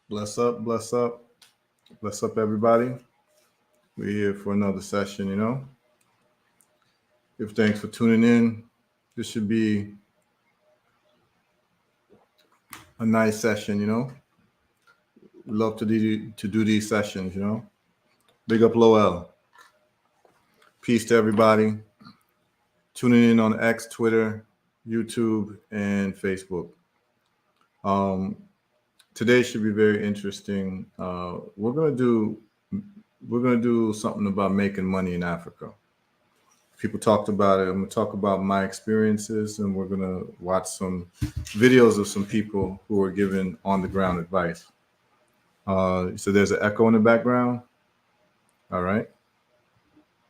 Bless up, bless up, everybody. We're here for another session. Give thanks for tuning in. This should be a nice session. We love to do these sessions. Big up Lowell. Peace to everybody. Tuning in on X, Twitter, YouTube, and Facebook. Today should be very interesting. We're gonna do something about making money in Africa. People talked about it. I'm gonna talk about my experiences, and we're gonna watch some videos of some people who are giving on the ground advice. So there's an echo in the background. All right.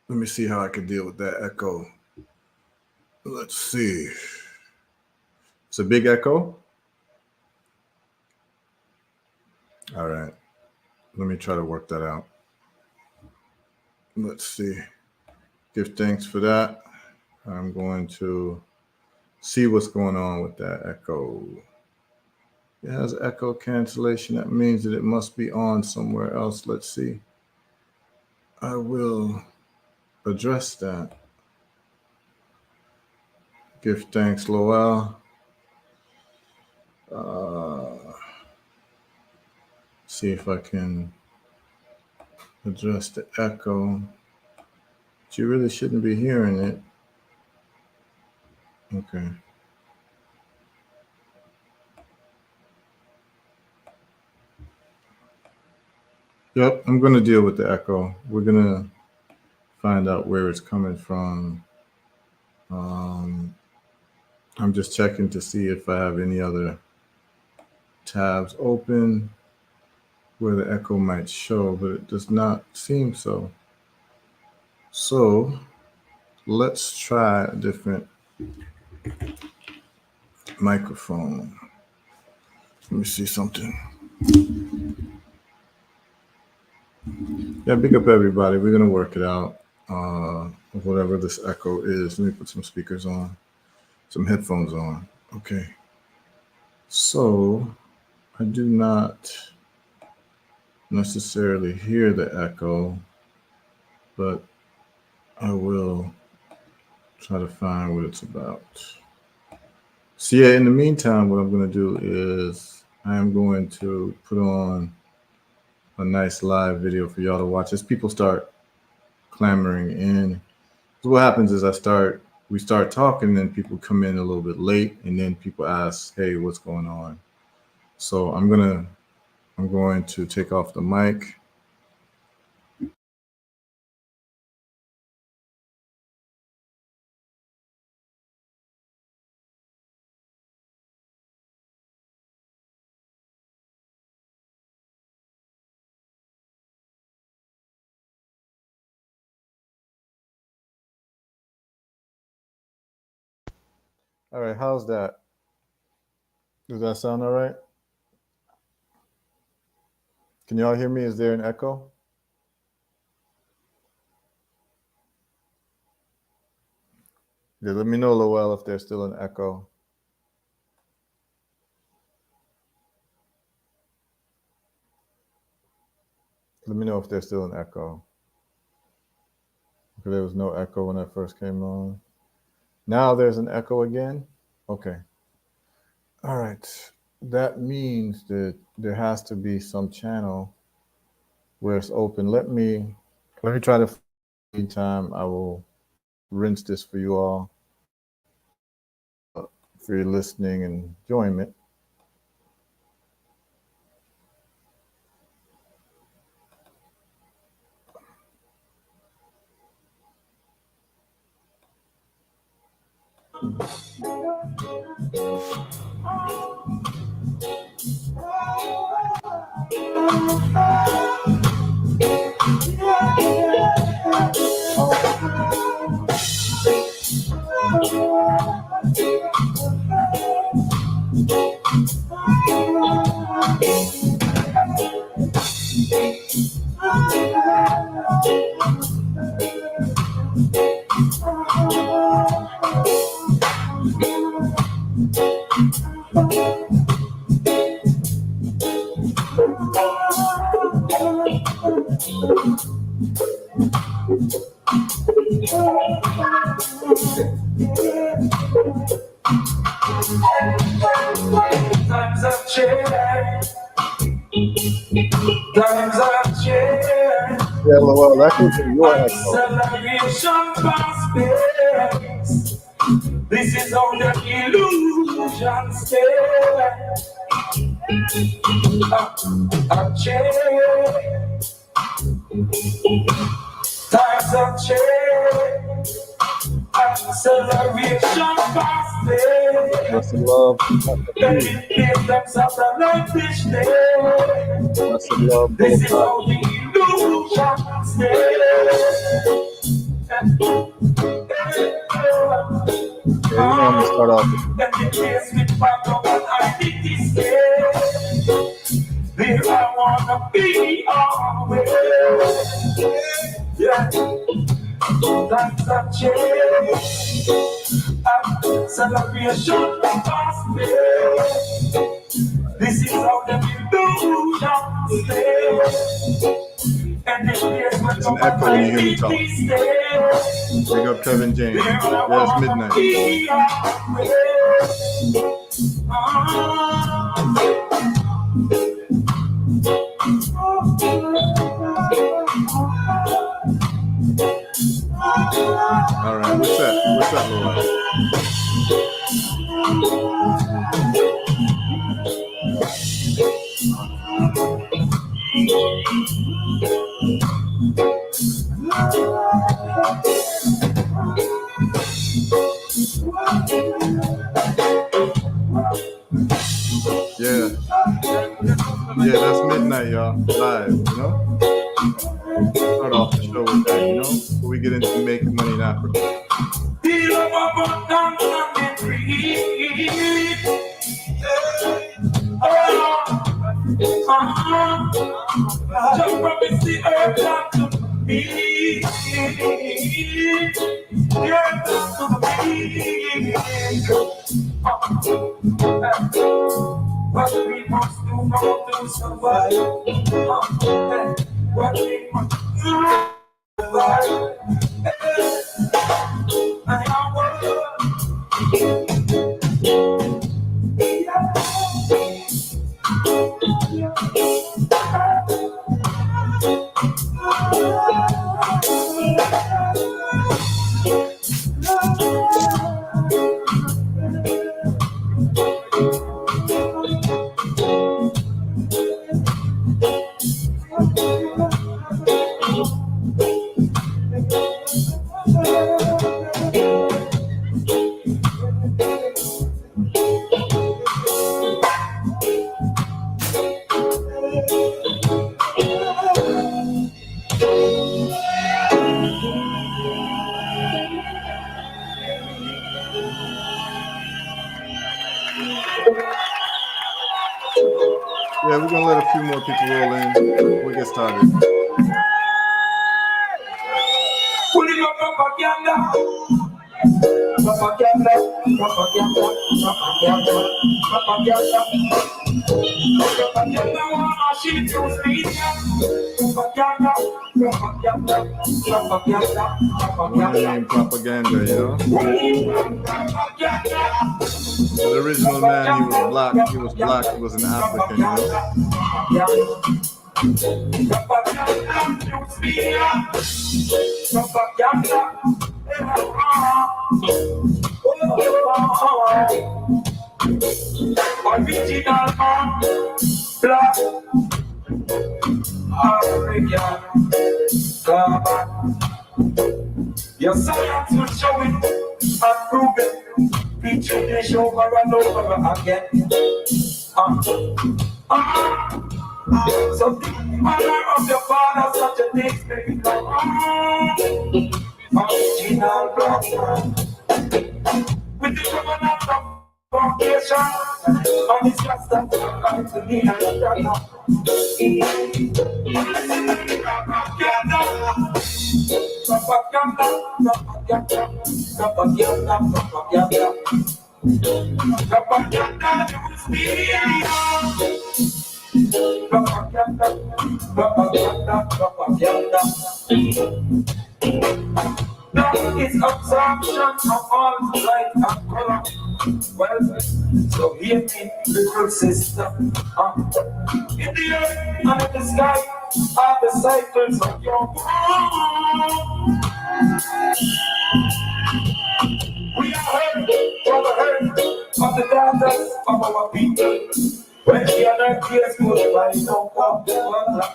Let me see how I can deal with that echo. Let's see. It's a big echo. All right. Let me try to work that out. Let's see. Give thanks for that. I'm going to see what's going on with that echo. It has echo cancellation. That means that it must be on somewhere else. Let's see. I will address that. Give thanks, Lowell. See if I can address the echo. But you really shouldn't be hearing it. Okay. Yep, I'm going to deal with the echo. We're going to find out where it's coming from. I'm just checking to see if I have any other tabs open where the echo might show, but it does not seem so. So let's try a different microphone. Let me see something. Yeah, big up everybody. We're gonna work it out. Whatever this echo is. Let me put some speakers on, some headphones on. Okay. So I do not necessarily hear the echo, but I will try to find what it's about. So yeah, in the meantime, what I'm going to do is I'm going to put on a nice live video for y'all to watch as people start clamoring in. So what happens is we start talking, and then people come in a little bit late, and then people ask, hey, what's going on? So I'm going to take off the mic. All right, how's that? Does that sound all right? Can y'all hear me? Is there an echo? Yeah, let me know, Lowell, if there's still an echo. Let me know if there's still an echo. Okay, there was no echo when I first came on. Now there's an echo again? Okay. All right. That means that there has to be some channel where it's open. Let me try to, meantime, I will rinse this for you all for your listening and enjoyment. Times have changed. Times have changed. Yeah, well, that could be your echo. Acceleration prospects. This is how the illusion stays. Have changed. Times have changed. Acceleration prospects. What's the love? What's the love? This is how the illusion stays. Yeah, you know I'm gonna start off with There I wanna be always. Yeah. Times have changed. Celebration past me. This is how the illusion stays. And the place where It's an echo when you hear me talk. Big up Kevin James. Yeah, it's midnight. All right, what's that? What's that, Lord? Yeah, that's midnight, y'all. Live, you know? Start off the show with that, you know? Before we get into making money in Africa. Just promise the earth not to be. The earth not to be. What we must do now to survive. What we must do to survive. I am Yeah, we're gonna let a few more people roll in. We'll get started. pulling up propaganda. Propaganda, propaganda, propaganda, propaganda. Propaganda, wanna shit to media. Propaganda, propaganda, propaganda, propaganda. Propaganda, you know? The original man, he was black, he was an African, you know? Original man, black, African, carbon. Your science will show it and prove it. Preaching the show over and over again. So the honor of your father, such a thing may become original black man. With the covenant of foundation, on his rasta, come to me and propaganda, propaganda, propaganda, propaganda, propaganda, propaganda, propaganda, propaganda, propaganda. That is absorption of all light and color. Well, so hear me, little sister. In the earth and in the sky are the cycles of your world. We are hurt for the hurt of the daughters of our people. When the other tears go by, no come the water.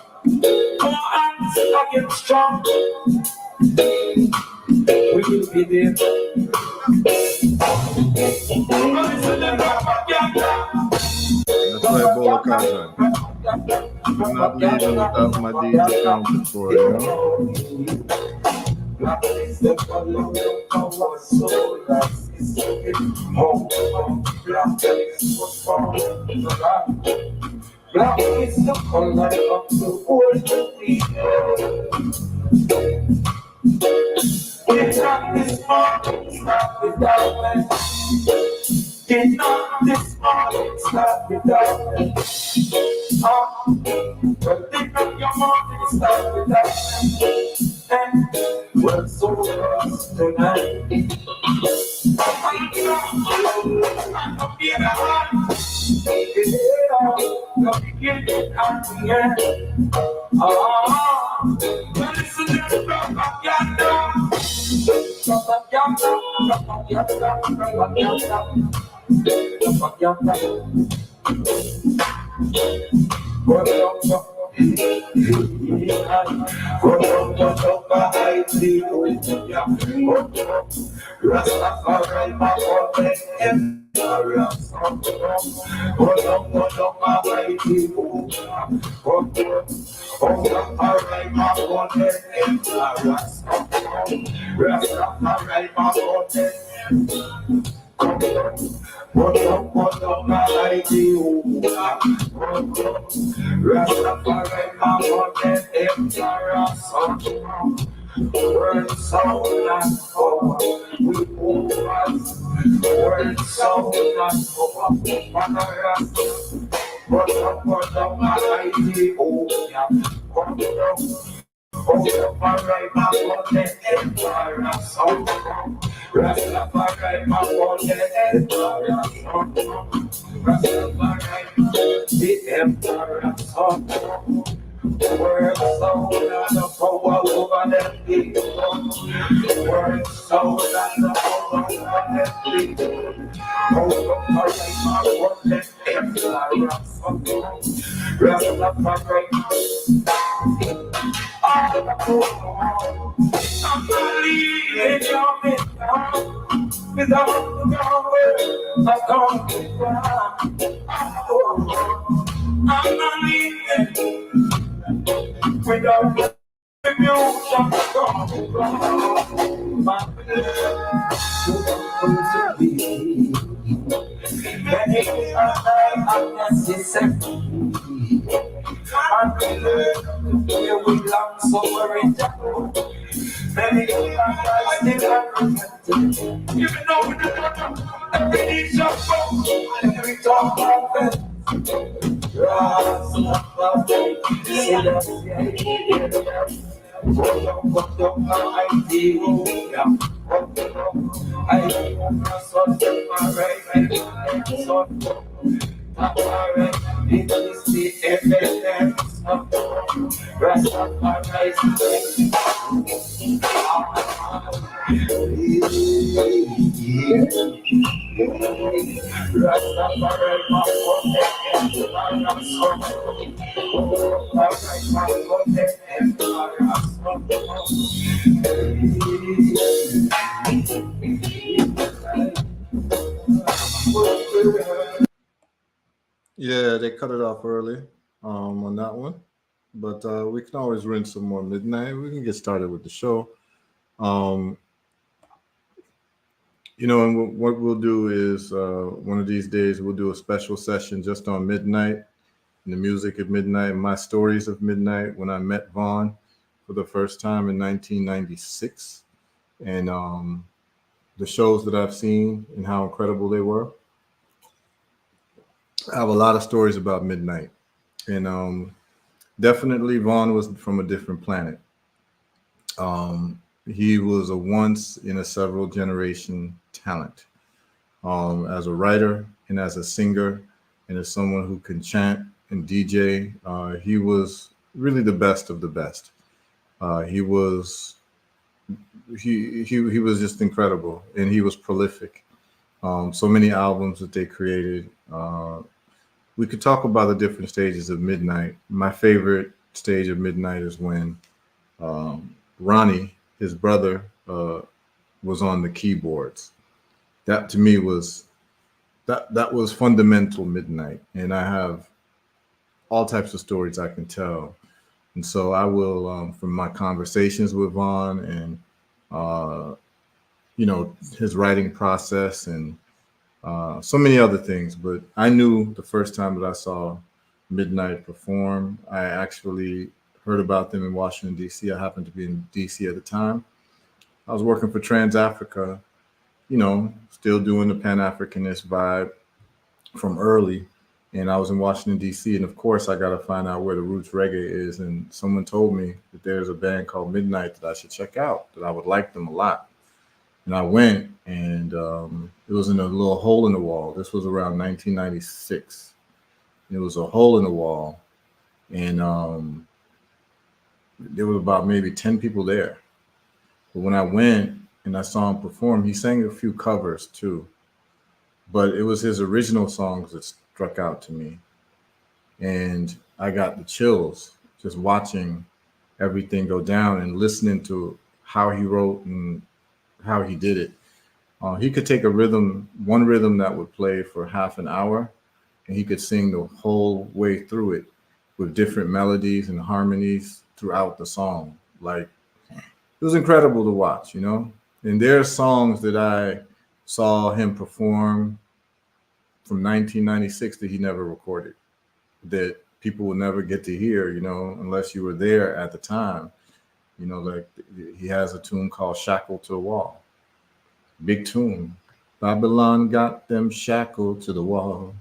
Our hands against strong, we will be there. That's right, Bola Kazan. I'm not leaving without my deeds accounted for, you know? Black is the color of our soul, that is the home. Black is what's from the land. Black is the color of the world we know. It's not this morning, stop the darkness. It's not this morning, stop the darkness. Well, pick up your morning, stop the darkness. And we're so lost tonight. I'm not being a heart. The beginning and the end. Well, listen to the propaganda. Rastafari, my Word, soul, and power. We move us. Word, soul, and power. Manaras. What up, my idea? Oh, yeah. What up? Rastafari, my body, empire, sound. Rastafari, my body, empire, sound. Rastafari, the empire, sound. Word, soul, and the power over them people. Word, soul, and the power over them people. Rastafari, my body, empire, sound. Rastafari, I'm not leaving your midnight without the power of God. I'm not leaving without the retribution of God. My to be many are necessary. And we learn where we belong, so we're in trouble. Many people are still unrepentant. Even though we don't know, every knee shall bow, and every tongue confess. Rastafari, say that, what up, my idea? What up, I am a son of my right, son of Alright, it is the evidence of the Rastafari. Rastafari, Yeah, they cut it off early on that one. But we can always rinse some more midnight. We can get started with the show. Um, and what we'll do is one of these days we'll do a special session just on midnight and the music at midnight, my stories of midnight when I met Vaughn for the first time in 1996, and the shows that I've seen and how incredible they were. I have a lot of stories about midnight. And definitely Vaughn was from a different planet. He was a once in a several generation talent, as a writer and as a singer and as someone who can chant and DJ. He was really the best of the best. He was he was just incredible, and he was prolific. So many albums that they created. We could talk about the different stages of Midnight. My favorite stage of Midnight is when Ronnie, his brother, was on the keyboards. That to me was that was fundamental Midnight, and I have all types of stories I can tell. And so I will, from my conversations with Vaughn and uh, his writing process and so many other things. But I knew the first time that I saw Midnight perform, I actually heard about them in Washington D.C. I happened to be in D.C. at the time. I was working for Trans Africa, still doing the Pan Africanist vibe from early. And I was in Washington, D.C. And of course, I got to find out where the roots reggae is. And someone told me that there's a band called Midnight that I should check out, that I would like them a lot. And I went, and it was in a little hole in the wall. This was around 1996. It was a hole in the wall. And there was about maybe 10 people there. But when I went and I saw him perform, he sang a few covers too. But it was his original songs that struck out to me. And I got the chills just watching everything go down and listening to how he wrote and how he did it. He could take a rhythm, one rhythm that would play for half an hour, and he could sing the whole way through it with different melodies and harmonies throughout the song. Like, it was incredible to watch, And there are songs that I saw him perform from 1996 that he never recorded, that people will never get to hear, unless you were there at the time. Like he has a tune called Shackled to the Wall. Big tune. Babylon got them shackled to the wall.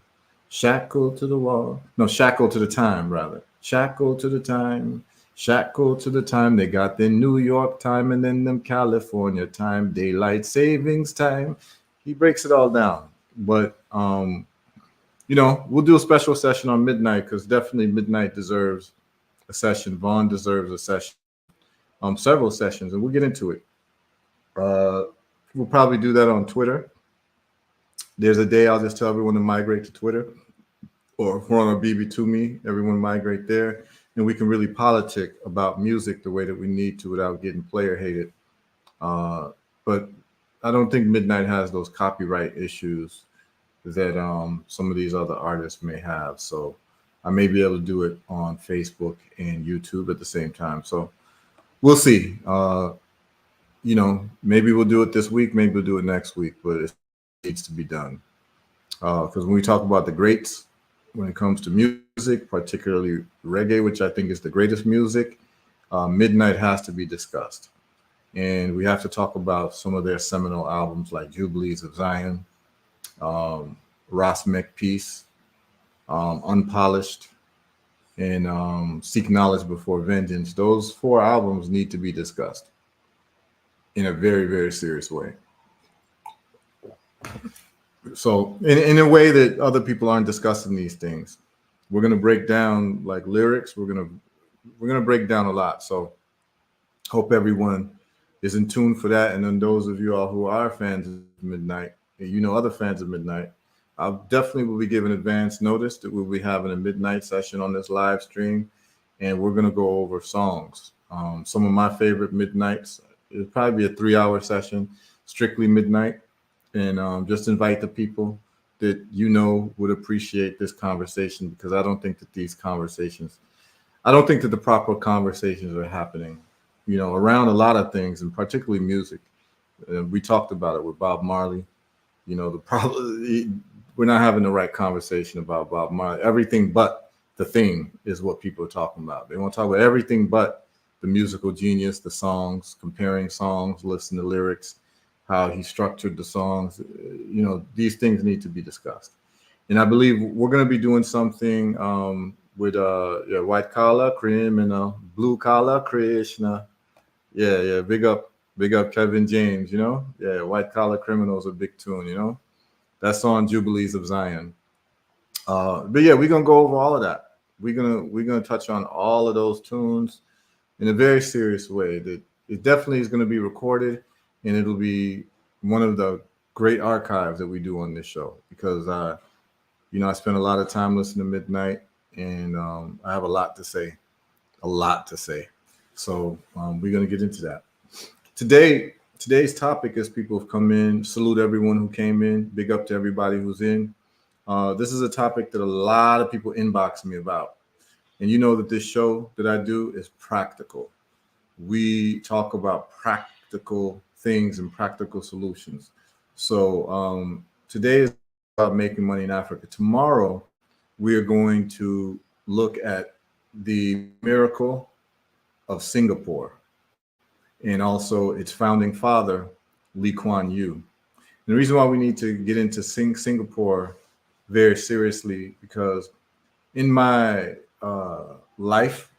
Shackled to the wall. No, shackled to the time, rather. Shackled to the time. Shackled to the time. They got their New York time and then them California time. Daylight savings time. He breaks it all down. But, we'll do a special session on Midnight because definitely Midnight deserves a session. Vaughn deserves a session. Several sessions, and we'll get into it. We'll probably do that on Twitter. There's a day I'll just tell everyone to migrate to Twitter, or if we're on a BB2Me, everyone migrate there, and we can really politic about music the way that we need to without getting player hated. But I don't think Midnight has those copyright issues that some of these other artists may have. So I may be able to do it on Facebook and YouTube at the same time. So we'll see. Maybe we'll do it this week. Maybe we'll do it next week, but it needs to be done. Because when we talk about the greats, when it comes to music, particularly reggae, which I think is the greatest music, Midnight has to be discussed. And we have to talk about some of their seminal albums like Jubilees of Zion, Ross Peace, Unpolished, and Seek Knowledge Before Vengeance. Those 4 albums need to be discussed in a very, very serious way. So in a way that other people aren't discussing these things. We're going to break down like lyrics. We're going to break down a lot. So hope everyone is in tune for that. And then those of you all who are fans of Midnight, and other fans of Midnight, I definitely will be giving advance notice that we'll be having a midnight session on this live stream, and we're going to go over songs. Some of my favorite midnights. It'll probably be a 3-hour session, strictly midnight, and just invite the people that would appreciate this conversation, because I don't think that the proper conversations are happening, around a lot of things, and particularly music. We talked about it with Bob Marley. The problem, we're not having the right conversation about Bob Marley. Everything but the theme is what people are talking about. They want to talk about everything but the musical genius, the songs, comparing songs, listen to lyrics, how he structured the songs. These things need to be discussed. And I believe we're going to be doing something with white collar criminal, blue collar Krishna. Yeah, big up Kevin James, Yeah, white collar criminal is a big tune. That's on Jubilees of Zion. But yeah, we're gonna go over all of that. We're gonna touch on all of those tunes in a very serious way. That it definitely is gonna be recorded, and it'll be one of the great archives that we do on this show because I spend a lot of time listening to Midnight, and I have a lot to say, a lot to say. So we're gonna get into that today's topic. As people have come in, salute everyone who came in. Big up to everybody who's in. This is a topic that a lot of people inbox me about. And you know that this show that I do is practical. We talk about practical things and practical solutions. So today is about making money in Africa. Tomorrow, we are going to look at the miracle of Singapore and also its founding father, Lee Kuan Yew. And the reason why we need to get into Singapore very seriously because in my life,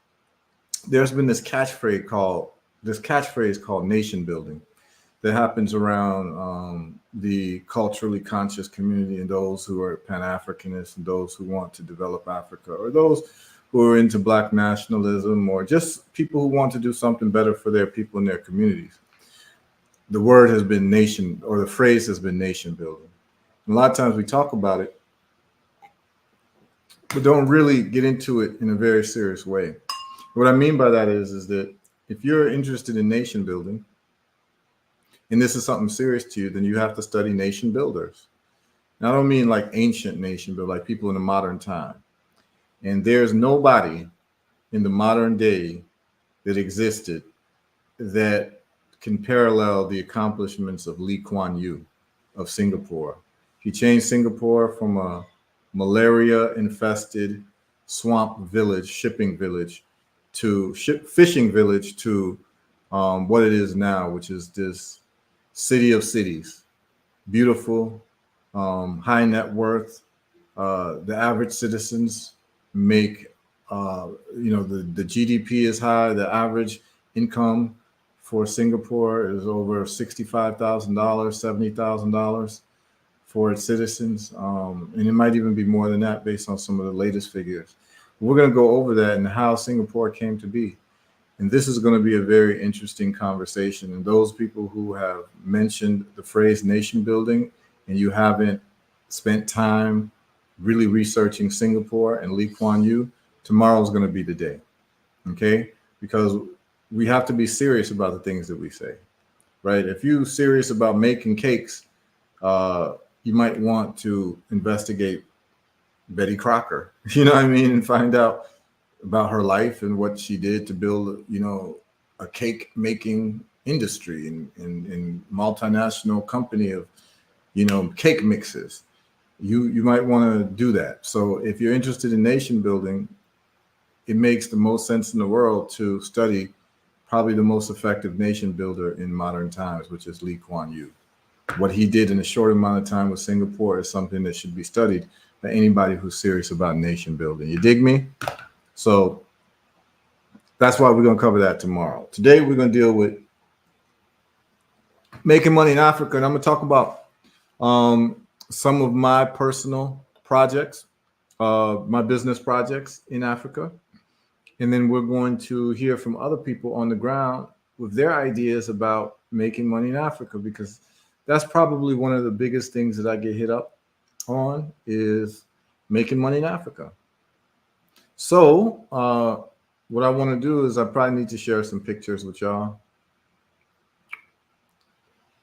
there's been this catchphrase called nation building that happens around the culturally conscious community and those who are Pan-Africanists and those who want to develop Africa or those who are into Black nationalism or just people who want to do something better for their people and their communities. The word has been nation, or the phrase has been nation building. And a lot of times we talk about it, but don't really get into it in a very serious way. What I mean by that is that if you're interested in nation building, and this is something serious to you, then you have to study nation builders. And I don't mean like ancient nation builders, like people in the modern time. And there's nobody in the modern day that existed that can parallel the accomplishments of Lee Kuan Yew of Singapore. He changed Singapore from a malaria-infested swamp village, fishing village, to what it is now, which is this city of cities, beautiful, high net worth. The average citizens make, the GDP is high. The average income for Singapore is over $65,000, $70,000 for its citizens. And it might even be more than that based on some of the latest figures. We're going to go over that and how Singapore came to be. And this is going to be a very interesting conversation. And those people who have mentioned the phrase nation building and you haven't spent time really researching Singapore and Lee Kuan Yew, tomorrow is going to be the day. Okay? Because we have to be serious about the things that we say, right? If you're serious about making cakes, you might want to investigate Betty Crocker, you know what I mean? And find out about her life and what she did to build, a cake making industry and multinational company of, cake mixes. You might want to do that. So if you're interested in nation building, it makes the most sense in the world to study probably the most effective nation builder in modern times, which is Lee Kuan Yew. What he did in a short amount of time with Singapore is something that should be studied by anybody who's serious about nation building. You dig me? So that's why we're going to cover that tomorrow. Today, we're going to deal with making money in Africa. And I'm going to talk about some of my personal projects, my business projects in Africa. And then we're going to hear from other people on the ground with their ideas about making money in Africa, because that's probably one of the biggest things that I get hit up on is making money in Africa. So what I want to do is I probably need to share some pictures with y'all.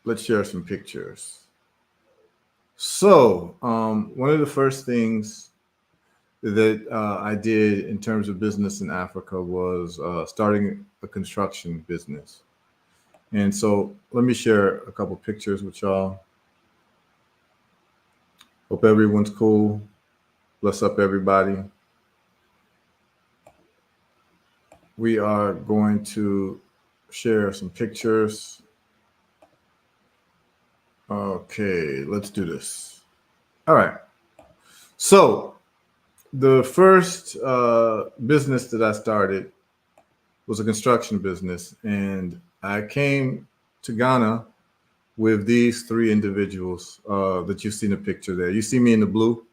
Let's share some pictures. So one of the first things that I did in terms of business in Africa was starting a construction business. And so let me share a couple pictures with y'all. Hope everyone's cool. Bless up, everybody. We are going to share some pictures. Okay, let's do this. All right. So The first business that I started was a construction business, and I came to Ghana with these three individuals that you see in the picture there. You see me in the blue.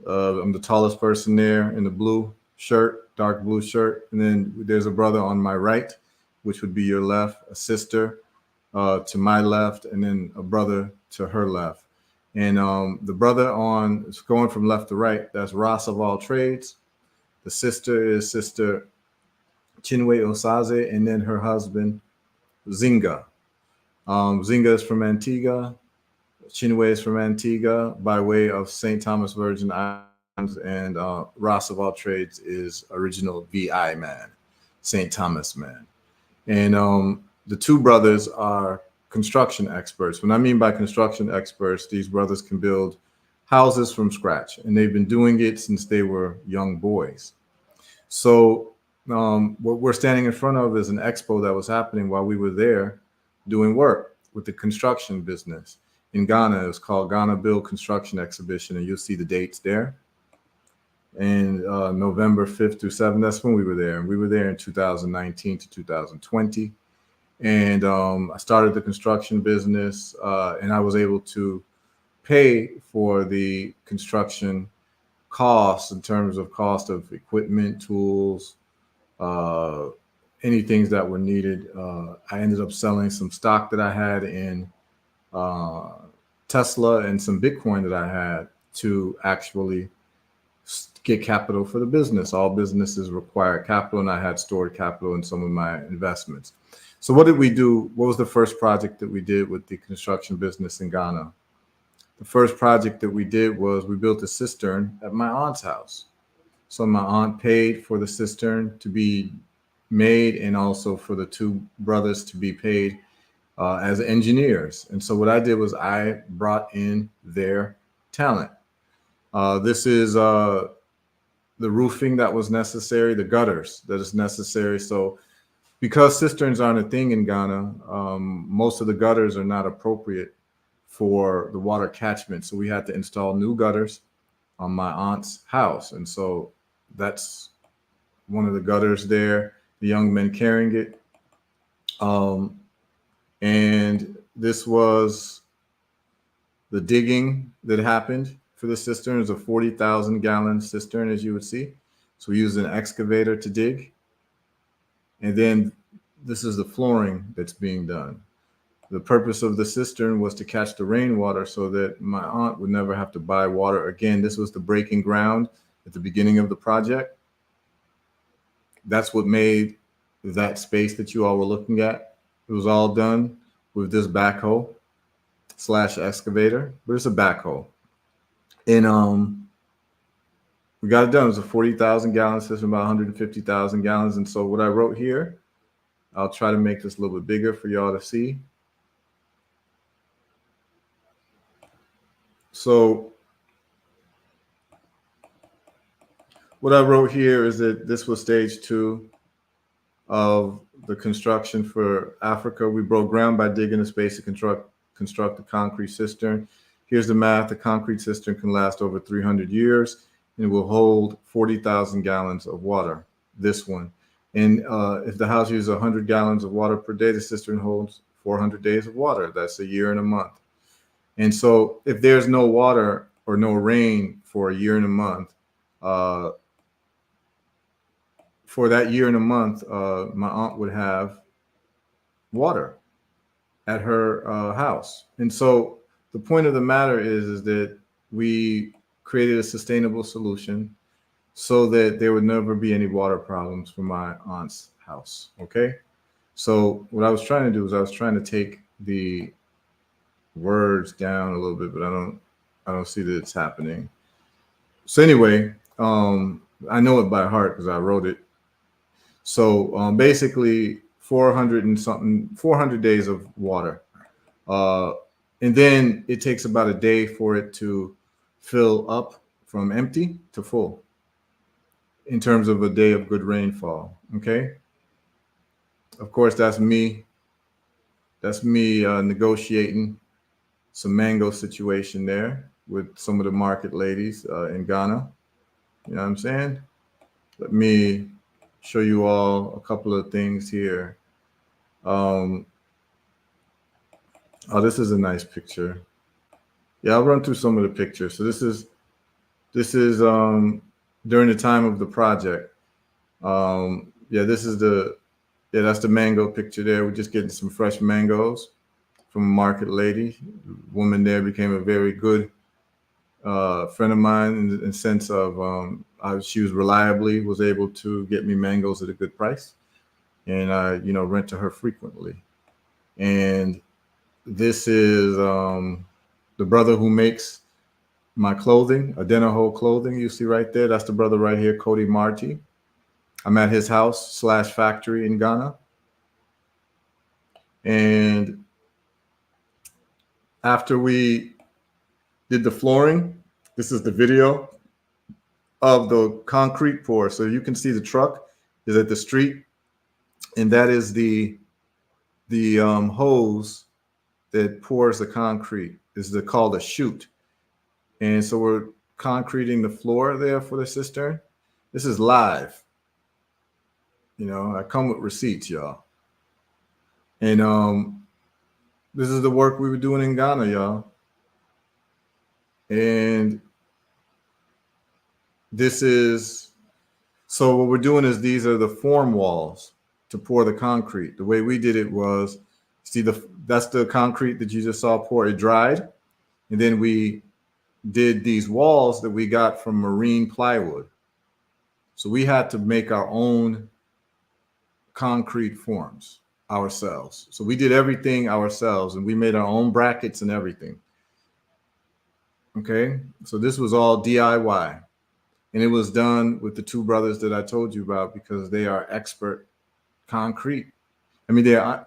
I'm the tallest person there in the blue shirt, dark blue shirt. And then there's a brother on my right, which would be your left, a sister to my left, and then a brother to her left. And the brother on, it's going from left to right, that's Ross of all trades. The sister is Sister Chinwe Osaze, and then her husband, Zinga. Zinga is from Antigua. Chinwe is from Antigua by way of St. Thomas Virgin Islands, and Ross of all trades is original VI man, St. Thomas man. And the two brothers are construction experts. When I mean by construction experts, these brothers can build houses from scratch, and they've been doing it since they were young boys. So what we're standing in front of is an expo that was happening while we were there doing work with the construction business in Ghana. It's called Ghana Build Construction Exhibition, and you'll see the dates there. And November 5th through 7th, that's when we were there. And we were there in 2019 to 2020. And I started the construction business, and I was able to pay for the construction costs in terms of cost of equipment, tools, uh, any things that were needed. I ended up selling some stock that I had in uh, Tesla and some Bitcoin that I had to actually get capital for the business. All businesses require capital, and I had stored capital in some of my investments. So what did we do? What was the first project that we did with the construction business in Ghana? The first project that we did was we built a cistern at my aunt's house. So my aunt paid for the cistern to be made, and also for the two brothers to be paid as engineers. And so what I did was I brought in their talent. This is the roofing that was necessary, the gutters that is necessary. So because cisterns aren't a thing in Ghana, most of the gutters are not appropriate for the water catchment. So we had to install new gutters on my aunt's house. And so that's one of the gutters there, the young men carrying it. And this was the digging that happened for the cistern. Is a 40,000 gallon cistern, as you would see. So we used an excavator to dig. And then this is the flooring that's being done. The purpose of the cistern was to catch the rainwater so that my aunt would never have to buy water again. This was the breaking ground at the beginning of the project. That's what made that space that you all were looking at. It was all done with this backhoe / excavator, but it's a backhoe. And we got it done. It was a 40,000 gallon system, about 150,000 gallons. And so what I wrote here, I'll try to make this a little bit bigger for y'all to see. So what I wrote here is that this was stage 2 of the construction for Africa. We broke ground by digging a space to construct a concrete cistern. Here's the math. The concrete cistern can last over 300 years and will hold 40,000 gallons of water, this one. And if the house uses 100 gallons of water per day, the cistern holds 400 days of water. That's a year and a month. And so if there's no water or no rain for a year and a month, for that year and a month, my aunt would have water at her house. And so the point of the matter is that we created a sustainable solution so that there would never be any water problems for my aunt's house. Okay. So what I was trying to do is I was trying to take the words down a little bit, but I don't see that it's happening. So anyway, I know it by heart because I wrote it. So basically 400 days of water. And then it takes about a day for it to fill up from empty to full in terms of a day of good rainfall. Okay. Of course, that's me. That's me negotiating some mango situation there with some of the market ladies in Ghana. You know what I'm saying? Let me show you all a couple of things here. Um, oh, this is a nice picture. Yeah, I'll run through some of the pictures. So this is during the time of the project. Yeah, this is the yeah, that's the mango picture there. We're just getting some fresh mangoes from a market lady. The woman there became a very good friend of mine in the sense of she was reliably was able to get me mangoes at a good price, and I rent to her frequently. And this is the brother who makes my clothing, Adenoho clothing. You see right there. That's the brother right here, Cody Marty. I'm at his house / factory in Ghana, and after we did the flooring, this is the video of the concrete pour. So you can see the truck is at the street, and that is the hose that pours the concrete. This is called a chute, and so we're concreting the floor there for the cistern. This is live. I come with receipts, y'all, and this is the work we were doing in Ghana, y'all, and this is so what we're doing is these are the form walls to pour the concrete. The way we did it was, see that's the concrete that you just saw pour. It dried, and then we did these walls that we got from marine plywood. So we had to make our own concrete forms ourselves. So we did everything ourselves, and we made our own brackets and everything. Okay, so this was all DIY. And it was done with the two brothers that I told you about because they are expert concrete. I mean, they are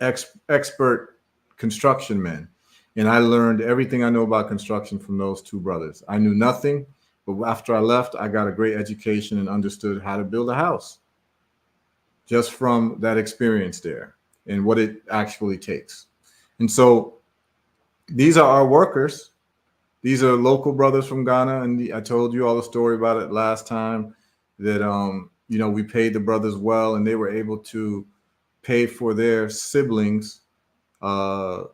expert construction men. And I learned everything I know about construction from those two brothers. I knew nothing, but after I left, I got a great education and understood how to build a house just from that experience there and what it actually takes. And so these are our workers. These are local brothers from Ghana, and I told you all the story about it last time that we paid the brothers well, and they were able to pay for their siblings' school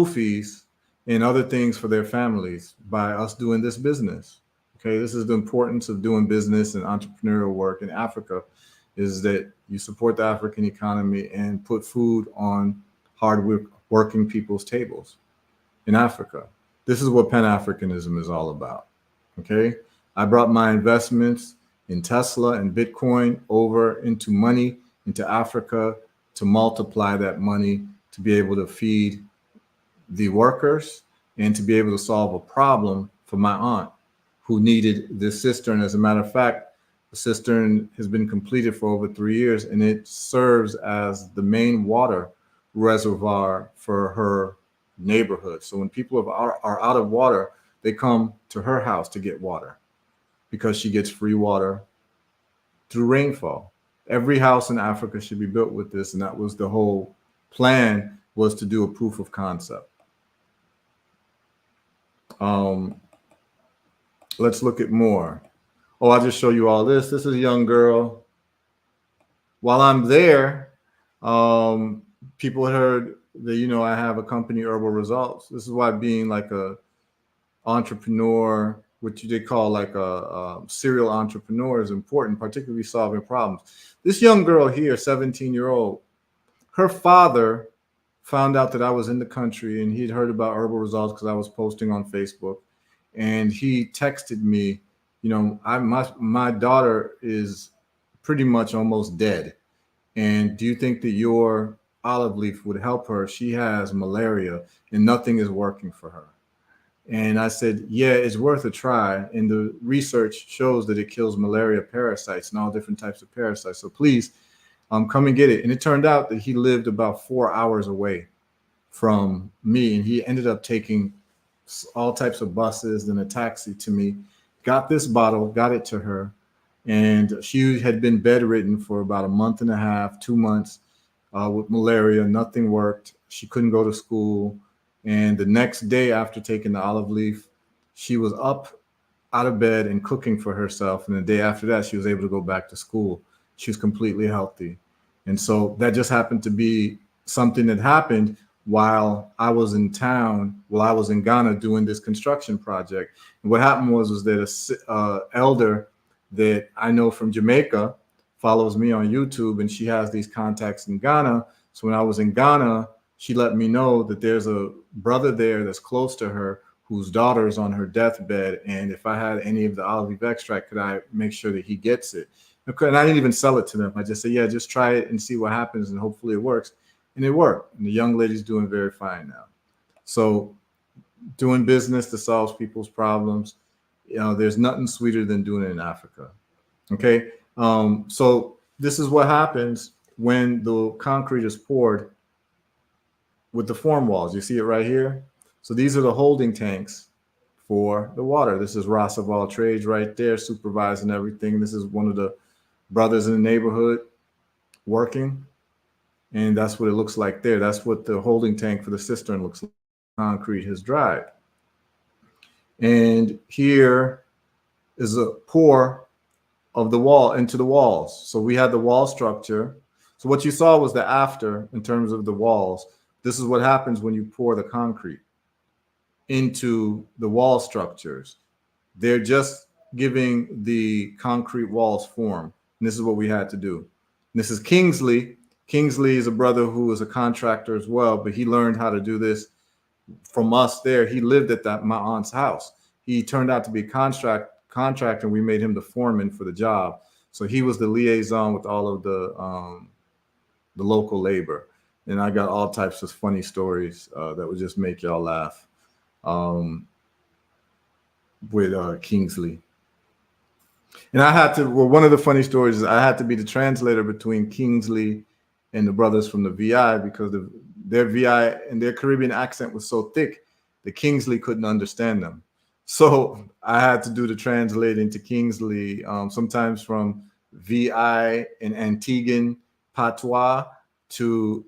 fees and other things for their families by us doing this business. Okay, this is the importance of doing business and entrepreneurial work in Africa, is that you support the African economy and put food on hard working people's tables in Africa. This is what Pan-Africanism is all about. Okay, I brought my investments in Tesla and Bitcoin over into money into Africa to multiply that money to be able to feed the workers and to be able to solve a problem for my aunt who needed this cistern. As a matter of fact, the cistern has been completed for over 3 years, and it serves as the main water reservoir for her neighborhood. So when people are out of water, they come to her house to get water because she gets free water through rainfall. Every house in Africa should be built with this, and that was the whole plan, was to do a proof of concept. Let's look at more. Oh, I'll just show you all this. This is a young girl. While I'm there, people had heard that, I have a company, Herbal Results. This is why being like a entrepreneur, what they call like a serial entrepreneur, is important, particularly solving problems. This young girl here, 17-year-old, her father found out that I was in the country, and he'd heard about Herbal Results because I was posting on Facebook. And he texted me, my daughter is pretty much almost dead. And do you think that your olive leaf would help her? She has malaria and nothing is working for her. And I said, yeah, it's worth a try. And the research shows that it kills malaria parasites and all different types of parasites. So please come and get it. And it turned out that he lived about 4 hours away from me. And he ended up taking all types of buses and a taxi to me, got this bottle, got it to her. And she had been bedridden for about a month and a half, 2 months with malaria. Nothing worked. She couldn't go to school. And the next day after taking the olive leaf, she was up out of bed and cooking for herself. And the day after that, she was able to go back to school. She was completely healthy. And so that just happened to be something that happened while I was in town, while I was in Ghana doing this construction project. And what happened was that a elder that I know from Jamaica follows me on YouTube, and she has these contacts in Ghana. So when I was in Ghana, she let me know that there's a brother there that's close to her whose daughter is on her deathbed. And if I had any of the olive leaf extract, could I make sure that he gets it? And I didn't even sell it to them. I just said, yeah, just try it and see what happens, and hopefully it works. And it worked. And the young lady's doing very fine now. So doing business that solves people's problems, there's nothing sweeter than doing it in Africa. Okay. So this is what happens when the concrete is poured with the form walls. You see it right here. So these are the holding tanks for the water. This is Ross of all trades right there, supervising everything. This is one of the brothers in the neighborhood working. And that's what it looks like there. That's what the holding tank for the cistern looks like. Concrete has dried. And here is a pour of the wall into the walls. So we had the wall structure. So what you saw was the after in terms of the walls. This is what happens when you pour the concrete into the wall structures. They're just giving the concrete walls form. And this is what we had to do. And this is Kingsley. Kingsley is a brother who is a contractor as well, but he learned how to do this from us there. He lived at my aunt's house. He turned out to be a contractor, and we made him the foreman for the job. So he was the liaison with all of the local labor. And I got all types of funny stories that would just make y'all laugh with Kingsley. And I had to, well, one of the funny stories is I had to be the translator between Kingsley and the brothers from the VI, because their VI and their Caribbean accent was so thick that Kingsley couldn't understand them. So I had to do the translating to Kingsley, sometimes from VI and Antiguan patois to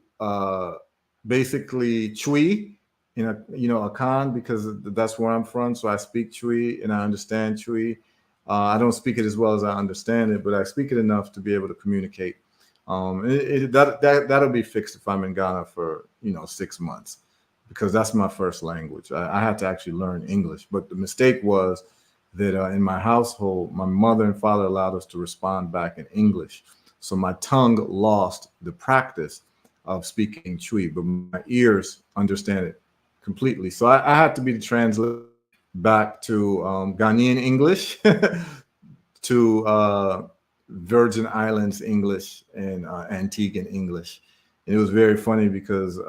basically Chui in Akan, because that's where I'm from. So I speak Chui and I understand Chui. I don't speak it as well as I understand it, but I speak it enough to be able to communicate. That'll be fixed if I'm in Ghana for 6 months, because that's my first language. I had to actually learn English, but the mistake was that in my household, my mother and father allowed us to respond back in English. So my tongue lost the practice of speaking Chui, but my ears understand it completely. So I had to be the translator back to Ghanaian English to Virgin Islands English and Antiguan English. And it was very funny because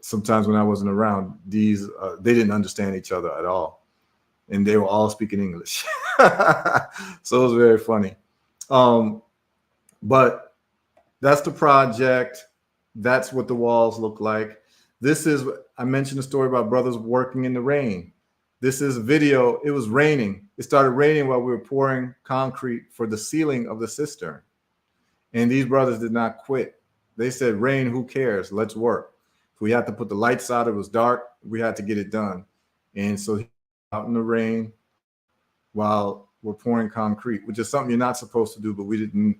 sometimes when I wasn't around, they didn't understand each other at all, and they were all speaking English. So it was very funny. But that's the project. That's what the walls look like. This is, I mentioned a story about brothers working in the rain. This is a video. It was raining. It started raining while we were pouring concrete for the ceiling of the cistern. And these brothers did not quit. They said, rain, who cares? Let's work. If we had to put the lights out, it was dark, we had to get it done. And so out in the rain while we're pouring concrete, which is something you're not supposed to do, but we didn't,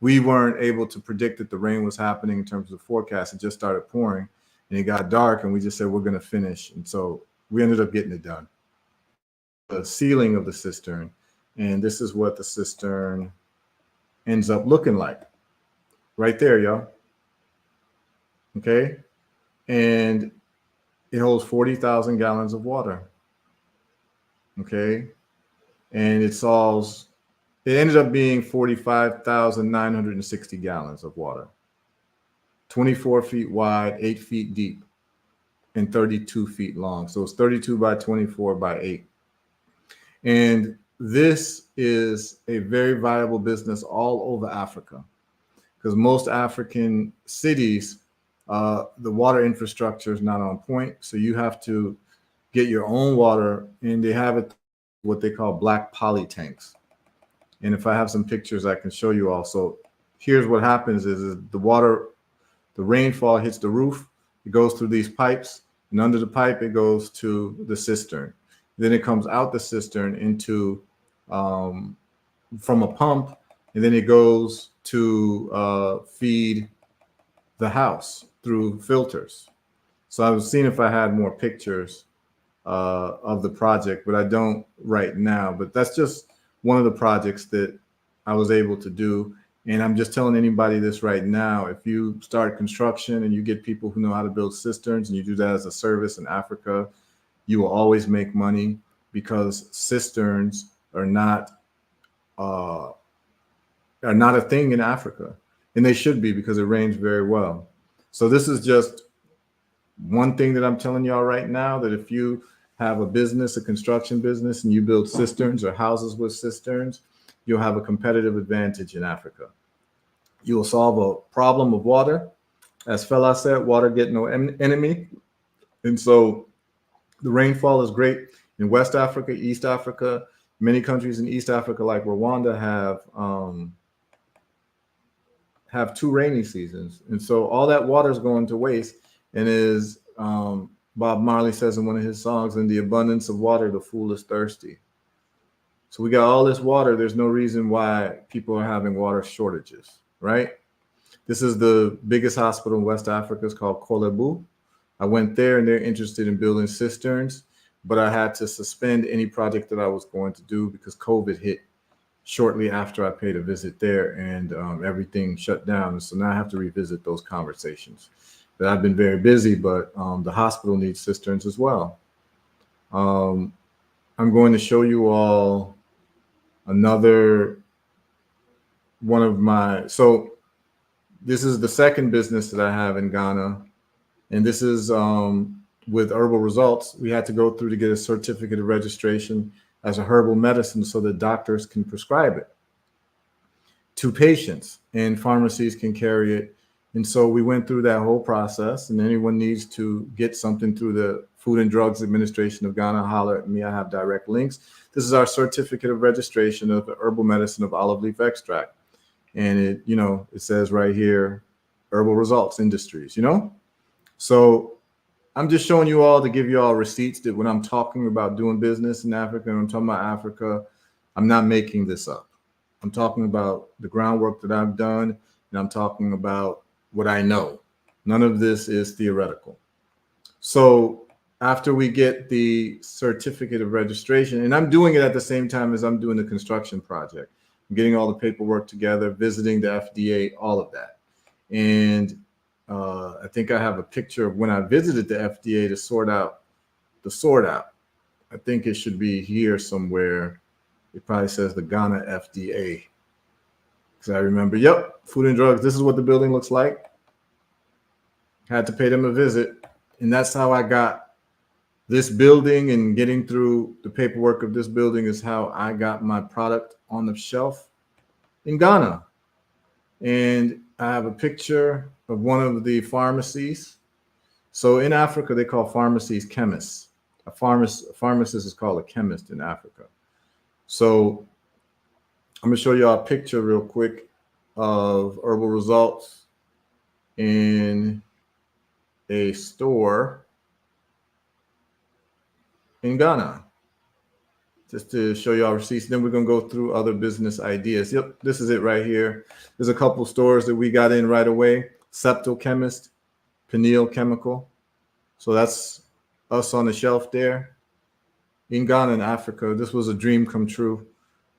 we weren't able to predict that the rain was happening in terms of the forecast. It just started pouring and it got dark, and we just said, we're going to finish. And so we ended up getting it done. The ceiling of the cistern. And this is what the cistern ends up looking like. Right there, y'all. Okay. And it holds 40,000 gallons of water. Okay. And it ended up being 45,960 gallons of water. 24 feet wide, 8 feet deep, and 32 feet long. So it's 32 by 24 by 8. And this is a very viable business all over Africa, because most African cities, the water infrastructure is not on point. So you have to get your own water, and they have it what they call black poly tanks. And if I have some pictures, I can show you also. Here's what happens is the rainfall hits the roof. It goes through these pipes, and under the pipe, it goes to the cistern. Then it comes out the cistern into um, from a pump, and then it goes to feed the house through filters. So I was seeing if I had more pictures of the project, but I don't right now. But that's just one of the projects that I was able to do. And I'm just telling anybody this right now. If you start construction and you get people who know how to build cisterns and you do that as a service in Africa, you will always make money because cisterns uh, are not a thing in Africa, and they should be because it rains very well. So this is just one thing that I'm telling y'all right now, that if you have a business, a construction business, and you build cisterns or houses with cisterns, you'll have a competitive advantage in Africa. You will solve a problem of water. As Fela said, water get no enemy. And so the rainfall is great in West Africa, East Africa. Many countries in East Africa, like Rwanda, have two rainy seasons, and so all that water is going to waste. And is Bob Marley says in one of his songs, "In the abundance of water, the fool is thirsty." So we got all this water. There's no reason why people are having water shortages, right? This is the biggest hospital in West Africa. It's called Kolebu. I went there, and they're interested in building cisterns, but I had to suspend any project that I was going to do because COVID hit shortly after I paid a visit there, and everything shut down. So now I have to revisit those conversations. But I've been very busy, but the hospital needs cisterns as well. Um, I'm going to show you all another one of my, so this is the second business that I have in Ghana. And this is with Herbal Results. We had to go through to get a certificate of registration as a herbal medicine so that doctors can prescribe it to patients and pharmacies can carry it. And so we went through that whole process, and anyone needs to get something through the Food and Drugs Administration of Ghana, holler at me. I have direct links. This is our certificate of registration of the herbal medicine of olive leaf extract. And it, it says right here, Herbal Results Industries, So I'm just showing you all to give you all receipts that when I'm talking about doing business in Africa, and I'm talking about Africa, I'm not making this up. I'm talking about the groundwork that I've done, and I'm talking about what I know. None of this is theoretical. So after we get the certificate of registration, and I'm doing it at the same time as I'm doing the construction project, I'm getting all the paperwork together, visiting the FDA, all of that. And I think I have a picture of when I visited the FDA to sort out. I think it should be here somewhere. It probably says the Ghana FDA. Because I remember, yep, Food and Drugs. This is what the building looks like. Had to pay them a visit. And that's how I got this building, and getting through the paperwork of this building is how I got my product on the shelf in Ghana. And I have a picture of one of the pharmacies. So in Africa, they call pharmacies chemists. A pharmacist is called a chemist in Africa. So I'm going to show you all a picture real quick of Herbal Results in a store in Ghana, just to show you all receipts. Then we're going to go through other business ideas. Yep, this is it right here. There's a couple stores that we got in right away. Septal Chemist, Pineal Chemical. So that's us on the shelf there. In Ghana, in Africa, this was a dream come true.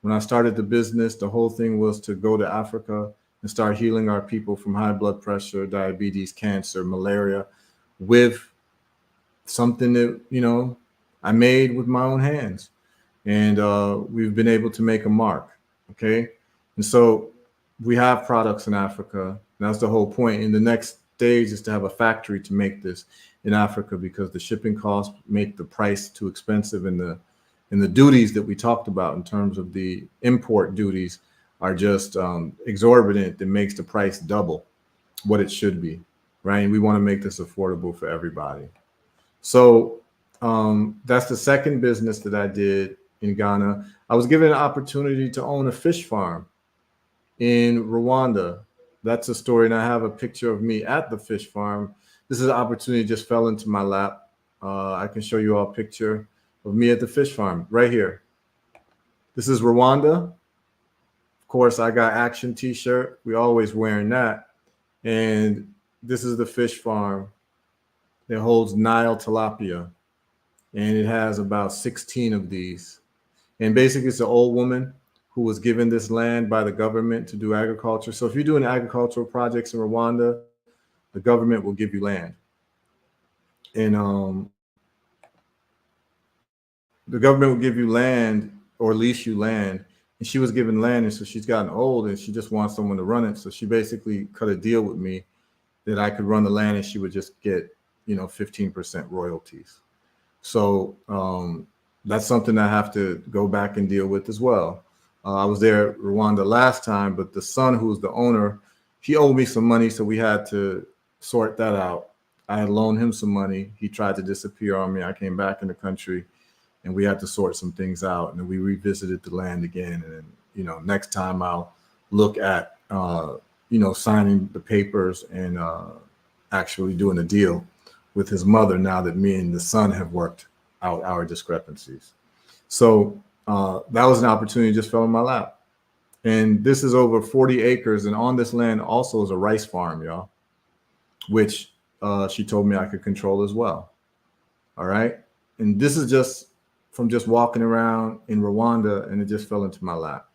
When I started the business, the whole thing was to go to Africa and start healing our people from high blood pressure, diabetes, cancer, malaria, with something that, I made with my own hands. And we've been able to make a mark, okay? And so we have products in Africa. That's the whole point. And the next stage is to have a factory to make this in Africa, because the shipping costs make the price too expensive, and the duties that we talked about in terms of the import duties are just exorbitant. That makes the price double what it should be, right? And we want to make this affordable for everybody. So that's the second business that I did in Ghana. I was given an opportunity to own a fish farm in Rwanda. That's a story, and I have a picture of me at the fish farm. This is an opportunity that just fell into my lap. I can show you all a picture. of me at the fish farm right here. This is Rwanda. Of course, I got Action T-shirt. We always wearing that. And this is the fish farm that holds Nile tilapia, and it has about 16 of these. And basically, it's an old woman who was given this land by the government to do agriculture. So if you're doing agricultural projects in Rwanda, the government will give you land. And the government will give you land or lease you land. And she was given land, and so she's gotten old, and she just wants someone to run it. So she basically cut a deal with me that I could run the land, and she would just get, 15% royalties. So that's something I have to go back and deal with as well. I was there at Rwanda last time, but the son who's the owner, he owed me some money, so we had to sort that out. I had loaned him some money. He tried to disappear on me. I came back in the country, and we had to sort some things out. And then we revisited the land again. And then, next time I'll look at, signing the papers and actually doing a deal with his mother now that me and the son have worked out our discrepancies. So that was an opportunity that just fell in my lap. And this is over 40 acres. And on this land also is a rice farm, y'all, which she told me I could control as well. All right. And this is just from just walking around in Rwanda, and it just fell into my lap.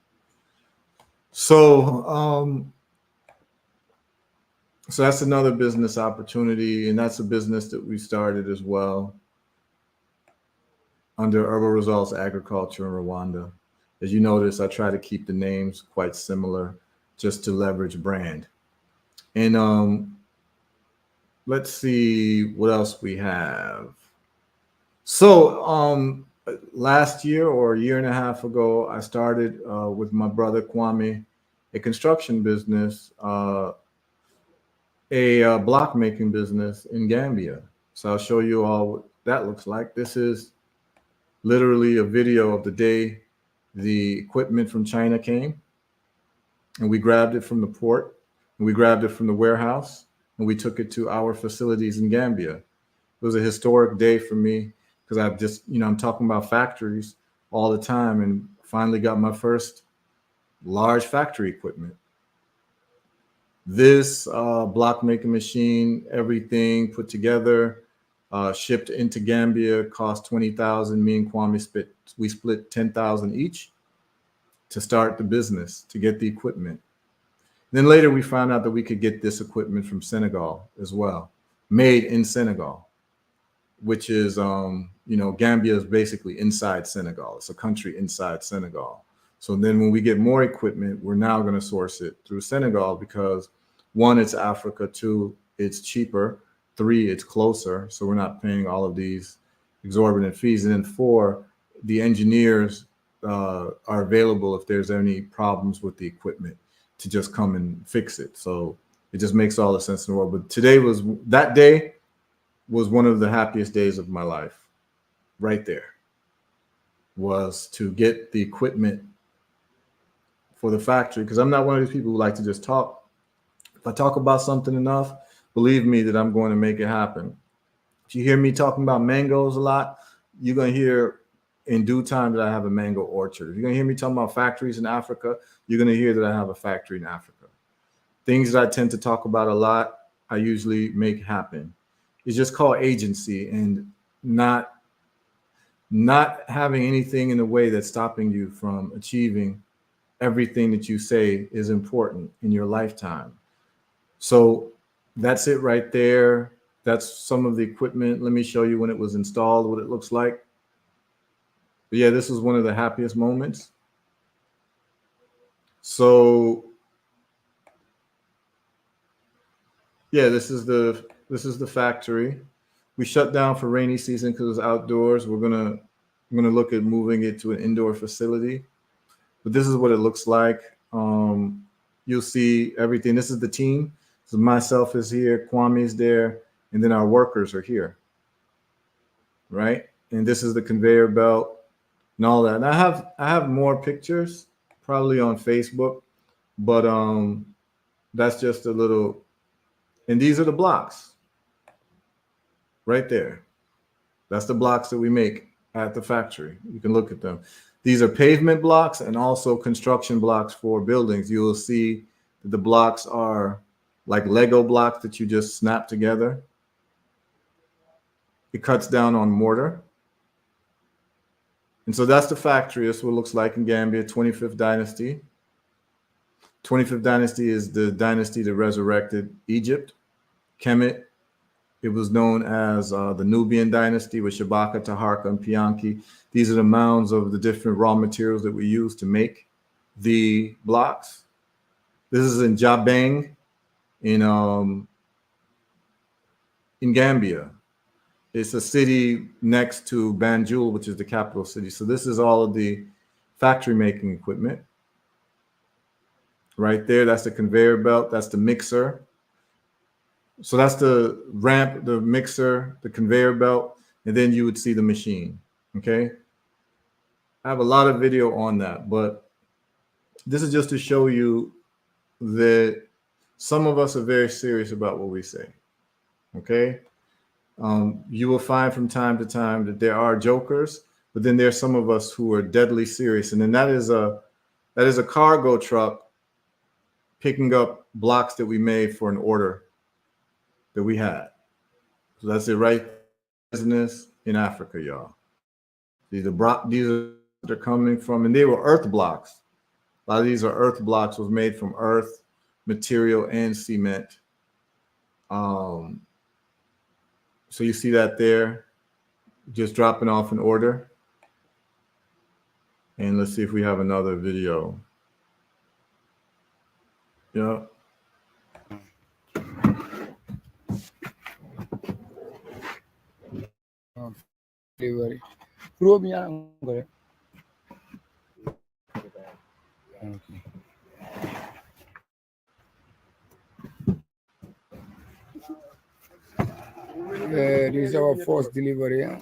So, so that's another business opportunity, and that's a business that we started as well under Herbal Results Agriculture in Rwanda. As you notice, I try to keep the names quite similar just to leverage brand. And let's see what else we have. So last year or a year and a half ago, I started with my brother Kwame a construction business, a block making business in Gambia. So I'll show you all what that looks like. This is literally a video of the day the equipment from China came, and we grabbed it from the port, and we grabbed it from the warehouse, and we took it to our facilities in Gambia. It was a historic day for me because I've just, I'm talking about factories all the time, and finally got my first large factory equipment. This block making machine, everything put together, shipped into Gambia, cost 20,000. Me and Kwame we split 10,000 each to start the business, to get the equipment. Then later we found out that we could get this equipment from Senegal as well, made in Senegal, which is, Gambia is basically inside Senegal. It's a country inside Senegal. So then when we get more equipment, we're now going to source it through Senegal because 1, it's Africa, 2, it's cheaper, 3, it's closer. So we're not paying all of these exorbitant fees. And then 4, the engineers are available if there's any problems with the equipment to just come and fix it. So it just makes all the sense in the world. But that day was one of the happiest days of my life. Right there was to get the equipment for the factory, because I'm not one of these people who like to just talk. If I talk about something enough, believe me that I'm going to make it happen. If you hear me talking about mangoes a lot, you're going to hear in due time that I have a mango orchard. If you're going to hear me talking about factories in Africa, you're going to hear that I have a factory in Africa. Things that I tend to talk about a lot, I usually make happen. It's just called agency, and not having anything in the way that's stopping you from achieving everything that you say is important in your lifetime. So that's it right there. That's some of the equipment. Let me show you when it was installed, what it looks like. But yeah, this was one of the happiest moments. So yeah, this is the factory. We shut down for rainy season because it was outdoors. I'm gonna look at moving it to an indoor facility. But this is what it looks like. You'll see everything. This is the team. So myself is here, Kwame's there, and then our workers are here, right? And this is the conveyor belt and all that. And I have more pictures probably on Facebook, but that's just a little. And these are the blocks right there. That's the blocks that we make at the factory. You can look at them. These are pavement blocks and also construction blocks for buildings. You will see that the blocks are like Lego blocks that you just snap together. It cuts down on mortar. And so that's the factory. That's what it looks like in Gambia, 25th dynasty. 25th dynasty is the dynasty that resurrected Egypt, Kemet. It was known as the Nubian dynasty with Shabaka, Taharka, and Pianki. These are the mounds of the different raw materials that we use to make the blocks. This is in Jabang in Gambia. It's a city next to Banjul, which is the capital city. So this is all of the factory making equipment. Right there, that's the conveyor belt, that's the mixer. So that's the ramp, the mixer, the conveyor belt, and then you would see the machine, okay? I have a lot of video on that, but this is just to show you that some of us are very serious about what we say, okay? You will find from time to time that there are jokers, but then there's some of us who are deadly serious, and then that is a cargo truck picking up blocks that we made for an order that we had. So that's it, right? Business in Africa, y'all. These are they're coming from, and they were earth blocks. A lot of these are earth blocks, was made from earth material and cement. So you see that there, just dropping off an order. And let's see if we have another video. Yeah. Delivery. Prove me, okay. This is our first delivery. Yeah?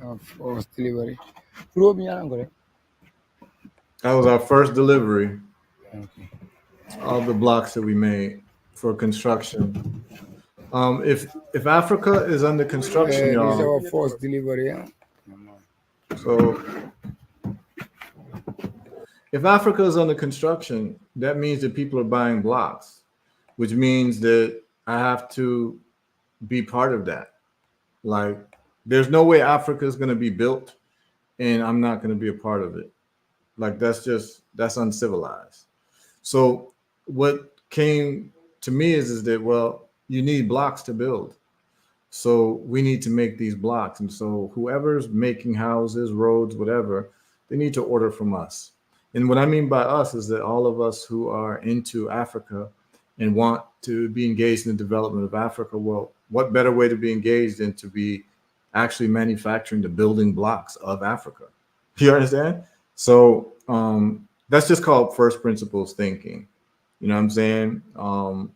Our first delivery. Prove me, okay. That was our first delivery. Okay. All the blocks that we made for construction. If Africa is under construction, This is y'all. our first delivery. Yeah? So if Africa is under construction, that means that people are buying blocks, which means that I have to be part of that. Like, there's no way Africa is going to be built and I'm not going to be a part of it. Like, that's uncivilized. So what came to me is that, well, you need blocks to build. So we need to make these blocks. And so whoever's making houses, roads, whatever, they need to order from us. And what I mean by us is that all of us who are into Africa and want to be engaged in the development of Africa, well, what better way to be engaged than to be actually manufacturing the building blocks of Africa? You understand? So that's just called first principles thinking. You know what I'm saying?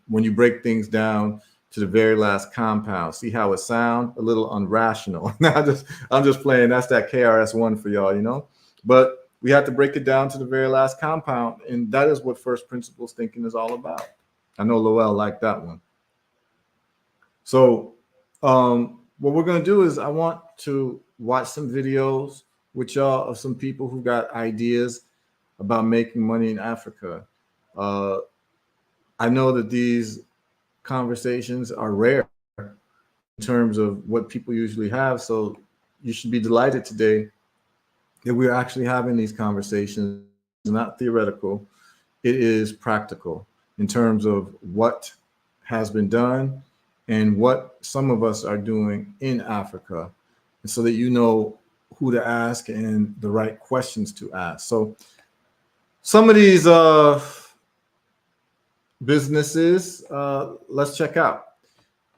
When you break things down to the very last compound, see how it sounds? A little unrational. I'm just playing. That's that KRS-One for y'all, you know? But we have to break it down to the very last compound. And that is what first principles thinking is all about. I know Lowell liked that one. So what we're going to do is I want to watch some videos with y'all of some people who got ideas about making money in Africa. I know that these conversations are rare in terms of what people usually have. So you should be delighted today that we're actually having these conversations. It's not theoretical. It is practical in terms of what has been done and what some of us are doing in Africa, and so that you know who to ask and the right questions to ask. So some of these businesses, let's check out.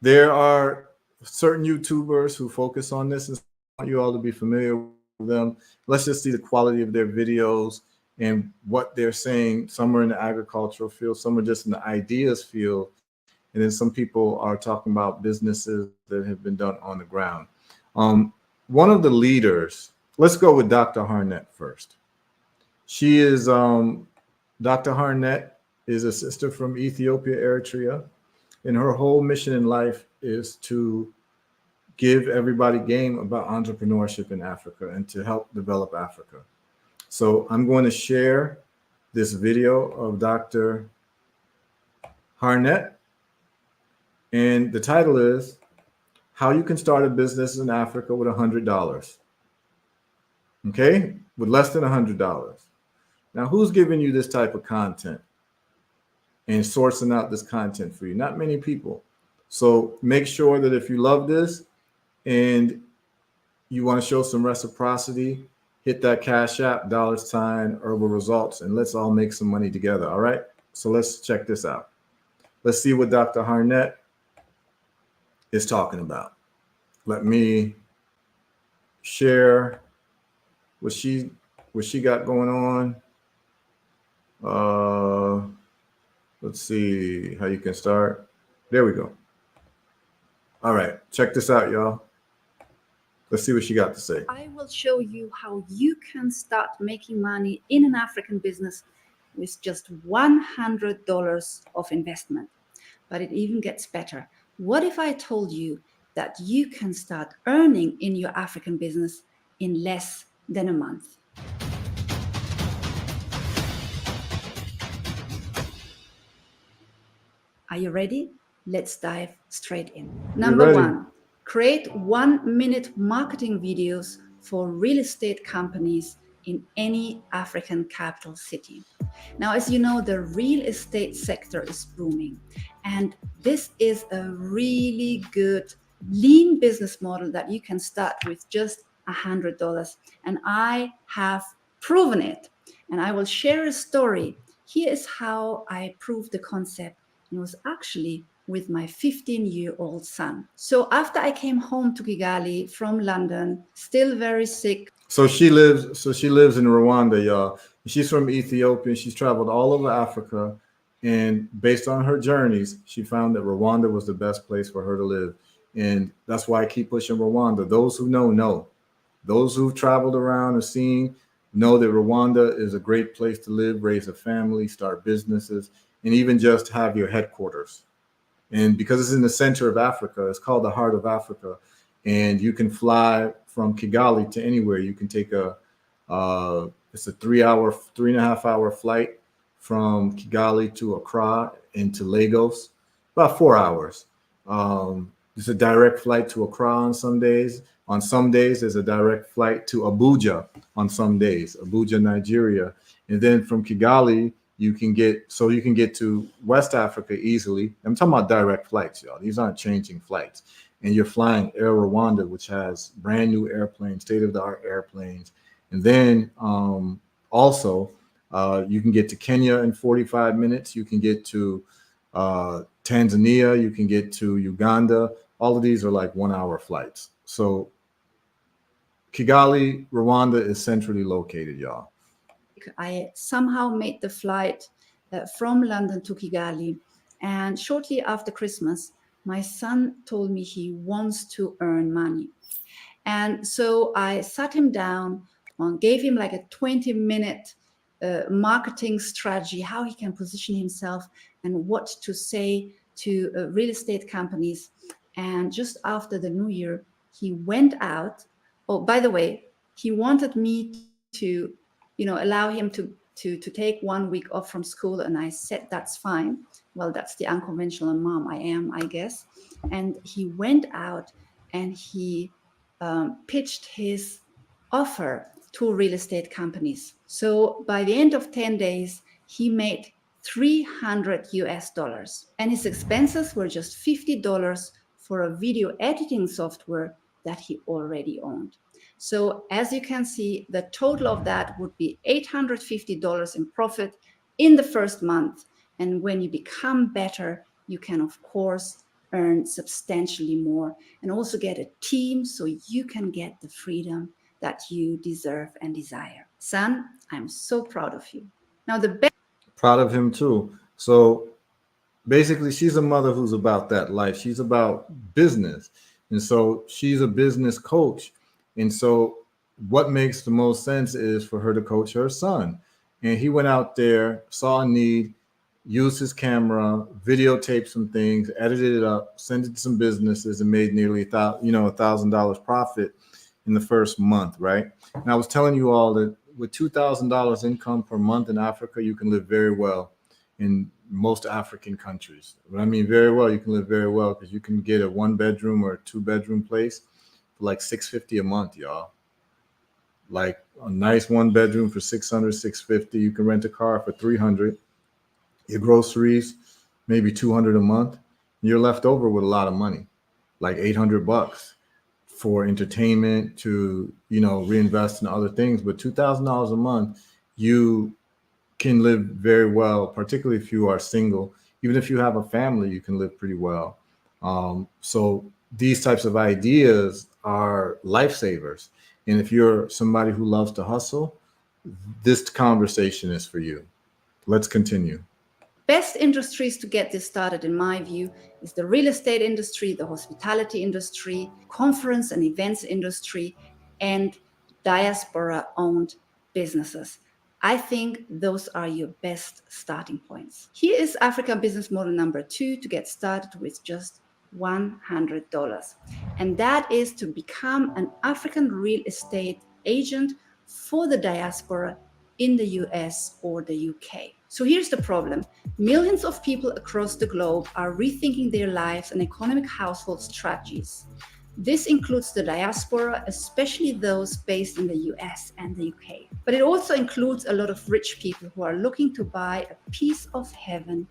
There are certain YouTubers who focus on this, and I want you all to be familiar with them. Let's just see the quality of their videos and what they're saying. Some are in the agricultural field, some are just in the ideas field, and then some people are talking about businesses that have been done on the ground. One of the leaders, let's go with Dr. Harnett first. She is, Dr. Harnett is a sister from Ethiopia, Eritrea, and her whole mission in life is to give everybody game about entrepreneurship in Africa and to help develop Africa. So I'm going to share this video of Dr. Harnett, and the title is How You Can Start a Business in Africa with $100. Okay, with less than $100. Now, who's giving you this type of content and sourcing out this content for you? Not many people. So make sure that if you love this and you want to show some reciprocity, hit that Cash App, $ Herbal Results, and let's all make some money together. All right. So let's check this out. Let's see what Dr. Harnett is talking about. Let me share what she got going on. Let's see how you can start. There we go. All right, check this out, y'all. Let's see what she got to say. I will show you how you can start making money in an African business with just $100 of investment. But it even gets better. What if I told you that you can start earning in your African business in less than a month? Are you ready? Let's dive straight in. Number one, create 1-minute marketing videos for real estate companies in any African capital city. Now, as you know, the real estate sector is booming, and this is a really good lean business model that you can start with just $100. And I have proven it, and I will share a story. Here is how I proved the concept. It was actually with my 15-year-old son. So after I came home to Kigali from London, still very sick. So she lives in Rwanda, y'all. She's from Ethiopia. She's traveled all over Africa, and based on her journeys, she found that Rwanda was the best place for her to live. And that's why I keep pushing Rwanda. Those who know. Those who've traveled around and seen know that Rwanda is a great place to live, raise a family, start businesses, and even just have your headquarters. And because it's in the center of Africa, it's called the heart of Africa. And you can fly from Kigali to anywhere. You can take it's a 3.5 hour flight from Kigali to Accra and to Lagos, about 4 hours. There's a direct flight to Accra on some days. On some days, there's a direct flight to Abuja on some days, Abuja, Nigeria. And then from Kigali, you can get to West Africa easily. I'm talking about direct flights, y'all. These aren't changing flights. And you're flying Air Rwanda, which has brand new airplanes, state-of-the-art airplanes. And then also, you can get to Kenya in 45 minutes. You can get to Tanzania. You can get to Uganda. All of these are like 1-hour flights. So Kigali, Rwanda is centrally located, y'all. I somehow made the flight from London to Kigali. And shortly after Christmas, my son told me he wants to earn money. And so I sat him down and gave him like a 20-minute marketing strategy, how he can position himself and what to say to real estate companies. And just after the New Year, he went out. Oh, by the way, he wanted me to allow him to take 1 week off from school. And I said, that's fine. Well, that's the unconventional mom I am, I guess. And he went out and he pitched his offer to real estate companies. So by the end of 10 days, he made $300. And his expenses were just $50 for a video editing software that he already owned. So as you can see, the total of that would be $850 in profit in the first month. And when you become better, you can, of course, earn substantially more and also get a team so you can get the freedom that you deserve and desire. Son, I'm so proud of you. Now, proud of him too. So basically, she's a mother who's about that life. She's about business. And so she's a business coach. And so what makes the most sense is for her to coach her son. And he went out there, saw a need, used his camera, videotaped some things, edited it up, sent it to some businesses, and made nearly $1,000 profit in the first month, right? And I was telling you all that with $2,000 income per month in Africa, you can live very well in most African countries. When I mean very well, you can live very well because you can get a 1-bedroom or a 2-bedroom place for like $650 a month, y'all. Like a nice 1-bedroom for $600, $650. You can rent a car for $300. Your groceries, maybe $200 a month. You're left over with a lot of money, like $800 for entertainment to, reinvest in other things. But $2,000 a month, you can live very well, particularly if you are single. Even if you have a family, you can live pretty well. So these types of ideas are lifesavers. And if you're somebody who loves to hustle, this conversation is for you. Let's continue. Best industries to get this started, in my view, is the real estate industry, the hospitality industry, conference and events industry, and diaspora-owned businesses. I think those are your best starting points. Here is Africa business model number 2 to get started with just $100. And that is to become an African real estate agent for the diaspora in the US or the UK. So here's the problem. Millions of people across the globe are rethinking their lives and economic household strategies. This includes the diaspora, especially those based in the US and the UK. But it also includes a lot of rich people who are looking to buy a piece of heaven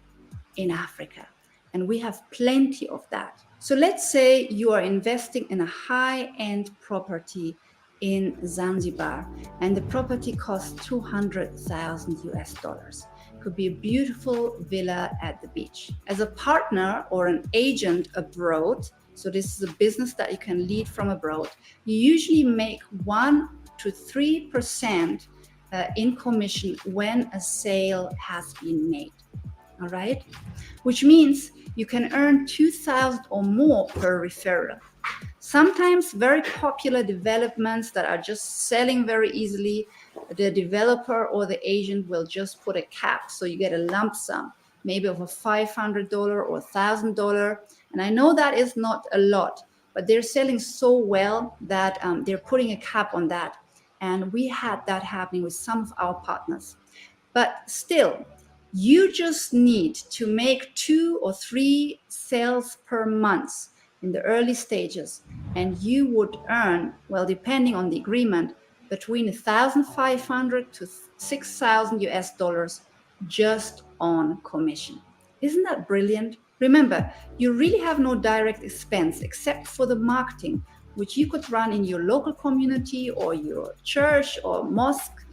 in Africa. And we have plenty of that. So let's say you are investing in a high-end property in Zanzibar, and the property costs 200,000 US dollars. Could be a beautiful villa at the beach. As a partner or an agent abroad, so this is a business that you can lead from abroad, you usually make 1 to 3% in commission when a sale has been made. All right, which means you can earn 2,000 or more per referral. Sometimes very popular developments that are just selling very easily, the developer or the agent will just put a cap. So you get a lump sum, maybe of a $500 or $1,000. And I know that is not a lot, but they're selling so well that they're putting a cap on that. And we had that happening with some of our partners. But still, you just need to make 2 or 3 sales per month in the early stages, and you would earn, well, depending on the agreement, between 1,500 to 6,000 US dollars just on commission. Isn't that brilliant? Remember, you really have no direct expense except for the marketing, which you could run in your local community or your church or mosque,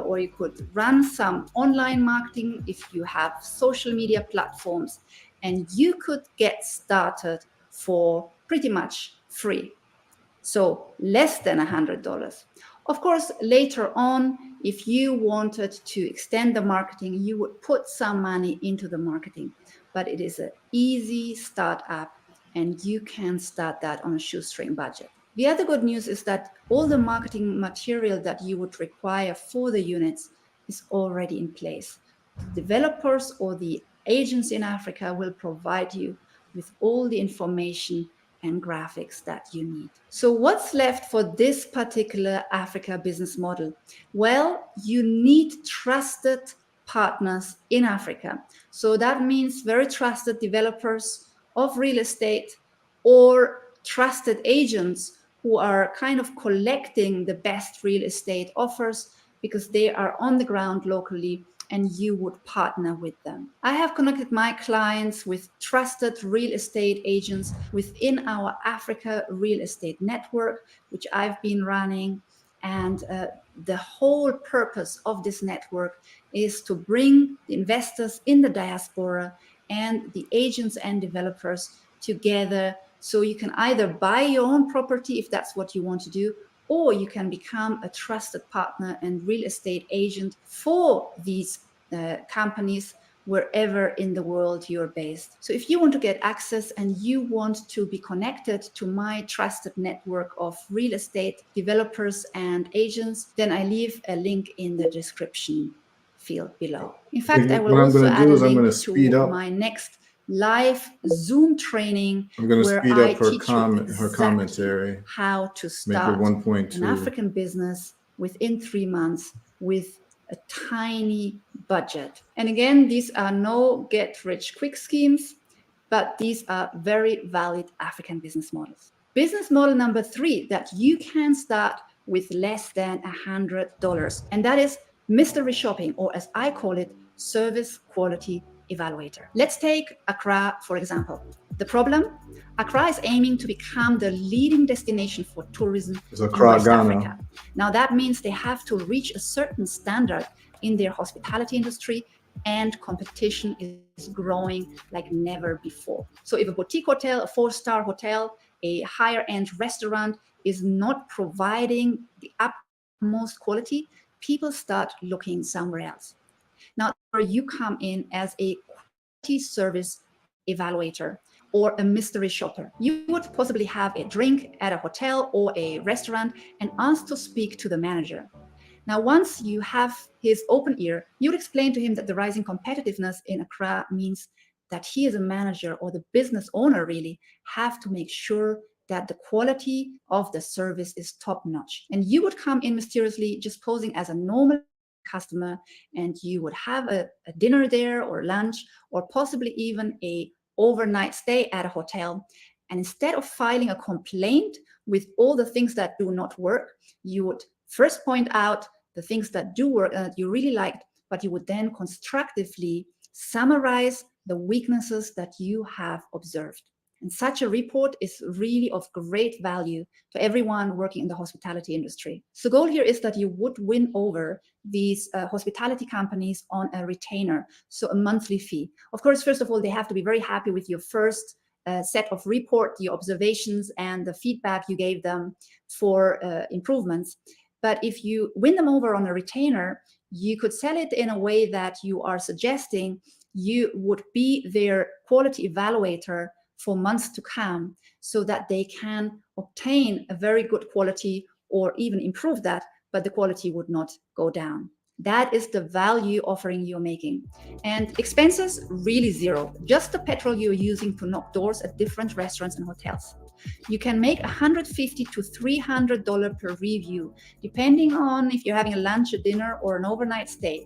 or you could run some online marketing if you have social media platforms, and you could get started for pretty much free. So less than $100. Of course, later on, if you wanted to extend the marketing, you would put some money into the marketing, but it is an easy startup and you can start that on a shoestring budget. The other good news is that all the marketing material that you would require for the units is already in place. The developers or the agents in Africa will provide you with all the information and graphics that you need. So what's left for this particular Africa business model? Well, you need trusted partners in Africa. So that means very trusted developers of real estate or trusted agents who are kind of collecting the best real estate offers because they are on the ground locally and you would partner with them. I have connected my clients with trusted real estate agents within our Africa Real Estate Network, which I've been running. And the whole purpose of this network is to bring the investors in the diaspora and the agents and developers together, so you can either buy your own property if that's what you want to do, or you can become a trusted partner and real estate agent for these companies wherever in the world you're based. So if you want to get access and you want to be connected to my trusted network of real estate developers and agents, then I leave a link in the description field below. In fact, I will What I'm also going to add do a is I'm going link to speed to up. my next live Zoom training I'm going to where speed I up her teach you her exactly commentary. how to Make it start 1.2. an African business within 3 months with a tiny budget. And again, these are no get rich quick schemes, but these are very valid African business models. Business model number 3 that you can start with less than $100, and that is mystery shopping, or as I call it, service quality evaluator. Let's take Accra, for example. The problem? Accra is aiming to become the leading destination for tourism in West Africa. Now, that means they have to reach a certain standard in their hospitality industry, and competition is growing like never before. So if a boutique hotel, a 4-star hotel, a higher end restaurant is not providing the utmost quality, people start looking somewhere else. Now, you come in as a quality service evaluator or a mystery shopper. You would possibly have a drink at a hotel or a restaurant and ask to speak to the manager. Now, once you have his open ear, you would explain to him that the rising competitiveness in Accra means that he as a manager or the business owner really have to make sure that the quality of the service is top notch. And you would come in mysteriously just posing as a normal customer, and you would have a dinner there or lunch or possibly even a overnight stay at a hotel. And instead of filing a complaint with all the things that do not work, you would first point out the things that do work and that you really liked, but you would then constructively summarize the weaknesses that you have observed. And such a report is really of great value to everyone working in the hospitality industry. So the goal here is that you would win over these hospitality companies on a retainer, so a monthly fee. Of course, first of all, they have to be very happy with your first set of report, your observations, and the feedback you gave them for improvements. But if you win them over on a retainer, you could sell it in a way that you are suggesting you would be their quality evaluator for months to come, so that they can obtain a very good quality or even improve that, but the quality would not go down. That is the value offering you're making. And expenses, really zero. Just the petrol you're using to knock doors at different restaurants and hotels. You can make $150 to $300 per review, depending on if you're having a lunch, a dinner, or an overnight stay.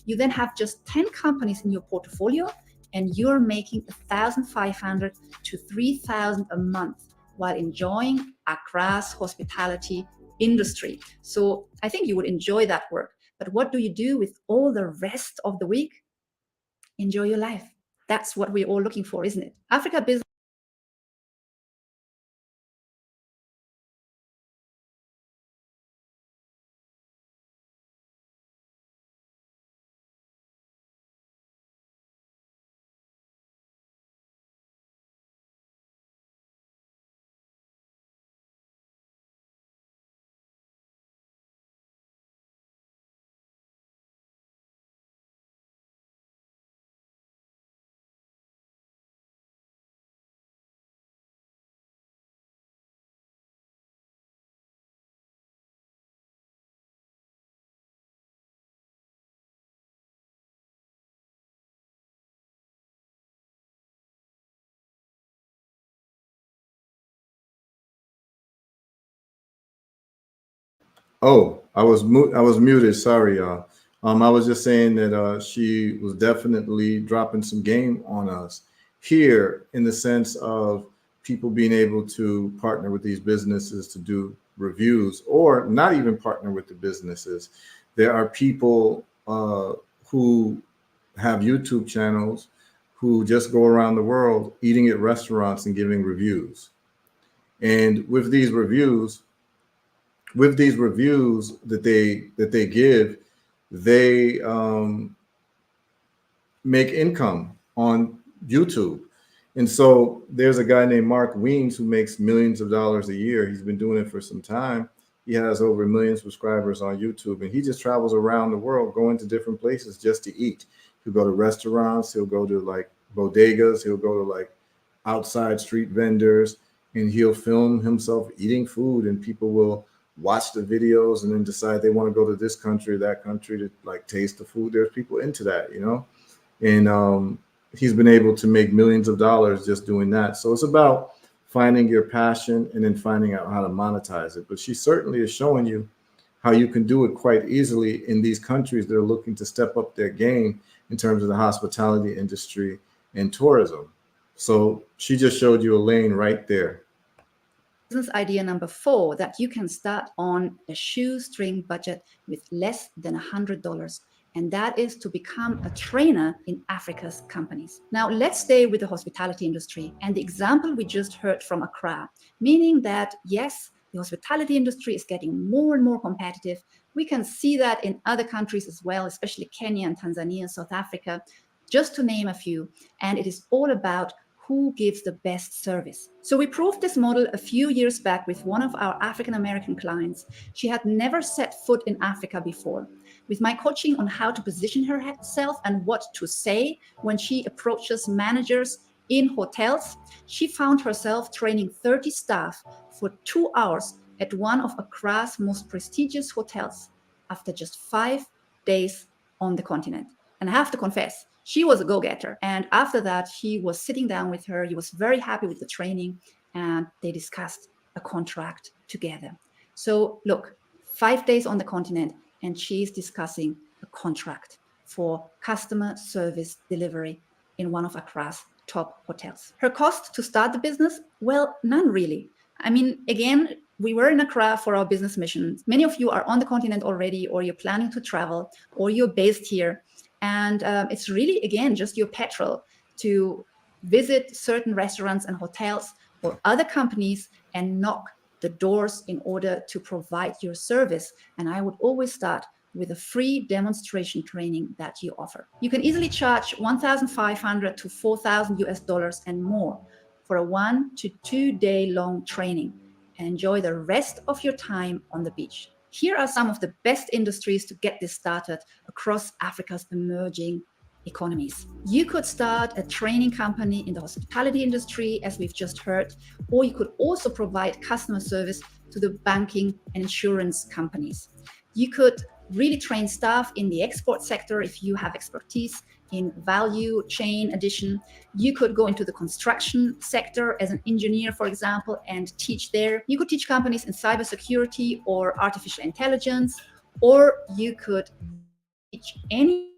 You then have just 10 companies in your portfolio, and you're making $1,500 to $3,000 a month while enjoying Accra's hospitality industry. So I think you would enjoy that work. But what do you do with all the rest of the week? Enjoy your life. That's what we're all looking for, isn't it? Africa Business. Oh, I was muted. Sorry, y'all. I was just saying that she was definitely dropping some game on us here, in the sense of people being able to partner with these businesses to do reviews, or not even partner with the businesses. There are people who have YouTube channels who just go around the world eating at restaurants and giving reviews. And with these reviews that they give, they make income on YouTube. And so there's a guy named Mark Weems who makes millions of dollars a year. He's been doing it for some time. He has over 1 million subscribers on YouTube, and he just travels around the world, going to different places just to eat. He'll go to restaurants, he'll go to like bodegas, he'll go to like outside street vendors, and he'll film himself eating food, and people will watch the videos and then decide they want to go to this country or that country to like taste the food. There's people into that, and he's been able to make millions of dollars just doing that. So it's about finding your passion and then finding out how to monetize it. But she certainly is showing you how you can do it quite easily in these countries that are looking to step up their game in terms of the hospitality industry and tourism. So she just showed you a lane right there. Business idea number 4, that you can start on a shoestring budget with less than $100. And that is to become a trainer in Africa's companies. Now, let's stay with the hospitality industry and the example we just heard from Accra, meaning that, yes, the hospitality industry is getting more and more competitive. We can see that in other countries as well, especially Kenya and Tanzania, South Africa, just to name a few. And it is all about who gives the best service. So we proved this model a few years back with one of our African American clients. She had never set foot in Africa before. With my coaching on how to position herself and what to say when she approaches managers in hotels, she found herself training 30 staff for 2 hours at one of Accra's most prestigious hotels after just 5 days on the continent. And I have to confess, she was a go-getter. And after that, he was sitting down with her. He was very happy with the training, and they discussed a contract together. So look, 5 days on the continent, and she's discussing a contract for customer service delivery in one of Accra's top hotels. Her cost to start the business? Well, none really. I mean, again, we were in Accra for our business mission. Many of you are on the continent already, or you're planning to travel, or you're based here. And it's really, again, just your petrol to visit certain restaurants and hotels or other companies and knock the doors in order to provide your service. And I would always start with a free demonstration training that you offer. You can easily charge $1,500 to $4,000 and more for a 1 to 2 day long training and enjoy the rest of your time on the beach. Here are some of the best industries to get this started across Africa's emerging economies. You could start a training company in the hospitality industry, as we've just heard, or you could also provide customer service to the banking and insurance companies. You could really train staff in the export sector if you have expertise in value chain addition. You could go into the construction sector as an engineer, for example, and teach there. You could teach companies in cybersecurity or artificial intelligence, or you could teach any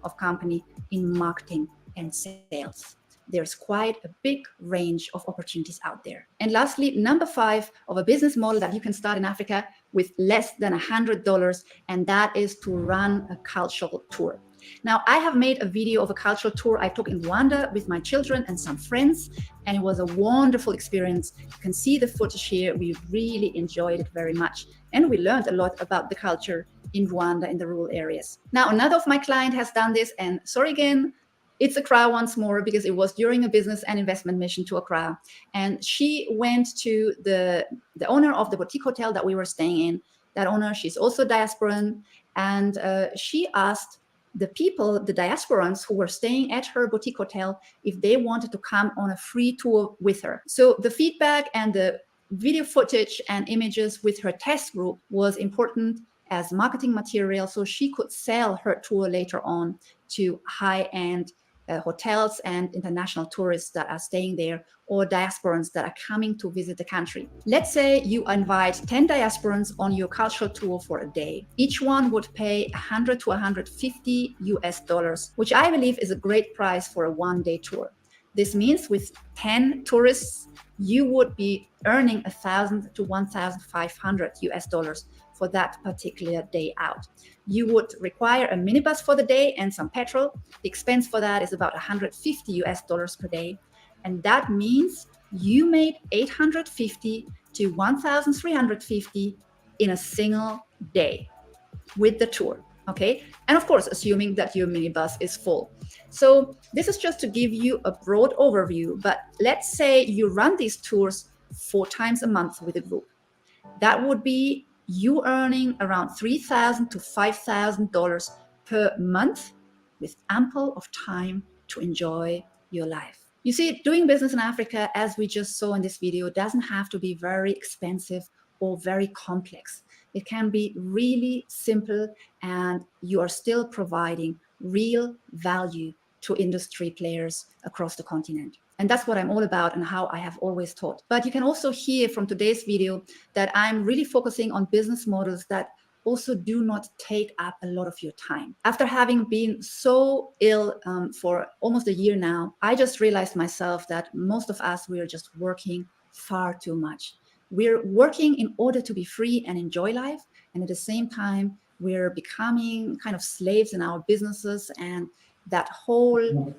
of company in marketing and sales. There's quite a big range of opportunities out there. And lastly, number 5 of a business model that you can start in Africa with less than $100, and that is to run a cultural tour. Now, I have made a video of a cultural tour I took in Rwanda with my children and some friends, and it was a wonderful experience. You can see the footage here. We really enjoyed it very much, and we learned a lot about the culture in Rwanda in the rural areas. Now, another of my clients has done this, and sorry again, it's Accra once more because it was during a business and investment mission to Accra. And she went to the owner of the boutique hotel that we were staying in. That owner, she's also diasporan, and she asked the people, the diasporans who were staying at her boutique hotel, if they wanted to come on a free tour with her. So the feedback and the video footage and images with her test group was important as marketing material, so she could sell her tour later on to high-end hotels and international tourists that are staying there, or diasporans that are coming to visit the country. Let's say you invite 10 diasporans on your cultural tour for a day. Each one would pay $100 to $150, which I believe is a great price for a one-day tour. This means with 10 tourists, you would be earning $1,000 to $1,500 for that particular day out. You would require a minibus for the day and some petrol. The expense for that is about $150 per day. And that means you made $850 to $1,350 in a single day with the tour. Okay, and of course, assuming that your minibus is full. So this is just to give you a broad overview, but let's say you run these tours 4 times a month with a group. That would be you earning around $3,000 to $5,000 per month with ample of time to enjoy your life. You see, doing business in Africa, as we just saw in this video, doesn't have to be very expensive or very complex. It can be really simple, and you are still providing real value to industry players across the continent. And that's what I'm all about and how I have always taught. But you can also hear from today's video that I'm really focusing on business models that also do not take up a lot of your time. After having been so ill for almost a year now, I just realized myself that most of us, we are just working far too much. We're working in order to be free and enjoy life. And at the same time, we're becoming kind of slaves in our businesses, and that whole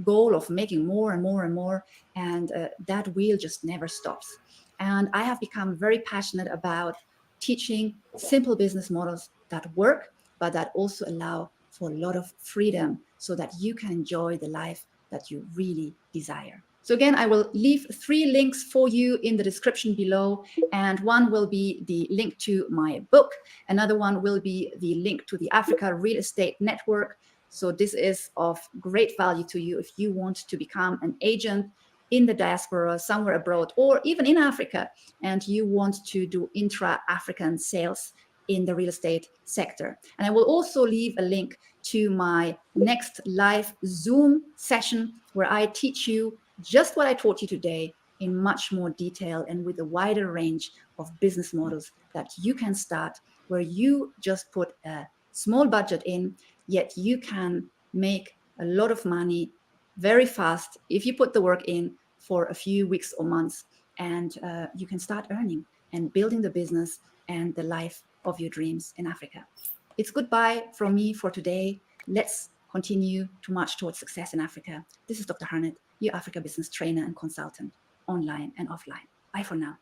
goal of making more and more and more, and that wheel just never stops. And I have become very passionate about teaching simple business models that work, but that also allow for a lot of freedom so that you can enjoy the life that you really desire. So again, I will leave 3 links for you in the description below, and one will be the link to my book. Another one will be the link to the Africa Real Estate Network. So this is of great value to you if you want to become an agent in the diaspora, somewhere abroad, or even in Africa, and you want to do intra-African sales in the real estate sector. And I will also leave a link to my next live Zoom session where I teach you just what I taught you today in much more detail and with a wider range of business models that you can start, where you just put a small budget in, yet you can make a lot of money very fast if you put the work in for a few weeks or months, and you can start earning and building the business and the life of your dreams in Africa. It's goodbye from me for today. Let's continue to march towards success in Africa. This is Dr. Harnett, your Africa business trainer and consultant, online and offline. Bye for now.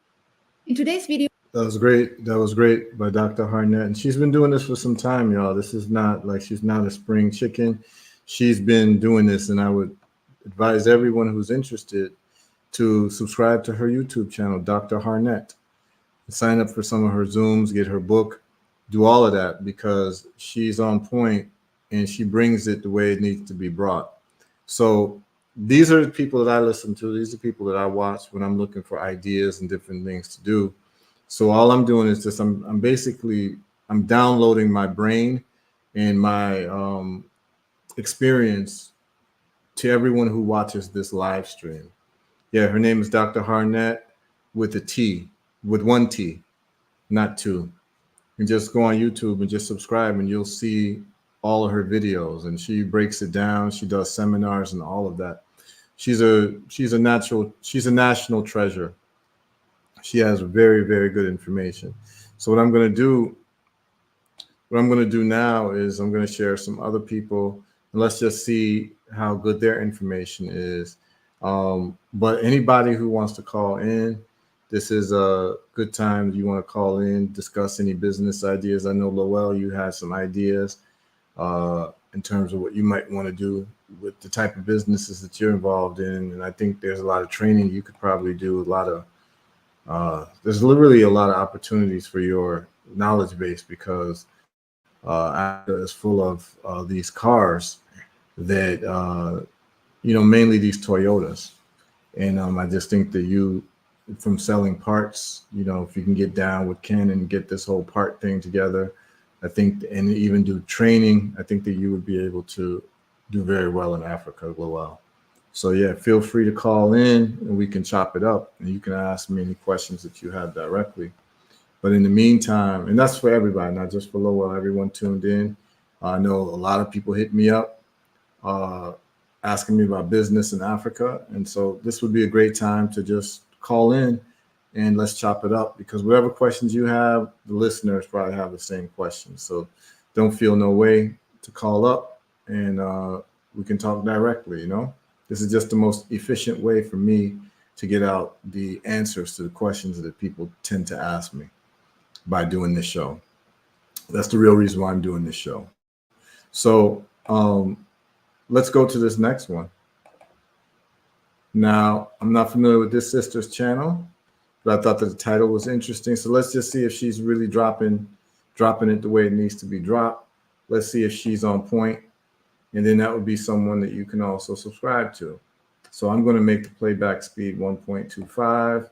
In today's video, That was great. That was great by Dr. Harnett. And she's been doing this for some time, y'all. This is not like she's not a spring chicken. She's been doing this, and I would advise everyone who's interested to subscribe to her YouTube channel, Dr. Harnett. Sign up for some of her Zooms, get her book, do all of that, because she's on point and she brings it the way it needs to be brought. So these are the people that I listen to. These are people that I watch when I'm looking for ideas and different things to do. So all I'm doing is just I'm basically downloading my brain and my experience to everyone who watches this live stream. Yeah, her name is Dr. Harnett with a T, with 1 T, not 2. And just go on YouTube and just subscribe, and you'll see all of her videos. And she breaks it down. She does seminars and all of that. She's a national treasure. She has very, very good information. So what I'm going to do now is I'm going to share some other people, and let's just see how good their information is. But anybody who wants to call in, this is a good time. You want to call in, discuss any business ideas. I know, Lowell, you had some ideas in terms of what you might want to do with the type of businesses that you're involved in. And I think there's a lot of training you could probably do. There's literally a lot of opportunities for your knowledge base, because Africa is full of these cars that, mainly these Toyotas. And I just think that from selling parts, if you can get down with Ken and get this whole part thing together, I think, and even do training, I think that you would be able to do very well in Africa as well. So yeah, feel free to call in and we can chop it up, and you can ask me any questions that you have directly. But in the meantime, and that's for everybody, not just for Lowell, everyone tuned in. I know a lot of people hit me up asking me about business in Africa. And so this would be a great time to just call in and let's chop it up, because whatever questions you have, the listeners probably have the same questions. So don't feel no way to call up, and we can talk directly. This is just the most efficient way for me to get out the answers to the questions that people tend to ask me by doing this show. That's the real reason why I'm doing this show. So let's go to this next one. Now, I'm not familiar with this sister's channel, but I thought that the title was interesting. So let's just see if she's really dropping it the way it needs to be dropped. Let's see if she's on point. And then that would be someone that you can also subscribe to. So I'm going to make the playback speed 1.25.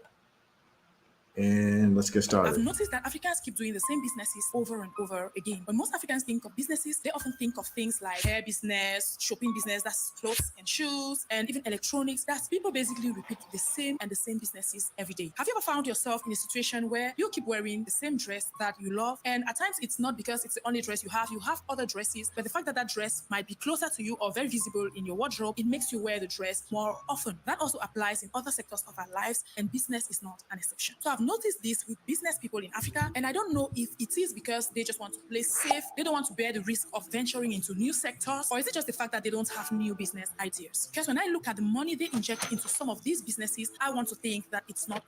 and let's get I've started. noticed that Africans keep doing the same businesses over and over again. When most Africans think of businesses, they often think of things like hair business, shopping business, that's clothes and shoes, and even electronics. That's people basically repeat the same businesses every day. Have you ever found yourself in a situation where you keep wearing the same dress that you love? And at times it's not because it's the only dress you have other dresses, but the fact that that dress might be closer to you or very visible in your wardrobe, it makes you wear the dress more often. That also applies in other sectors of our lives, and business is not an exception. So I've noticed this with business people in Africa, and I don't know if it is because they just want to play safe, they don't want to bear the risk of venturing into new sectors, or is it just the fact that they don't have new business ideas? Because when I look at the money they inject into some of these businesses, I want to think that it's not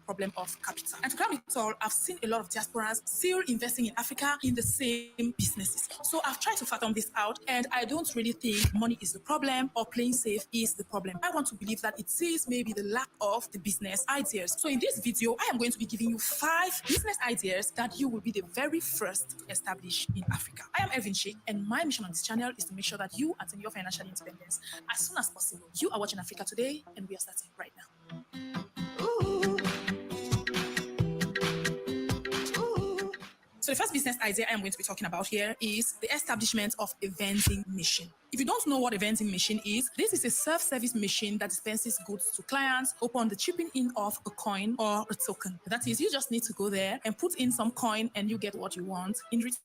problem of capital. And to crown it all, I've seen a lot of diasporas still investing in Africa in the same businesses. So I've tried to fathom this out, and I don't really think money is the problem or playing safe is the problem. I want to believe that it is maybe the lack of the business ideas. So in this video, I am going to be giving you 5 business ideas that you will be the very first to establish in Africa. I am Evin Sheikh, and my mission on this channel is to make sure that you attain your financial independence as soon as possible. You are watching Africa Today, and we are starting right now. So the first business idea I am going to be talking about here is the establishment of a vending machine. If you don't know what a vending machine is, this is a self-service machine that dispenses goods to clients upon the chipping in of a coin or a token. That is, you just need to go there and put in some coin and you get what you want in return.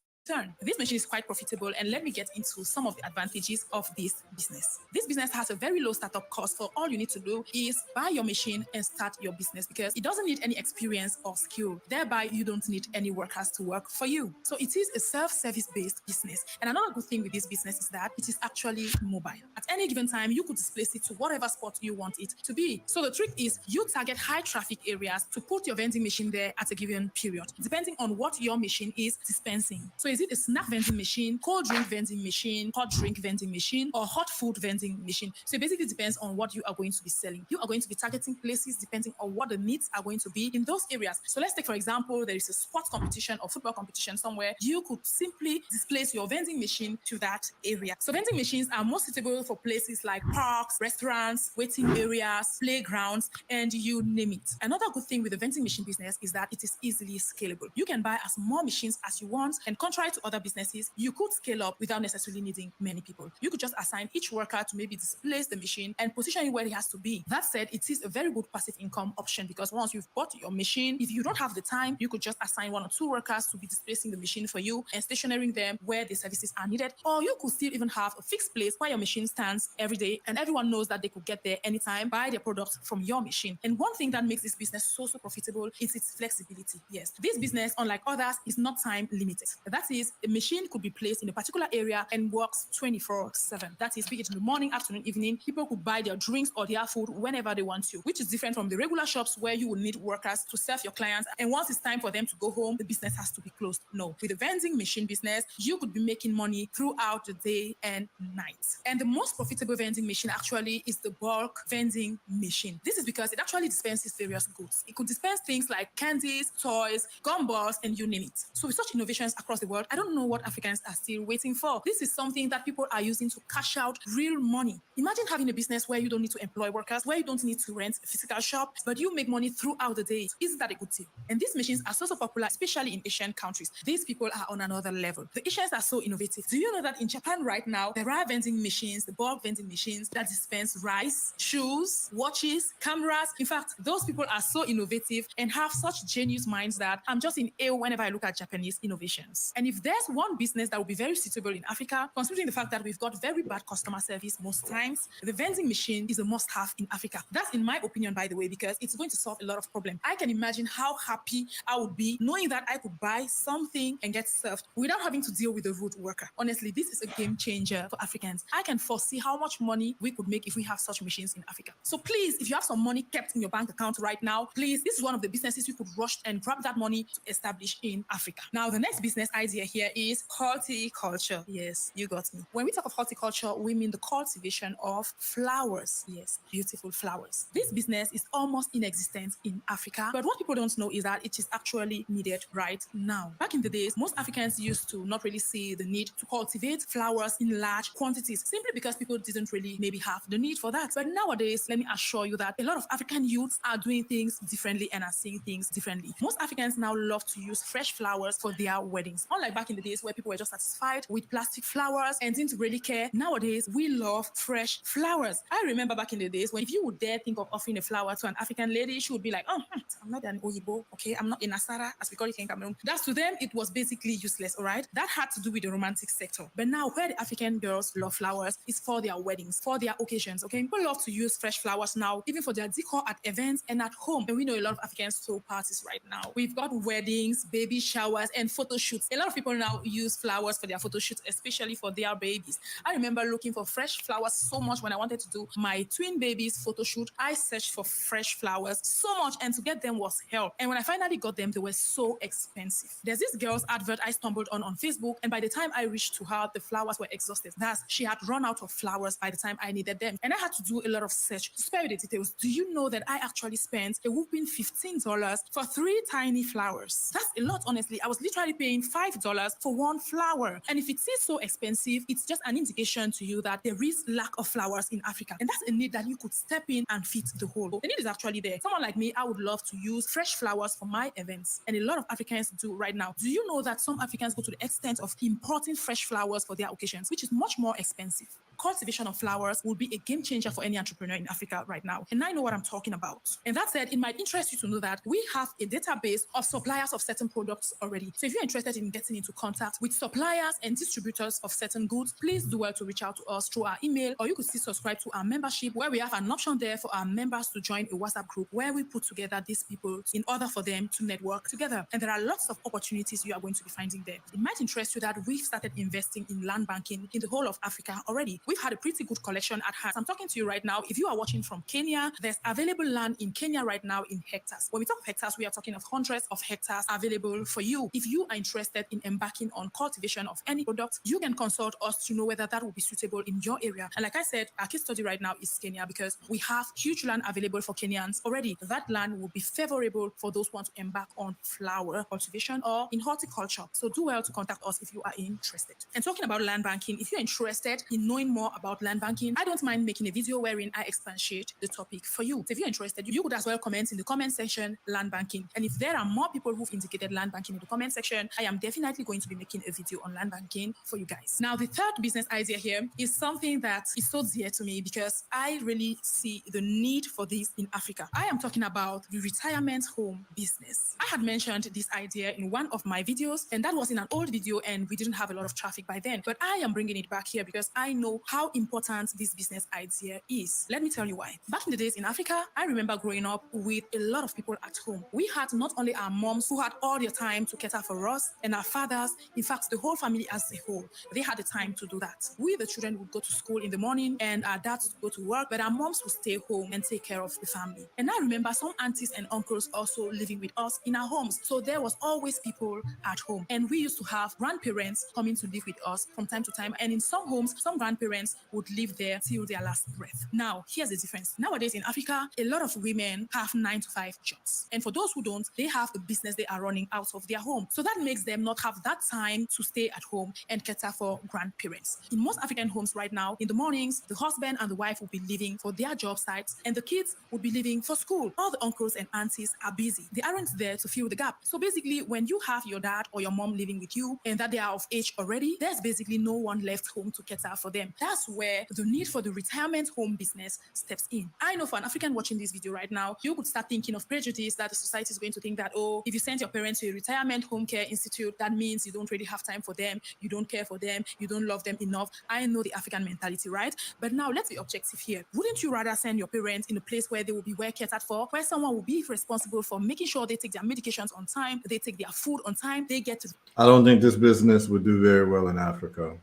This machine is quite profitable, and let me get into some of the advantages of this business. This business has a very low startup cost, so all you need to do is buy your machine and start your business because it doesn't need any experience or skill. Thereby, you don't need any workers to work for you. So it is a self-service based business. And another good thing with this business is that it is actually mobile. At any given time, you could displace it to whatever spot you want it to be. So the trick is you target high traffic areas to put your vending machine there at a given period, depending on what your machine is dispensing. So is it a snack vending machine, cold drink vending machine, hot drink vending machine, or hot food vending machine? So it basically depends on what you are going to be selling. You are going to be targeting places depending on what the needs are going to be in those areas. So let's take, for example, there is a sports competition or football competition somewhere. You could simply displace your vending machine to that area. So vending machines are more suitable for places like parks, restaurants, waiting areas, playgrounds, and you name it. Another good thing with the vending machine business is that it is easily scalable. You can buy as more machines as you want, and contrary to other businesses, you could scale up without necessarily needing many people. You could just assign each worker to maybe displace the machine and position it where it has to be. That said, it is a very good passive income option because once you've bought your machine, if you don't have the time, you could just assign 1 or 2 workers to be displacing the machine for you and stationing them where the services are needed. Or you could still even have a fixed place where your machine stands every day and everyone knows that they could get there anytime, buy their products from your machine. And one thing that makes this business so profitable is its flexibility. Yes, this business, unlike others, is not time limited. That is, a machine could be placed in a particular area and works 24/7. That is, be it in the morning, afternoon, evening, people could buy their drinks or their food whenever they want to, which is different from the regular shops where you will need workers to serve your clients. And once it's time for them to go home, the business has to be closed. No, with the vending machine business, you could be making money throughout the day and night. And the most profitable vending machine actually is the bulk vending machine. This is because it actually dispenses various goods. It could dispense things like candies, toys, gumballs, and you name it. So with such innovations across the world, I don't know what Africans are still waiting for. This is something that people are using to cash out real money. Imagine having a business where you don't need to employ workers, where you don't need to rent a physical shop, but you make money throughout the day. Isn't that a good deal? And these machines are so popular, especially in Asian countries. These people are on another level. The Asians are so innovative. Do you know that in Japan right now, there are vending machines, the bulk vending machines that dispense rice, shoes, watches, cameras? In fact, those people are so innovative and have such genius minds that I'm just in awe whenever I look at Japanese innovations. And if there's one business that would be very suitable in Africa, considering the fact that we've got very bad customer service most times, the vending machine is a must-have in Africa. That's in my opinion, by the way, because it's going to solve a lot of problems. I can imagine how happy I would be knowing that I could buy something and get served without having to deal with a rude worker. Honestly, this is a game changer for Africans. I can foresee how much money we could make if we have such machines in Africa. So please, if you have some money kept in your bank account right now, please, this is one of the businesses you could rush and grab that money to establish in Africa. Now, the next business idea idea here is horticulture. Yes, you got me. When we talk of horticulture, we mean the cultivation of flowers. Yes, beautiful flowers. This business is almost inexistent in Africa, but what people don't know is that it is actually needed right now. Back in the days, most Africans used to not really see the need to cultivate flowers in large quantities simply because people didn't really maybe have the need for that. But nowadays, let me assure you that a lot of African youths are doing things differently and are seeing things differently. Most Africans now love to use fresh flowers for their weddings. Unlike back in the days where people were just satisfied with plastic flowers and didn't really care, nowadays we love fresh flowers. I remember back in the days when if you would dare think of offering a flower to an African lady, she would be like, oh, I'm not an Oyibo, okay? I'm not a Nasara, as we call it in Cameroon. That's to them, it was basically useless, all right? That had to do with the romantic sector. But now where the African girls love flowers is for their weddings, for their occasions, okay? People love to use fresh flowers now, even for their decor at events and at home. And we know a lot of Africans throw parties right now. We've got weddings, baby showers, and photo shoots. A lot of people now use flowers for their photo shoots, especially for their babies. I remember looking for fresh flowers so much when I wanted to do my twin babies photo shoot. I searched for fresh flowers so much, and to get them was hell. And when I finally got them, they were so expensive. There's this girl's advert I stumbled on Facebook, and by the time I reached to her, the flowers were exhausted. Thus, she had run out of flowers by the time I needed them. And I had to do a lot of search to spare you the details. Do you know that I actually spent a whooping $15 for 3 tiny flowers? That's a lot, honestly. I was literally paying $5 for 1 flower. And if it is so expensive, it's just an indication to you that there is lack of flowers in Africa. And that's a need that you could step in and fit the hole. The need is actually there. Someone like me, I would love to use fresh flowers for my events. And a lot of Africans do right now. Do you know that some Africans go to the extent of importing fresh flowers for their occasions, which is much more expensive? Cultivation of flowers will be a game changer for any entrepreneur in Africa right now. And I know what I'm talking about. And that said, it might interest you to know that we have a database of suppliers of certain products already. So if you're interested in getting into contact with suppliers and distributors of certain goods, please do well to reach out to us through our email, or you could still subscribe to our membership, where we have an option there for our members to join a WhatsApp group where we put together these people in order for them to network together. And there are lots of opportunities you are going to be finding there. It might interest you that we've started investing in land banking in the whole of Africa already. We've had a pretty good collection at hand. I'm talking to you right now. If you are watching from Kenya, there's available land in Kenya right now in hectares. When we talk of hectares, we are talking of hundreds of hectares available for you. If you are interested in embarking on cultivation of any product, you can consult us to know whether that will be suitable in your area. And like I said, our case study right now is Kenya, because we have huge land available for Kenyans already. That land will be favorable for those who want to embark on flower cultivation or in horticulture. So do well to contact us if you are interested. And talking about land banking, if you're interested in knowing more about land banking, I don't mind making a video wherein I expatiate the topic for you. So if you're interested, you could as well comment in the comment section land banking. And if there are more people who've indicated land banking in the comment section, I am definitely going to be making a video on land banking for you guys. Now, the third business idea here is something that is so dear to me because I really see the need for this in Africa. I am talking about the retirement home business. I had mentioned this idea in one of my videos, and that was in an old video and we didn't have a lot of traffic by then. But I am bringing it back here because I know how important this business idea is. Let me tell you why. Back in the days in Africa, I remember growing up with a lot of people at home. We had not only our moms who had all their time to cater for us, and our fathers, in fact, the whole family as a whole, they had the time to do that. We, the children, would go to school in the morning and our dads would go to work, but our moms would stay home and take care of the family. And I remember some aunties and uncles also living with us in our homes. So there was always people at home. And we used to have grandparents coming to live with us from time to time. And in some homes, some grandparents would live there till their last breath. Now, here's the difference. Nowadays in Africa, a lot of women have 9-to-5 jobs. And for those who don't, they have a business they are running out of their home. So that makes them not have that time to stay at home and cater for grandparents. In most African homes right now, in the mornings, the husband and the wife will be leaving for their job sites and the kids will be leaving for school. All the uncles and aunties are busy. They aren't there to fill the gap. So basically, when you have your dad or your mom living with you and that they are of age already, there's basically no one left home to cater for them. That's where the need for the retirement home business steps in. I know for an African watching this video right now, you could start thinking of prejudice that the society is going to think that, oh, if you send your parents to a retirement home care institute, that means you don't really have time for them, you don't care for them, you don't love them enough. I know the African mentality, right? But now let's be objective here. Wouldn't you rather send your parents in a place where they will be well catered for, where someone will be responsible for making sure they take their medications on time, they take their food on time, they get to... I don't think this business would do very well in Africa,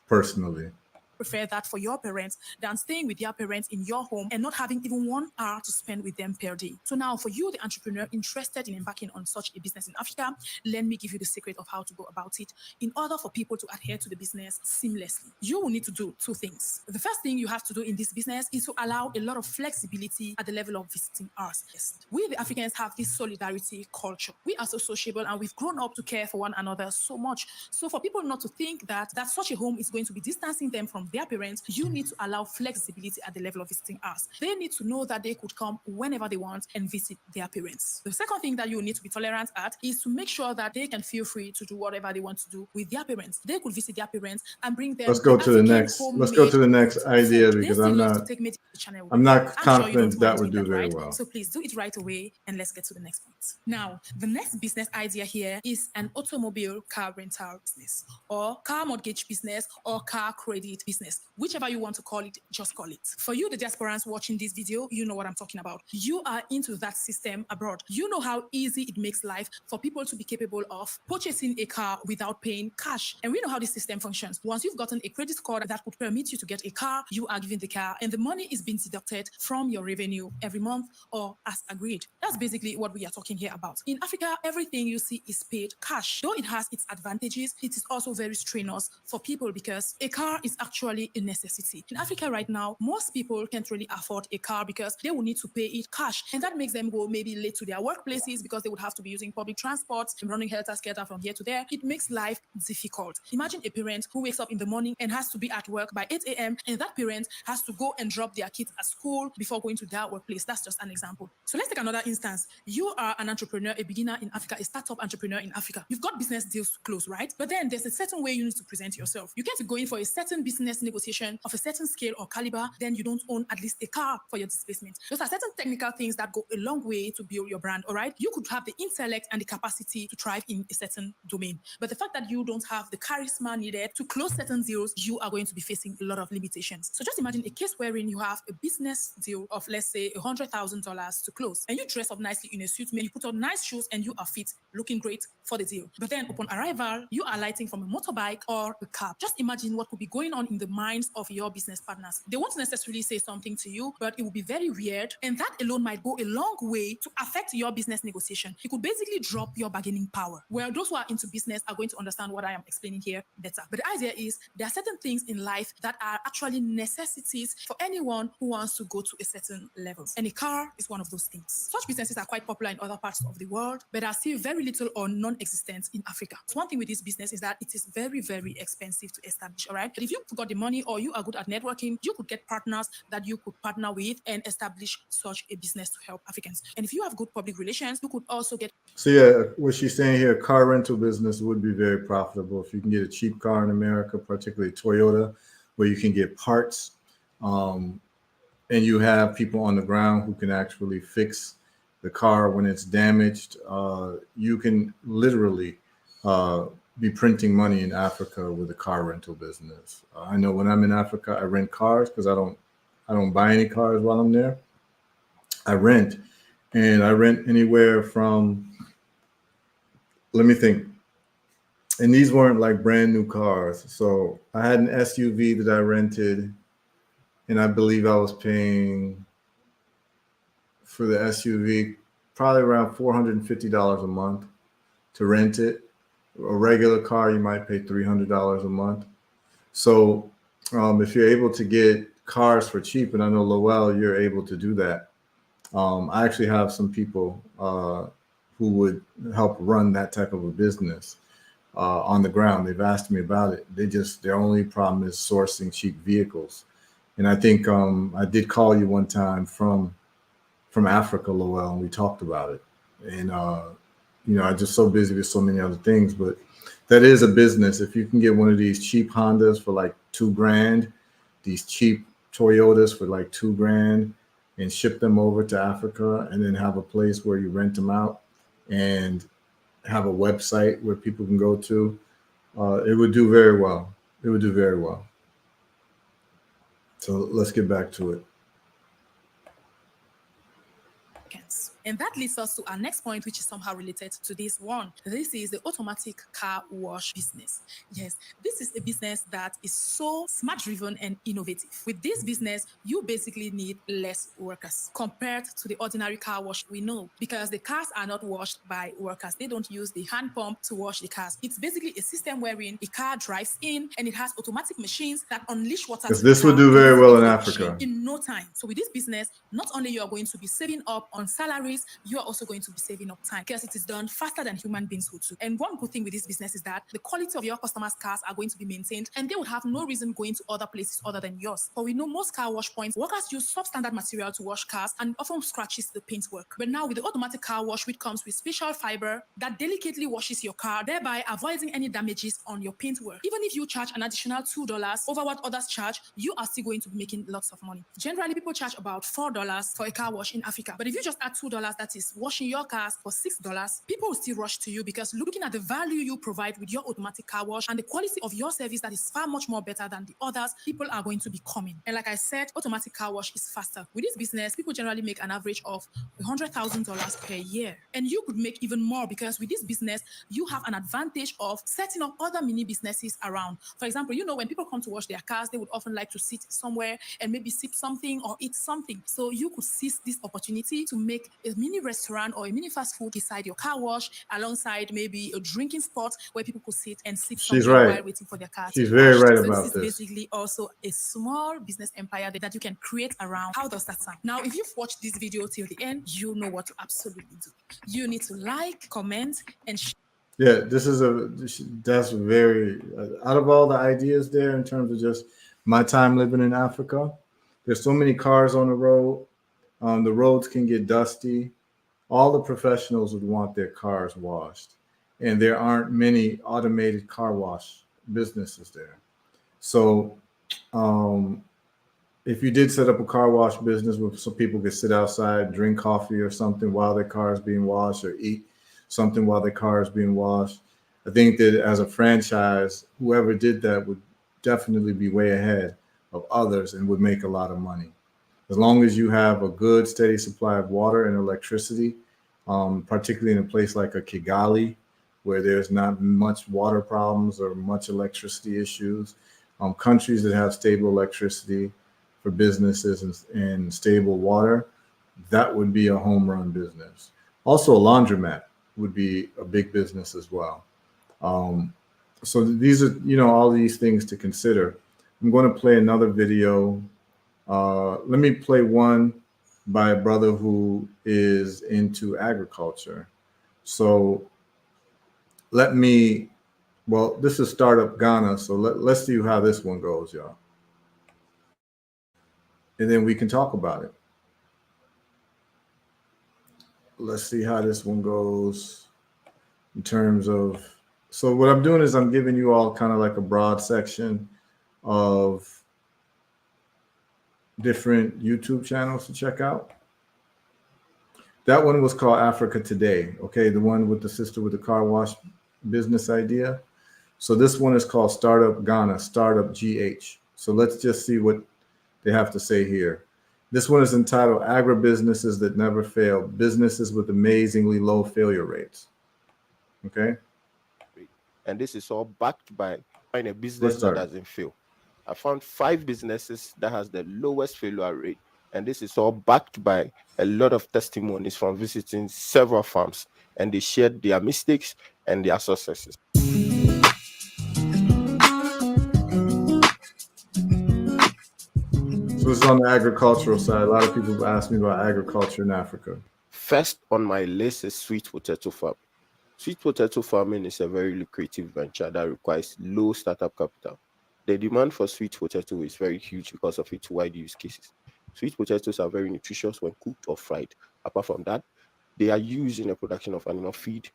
personally. prefer that for your parents than staying with their parents in your home and not having even 1 hour to spend with them per day. So now, for you, the entrepreneur interested in embarking on such a business in Africa, let me give you the secret of how to go about it in order for people to adhere to the business seamlessly. You will need to do 2 things. The first thing you have to do in this business is to allow a lot of flexibility at the level of visiting hours. Yes. We, the Africans, have this solidarity culture. We are so sociable and we've grown up to care for one another so much. So for people not to think that such a home is going to be distancing them from their parents, you need to allow flexibility at the level of visiting hours. They need to know that they could come whenever they want and visit their parents. The second thing that you need to be tolerant at is to make sure that they can feel free to do whatever they want to do with their parents. They could visit their parents and bring them Let's go to the African next. Let's go to the next idea because they still love to take me to the channel. I'm not I'm sure you don't confident that mind would doing do that, very right? well. So please do it right away and let's get to the next point. Now, the next business idea here is an automobile car rental business or car mortgage business or car credit business. Whichever you want to call it, just call it. For you, the diasporans watching this video, you know what I'm talking about. You are into that system abroad. You know how easy it makes life for people to be capable of purchasing a car without paying cash. And we know how this system functions. Once you've gotten a credit card that could permit you to get a car, you are given the car and the money is being deducted from your revenue every month or as agreed. That's basically what we are talking here about. In Africa, everything you see is paid cash. Though it has its advantages, it is also very strenuous for people because a car is actually a necessity. In Africa right now, most people can't really afford a car because they will need to pay it cash. And that makes them go maybe late to their workplaces because they would have to be using public transport and running helter-skelter from here to there. It makes life difficult. Imagine a parent who wakes up in the morning and has to be at work by 8 a.m. and that parent has to go and drop their kids at school before going to their workplace. That's just an example. So let's take another instance. You are an entrepreneur, a beginner in Africa, a startup entrepreneur in Africa. You've got business deals to close, right? But then there's a certain way you need to present yourself. You can't be going for a certain business negotiation of a certain scale or caliber, then you don't own at least a car for your displacement. Those are certain technical things that go a long way to build your brand, all right? You could have the intellect and the capacity to thrive in a certain domain. But the fact that you don't have the charisma needed to close certain deals, you are going to be facing a lot of limitations. So just imagine a case wherein you have a business deal of, let's say, $100,000 to close, and you dress up nicely in a suit, you put on nice shoes, and you are fit, looking great for the deal. But then upon arrival, you are alighting from a motorbike or a cab. Just imagine what could be going on in the minds of your business partners. They won't necessarily say something to you, but it will be very weird, and that alone might go a long way to affect your business negotiation. It could basically drop your bargaining power. Well, those who are into business are going to understand what I am explaining here better. But the idea is there are certain things in life that are actually necessities for anyone who wants to go to a certain level. And a car is one of those things. Such businesses are quite popular in other parts of the world, but are still very little or non-existent in Africa. So one thing with this business is that it is very, very expensive to establish, all right? But if you've got the money or you are good at networking, you could get partners that you could partner with and establish such a business to help Africans. And if you have good public relations, you could also get... So yeah, what she's saying here, car rental business would be very profitable if you can get a cheap car in America, particularly Toyota, where you can get parts, and you have people on the ground who can actually fix the car when it's damaged. You can literally be printing money in Africa with a car rental business. I know when I'm in Africa, I rent cars because I don't buy any cars while I'm there. I rent, and I rent anywhere from, let me think. And these weren't like brand new cars. So I had an SUV that I rented, and I believe I was paying for the SUV probably around $450 a month to rent it. A regular car, you might pay $300 a month. So if you're able to get cars for cheap, and I know Lowell, you're able to do that. I actually have some people who would help run that type of a business on the ground. They've asked me about it. Their only problem is sourcing cheap vehicles. And I think I did call you one time from Africa, Lowell, and we talked about it. And I'm just so busy with so many other things, but that is a business. If you can get one of these cheap Hondas for like $2,000, these cheap Toyotas for like $2,000, and ship them over to Africa, and then have a place where you rent them out and have a website where people can go to, it would do very well. It would do very well. So let's get back to it. And that leads us to our next point, which is somehow related to this one. This is the automatic car wash business. Yes, this is a business that is so smart driven and innovative. With this business, you basically need less workers compared to the ordinary car wash we know, because the cars are not washed by workers. They don't use the hand pump to wash the cars. It's basically a system wherein a car drives in and it has automatic machines that unleash water. Because this would do very well in Africa. In no time. So with this business, not only you are going to be saving up on salaries, you are also going to be saving up time, because it is done faster than human beings would do. And one good thing with this business is that the quality of your customers' cars are going to be maintained, and they would have no reason going to other places other than yours. But we know most car wash points, workers use substandard material to wash cars and often scratches the paintwork. But now with the automatic car wash, which comes with special fiber that delicately washes your car, thereby avoiding any damages on your paintwork. Even if you charge an additional $2 over what others charge, you are still going to be making lots of money. Generally, people charge about $4 for a car wash in Africa. But if you just add $2, that is washing your cars for $6, people will still rush to you, because looking at the value you provide with your automatic car wash and the quality of your service that is far much more better than the others, people are going to be coming. And like I said, automatic car wash is faster. With this business, people generally make an average of $100,000 per year. And you could make even more, because with this business, you have an advantage of setting up other mini businesses around. For example, when people come to wash their cars, they would often like to sit somewhere and maybe sip something or eat something. So you could seize this opportunity to make a mini restaurant or a mini fast food beside your car wash, alongside maybe a drinking spot where people could sit and sip something while waiting for their car. She's very right so about this. Is basically also a small business empire that you can create around. How does that sound? Now, if you've watched this video till the end, you know what to absolutely do. You need to like, comment, and share. Yeah, that's very, out of all the ideas there in terms of just my time living in Africa, there's so many cars on the road. The roads can get dusty. All the professionals would want their cars washed, and there aren't many automated car wash businesses there. So if you did set up a car wash business where some people could sit outside, drink coffee or something while their car is being washed, or eat something while their car is being washed, I think that as a franchise, whoever did that would definitely be way ahead of others and would make a lot of money. As long as you have a good, steady supply of water and electricity, particularly in a place like a Kigali, where there's not much water problems or much electricity issues, countries that have stable electricity for businesses and stable water, that would be a home run business. Also, a laundromat would be a big business as well. So these are, all these things to consider. I'm going to play another video. Let me play one by a brother who is into agriculture. So this is Startup Ghana. So let's see how this one goes, y'all. And then we can talk about it. Let's see how this one goes in terms of, so what I'm doing is I'm giving you all kind of like a broad section of different YouTube channels to check out. That one was called Africa Today. Okay, the one with the sister with the car wash business idea. So this one is called Startup Ghana, Startup GH. So let's just see what they have to say here. This one is entitled Agribusinesses That Never Fail, Businesses with Amazingly Low Failure Rates. Okay. And this is all backed by a business that doesn't fail. I found 5 businesses that has the lowest failure rate. And this is all backed by a lot of testimonies from visiting several farms. And they shared their mistakes and their successes. So this is on the agricultural side. A lot of people ask me about agriculture in Africa. First on my list is sweet potato farm. Sweet potato farming is a very lucrative venture that requires low startup capital. The demand for sweet potato is very huge because of its wide use cases. Sweet potatoes are very nutritious when cooked or fried. Apart from that, they are used in the production of animal feed,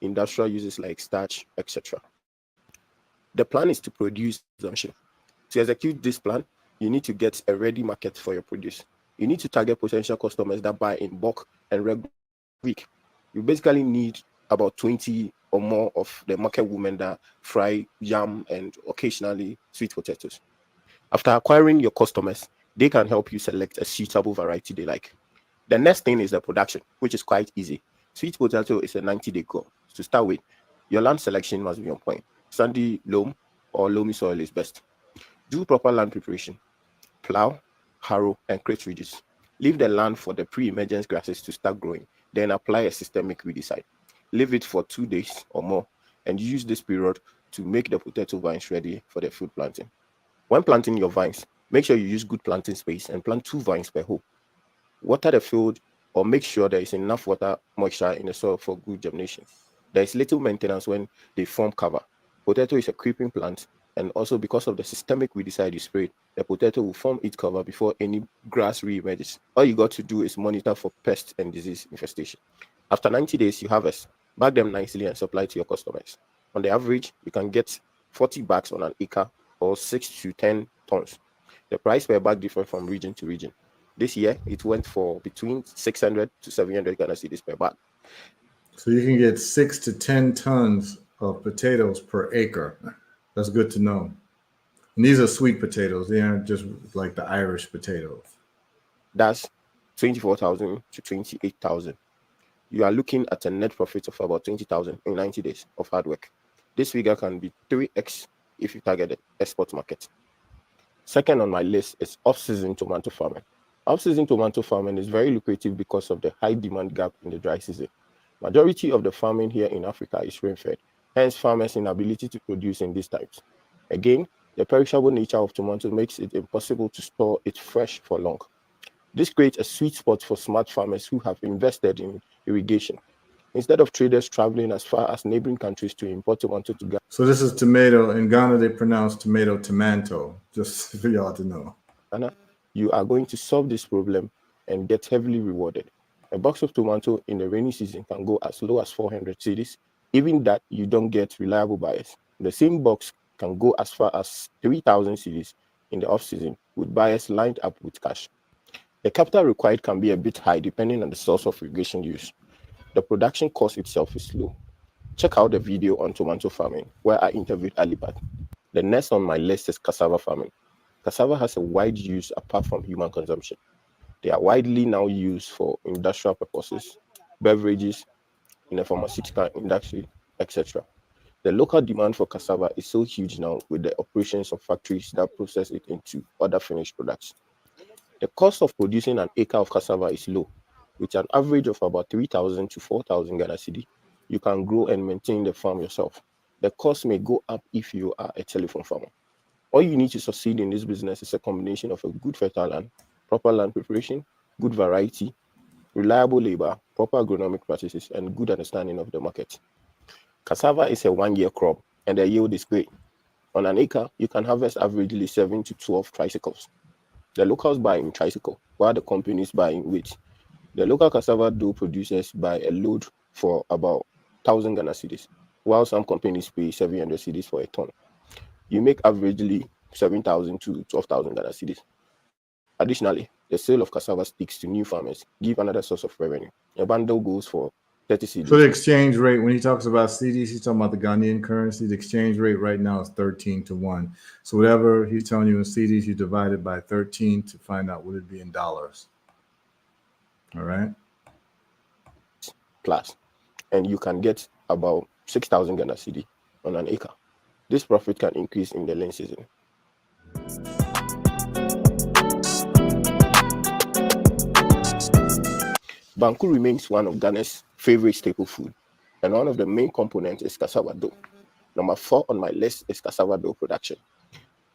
industrial uses like starch, etc. The plan is to produce consumption. To execute this plan, you need to get a ready market for your produce. You need to target potential customers that buy in bulk and regular week. You basically need about 20 or more of the market women that fry yam and occasionally sweet potatoes. After acquiring your customers, they can help you select a suitable variety they like. The next thing is the production, which is quite easy. Sweet potato is a 90-day crop. To start with, your land selection must be on point. Sandy loam or loamy soil is best. Do proper land preparation. Plow, harrow, and create ridges. Leave the land for the pre-emergence grasses to start growing. Then apply a systemic weedicide. Leave it for 2 days or more, and use this period to make the potato vines ready for the food planting. When planting your vines, make sure you use good planting space and plant 2 vines per hole. Water the field or make sure there is enough water moisture in the soil for good germination. There is little maintenance when they form cover. Potato is a creeping plant, and also because of the systemic weedicide you sprayed, the potato will form its cover before any grass re-emerges. All you got to do is monitor for pest and disease infestation. After 90 days, you harvest, bag them nicely and supply to your customers. On the average, you can get 40 bags on an acre or 6 to 10 tons. The price per bag differs from region to region. This year, it went for between 600 to 700 Ghana cedis per bag. So you can get 6 to 10 tons of potatoes per acre. That's good to know. And these are sweet potatoes. They aren't just like the Irish potatoes. That's 24,000 to 28,000. You are looking at a net profit of about 20,000 in 90 days of hard work. This figure can be 3x if you target the export market. Second on my list is off-season tomato farming. Off-season tomato farming is very lucrative because of the high demand gap in the dry season. Majority of the farming here in Africa is rain-fed, hence farmers' inability to produce in these times. Again, the perishable nature of tomato makes it impossible to store it fresh for long. This creates a sweet spot for smart farmers who have invested in irrigation, instead of traders traveling as far as neighboring countries to import tomato to Ghana. So this is tomato. In Ghana, they pronounce tomato tomanto, just for y'all to know. You are going to solve this problem and get heavily rewarded. A box of tomato in the rainy season can go as low as 400 cedis, even that you don't get reliable buyers. The same box can go as far as 3,000 cedis in the off-season, with buyers lined up with cash. The capital required can be a bit high depending on the source of irrigation used. The production cost itself is low. Check out the video on tomato farming where I interviewed Alibat. The next on my list is cassava farming. Cassava has a wide use apart from human consumption. They are widely now used for industrial purposes, beverages, in the pharmaceutical industry, etc. The local demand for cassava is so huge now with the operations of factories that process it into other finished products. The cost of producing an acre of cassava is low. With an average of about 3,000 to 4,000 Ghana cedi, you can grow and maintain the farm yourself. The cost may go up if you are a telephone farmer. All you need to succeed in this business is a combination of a good fertile land, proper land preparation, good variety, reliable labor, proper agronomic practices, and good understanding of the market. Cassava is a 1-year crop, and the yield is great. On an acre, you can harvest averagely 7 to 12 tricycles. The locals buy in tricycle, while the companies buy in weight. The local cassava dough producers buy a load for about 1,000 Ghana cedis, while some companies pay 700 cedis for a ton. You make averagely 7,000 to 12,000 Ghana cedis. Additionally, the sale of cassava sticks to new farmers give another source of revenue. A bundle goes for 30 cedis. So the exchange rate, when he talks about CDs, he's talking about the Ghanaian currency. The exchange rate right now is 13 to 1. So whatever he's telling you in CDs, you divide it by 13 to find out what it'd be in dollars. All right. Plus, and you can get about 6,000 Ghana cedi on an acre. This profit can increase in the rain season. Banku remains one of Ghana's favorite staple food, and one of the main components is cassava dough. Number 4 on my list is cassava dough production.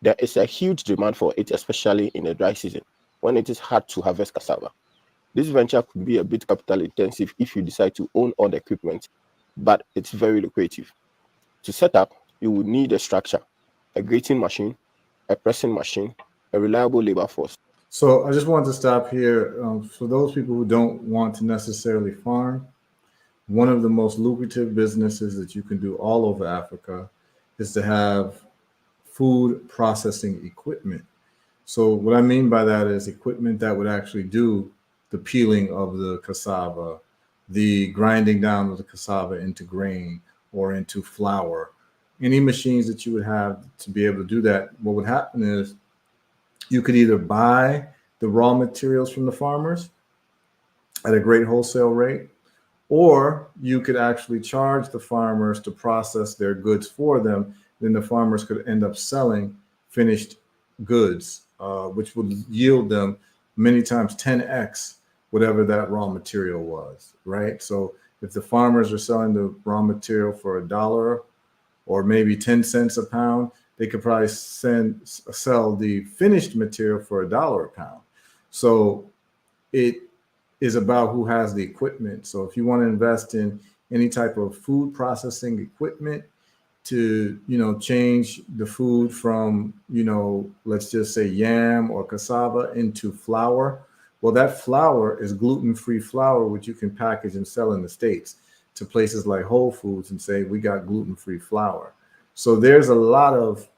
There is a huge demand for it, especially in the dry season, when it is hard to harvest cassava. This venture could be a bit capital intensive if you decide to own all the equipment, but it's very lucrative. To set up, you would need a structure, a grating machine, a pressing machine, a reliable labor force. So I just want to stop here. For those people who don't want to necessarily farm, one of the most lucrative businesses that you can do all over Africa is to have food processing equipment. So what I mean by that is equipment that would actually do the peeling of the cassava, the grinding down of the cassava into grain or into flour. Any machines that you would have to be able to do that, what would happen is you could either buy the raw materials from the farmers, at a great wholesale rate, or you could actually charge the farmers to process their goods for them. Then the farmers could end up selling finished goods, which would yield them many times 10x whatever that raw material was, right? So if the farmers are selling the raw material for $1 or maybe 10 cents a pound, they could probably sell the finished material for $1 a pound. So it is about who has the equipment. So if you want to invest in any type of food processing equipment to, change the food from, let's just say yam or cassava into flour, well, that flour is gluten-free flour, which you can package and sell in the States to places like Whole Foods and say, we got gluten-free flour. So there's a lot of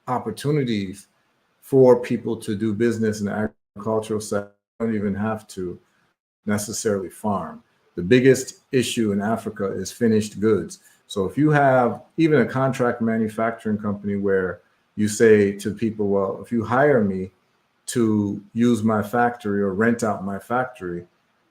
opportunities for people to do business in the agricultural sector. You don't even have to necessarily farm. The biggest issue in Africa is finished goods. So if you have even a contract manufacturing company where you say to people, well, if you hire me to use my factory or rent out my factory,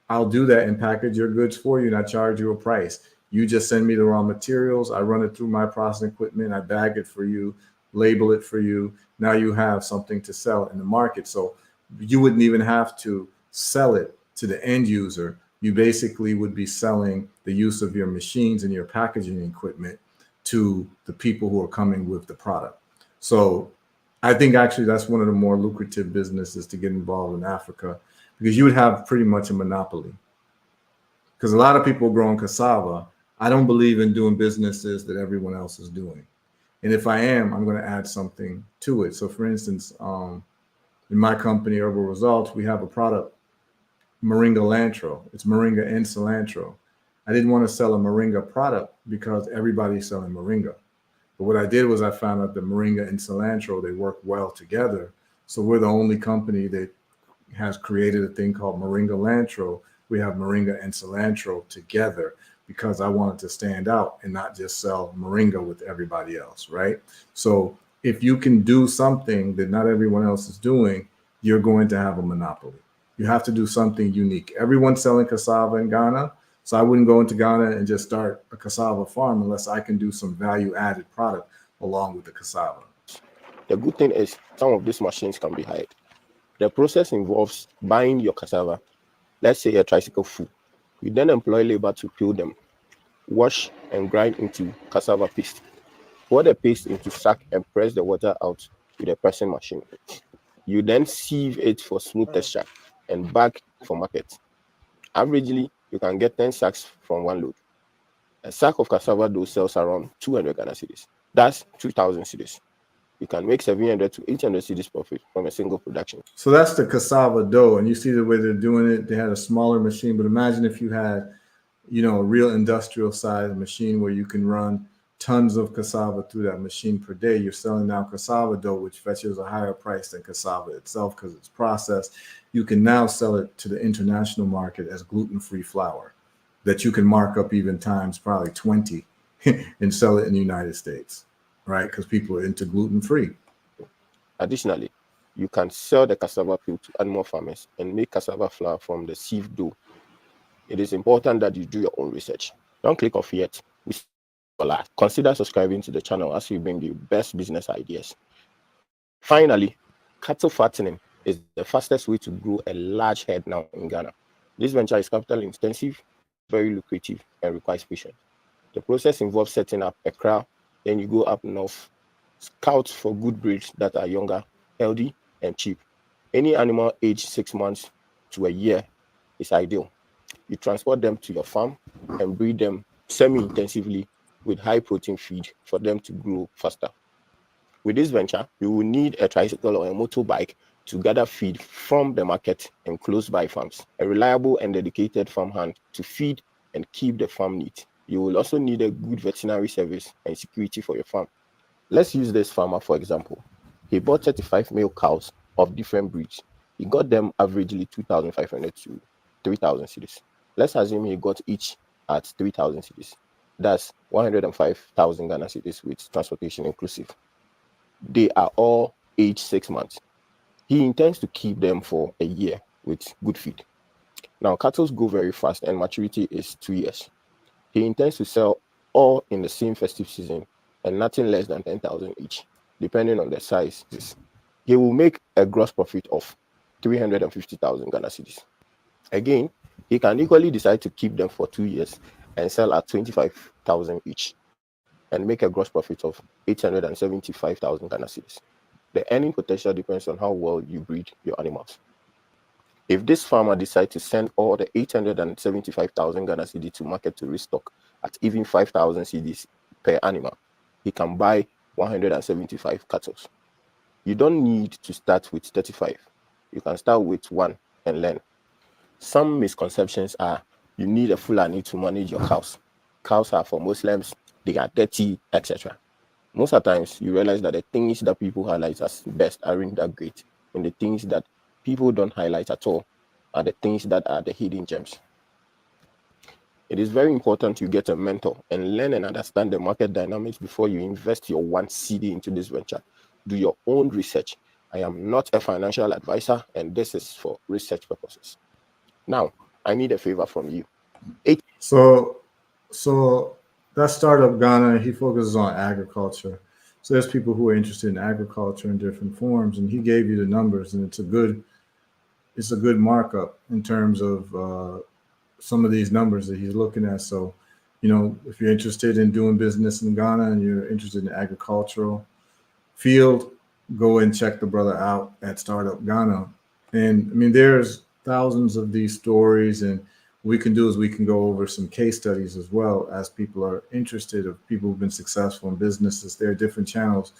I'll do that and package your goods for you and I charge you a price. You just send me the raw materials, I run it through my processing equipment, I bag it for you, label it for you. Now you have something to sell in the market. So you wouldn't even have to sell it to the end user. You basically would be selling the use of your machines and your packaging equipment to the people who are coming with the product. So I think actually that's one of the more lucrative businesses to get involved in Africa, because you would have pretty much a monopoly. Because a lot of people growing cassava, I don't believe in doing businesses that everyone else is doing. And if I am, I'm going to add something to it. So for instance, in my company, Herbal Results, we have a product, Moringa Lantro. It's Moringa and cilantro. I didn't want to sell a Moringa product because everybody's selling Moringa. But what I did was I found out that Moringa and cilantro, they work well together. So we're the only company that has created a thing called Moringa Lantro. We have Moringa and cilantro together because I wanted to stand out and not just sell Moringa with everybody else, right? So if you can do something that not everyone else is doing, you're going to have a monopoly. You have to do something unique. Everyone's selling cassava in Ghana, so I wouldn't go into Ghana and just start a cassava farm unless I can do some value-added product along with the cassava. The good thing is some of these machines can be hired. The process involves buying your cassava, let's say a tricycle full. You then employ labor to peel them, wash and grind into cassava paste. Pour the paste into sack and press the water out with a pressing machine. You then sieve it for smooth texture and bag for market. Averagely, you can get 10 sacks from one load. A sack of cassava dough sells around 200 Ghana cedis. That's 2,000 cedis. You can make 700 to 800 cedis profit from a single production. So that's the cassava dough. And you see the way they're doing it. They had a smaller machine, but imagine if you had, a real industrial size machine where you can run tons of cassava through that machine per day. You're selling now cassava dough, which fetches a higher price than cassava itself because it's processed. You can now sell it to the international market as gluten-free flour that you can mark up even times probably 20 and sell it in the United States, right? Because people are into gluten-free. Additionally, you can sell the cassava peel to animal farmers and make cassava flour from the sieve dough. It is important that you do your own research. Don't click off yet. Consider subscribing to the channel as we bring you best business ideas. Finally, cattle fattening is the fastest way to grow a large herd now in Ghana. This venture is capital intensive, very lucrative, and requires patience. The process involves setting up a kraal, then you go up north, scout for good breeds that are younger, healthy, and cheap. Any animal aged 6 months to a year is ideal. You transport them to your farm and breed them semi-intensively with high protein feed for them to grow faster. With this venture, you will need a tricycle or a motorbike to gather feed from the market and close by farms, a reliable and dedicated farm hand to feed and keep the farm neat. You will also need a good veterinary service and security for your farm. Let's use this farmer for example. He bought 35 male cows of different breeds. He got them averagely 2,500 to 3,000 cedis. Let's assume he got each at 3,000 cedis. That's 105,000 Ghana cedis with transportation inclusive. They are all aged 6 months. He intends to keep them for a year with good feed. Now, cattle go very fast and maturity is 2 years. He intends to sell all in the same festive season and nothing less than 10,000 each, depending on the size. He will make a gross profit of 350,000 Ghana cedis. Again, he can equally decide to keep them for 2 years and sell at 25,000 each and make a gross profit of 875,000 Ghana cedis. The earning potential depends on how well you breed your animals. If this farmer decides to send all the 875,000 Ghana cedi to market to restock at even 5,000 cedis per animal, he can buy 175 cattle. You don't need to start with 35. You can start with one and learn. Some misconceptions are you need a Fulani to manage your cows. Cows are for Muslims, they are dirty, etc. Most of the times, you realize that the things that people highlight as best aren't that great, and the things that people don't highlight at all are the things that are the hidden gems. It is very important you get a mentor and learn and understand the market dynamics before you invest your one CD into this venture. Do your own research. I am not a financial advisor, and this is for research purposes. Now, I need a favor from you. So that startup Ghana, he focuses on agriculture. So there's people who are interested in agriculture in different forms, and he gave you the numbers, and it's a good markup in terms of some of these numbers that he's looking at. So, if you're interested in doing business in Ghana and you're interested in agricultural field, go and check the brother out at Startup Ghana. And I mean, there's thousands of these stories, and we can do is we can go over some case studies as well as people are interested of people who've been successful in businesses. There are different channels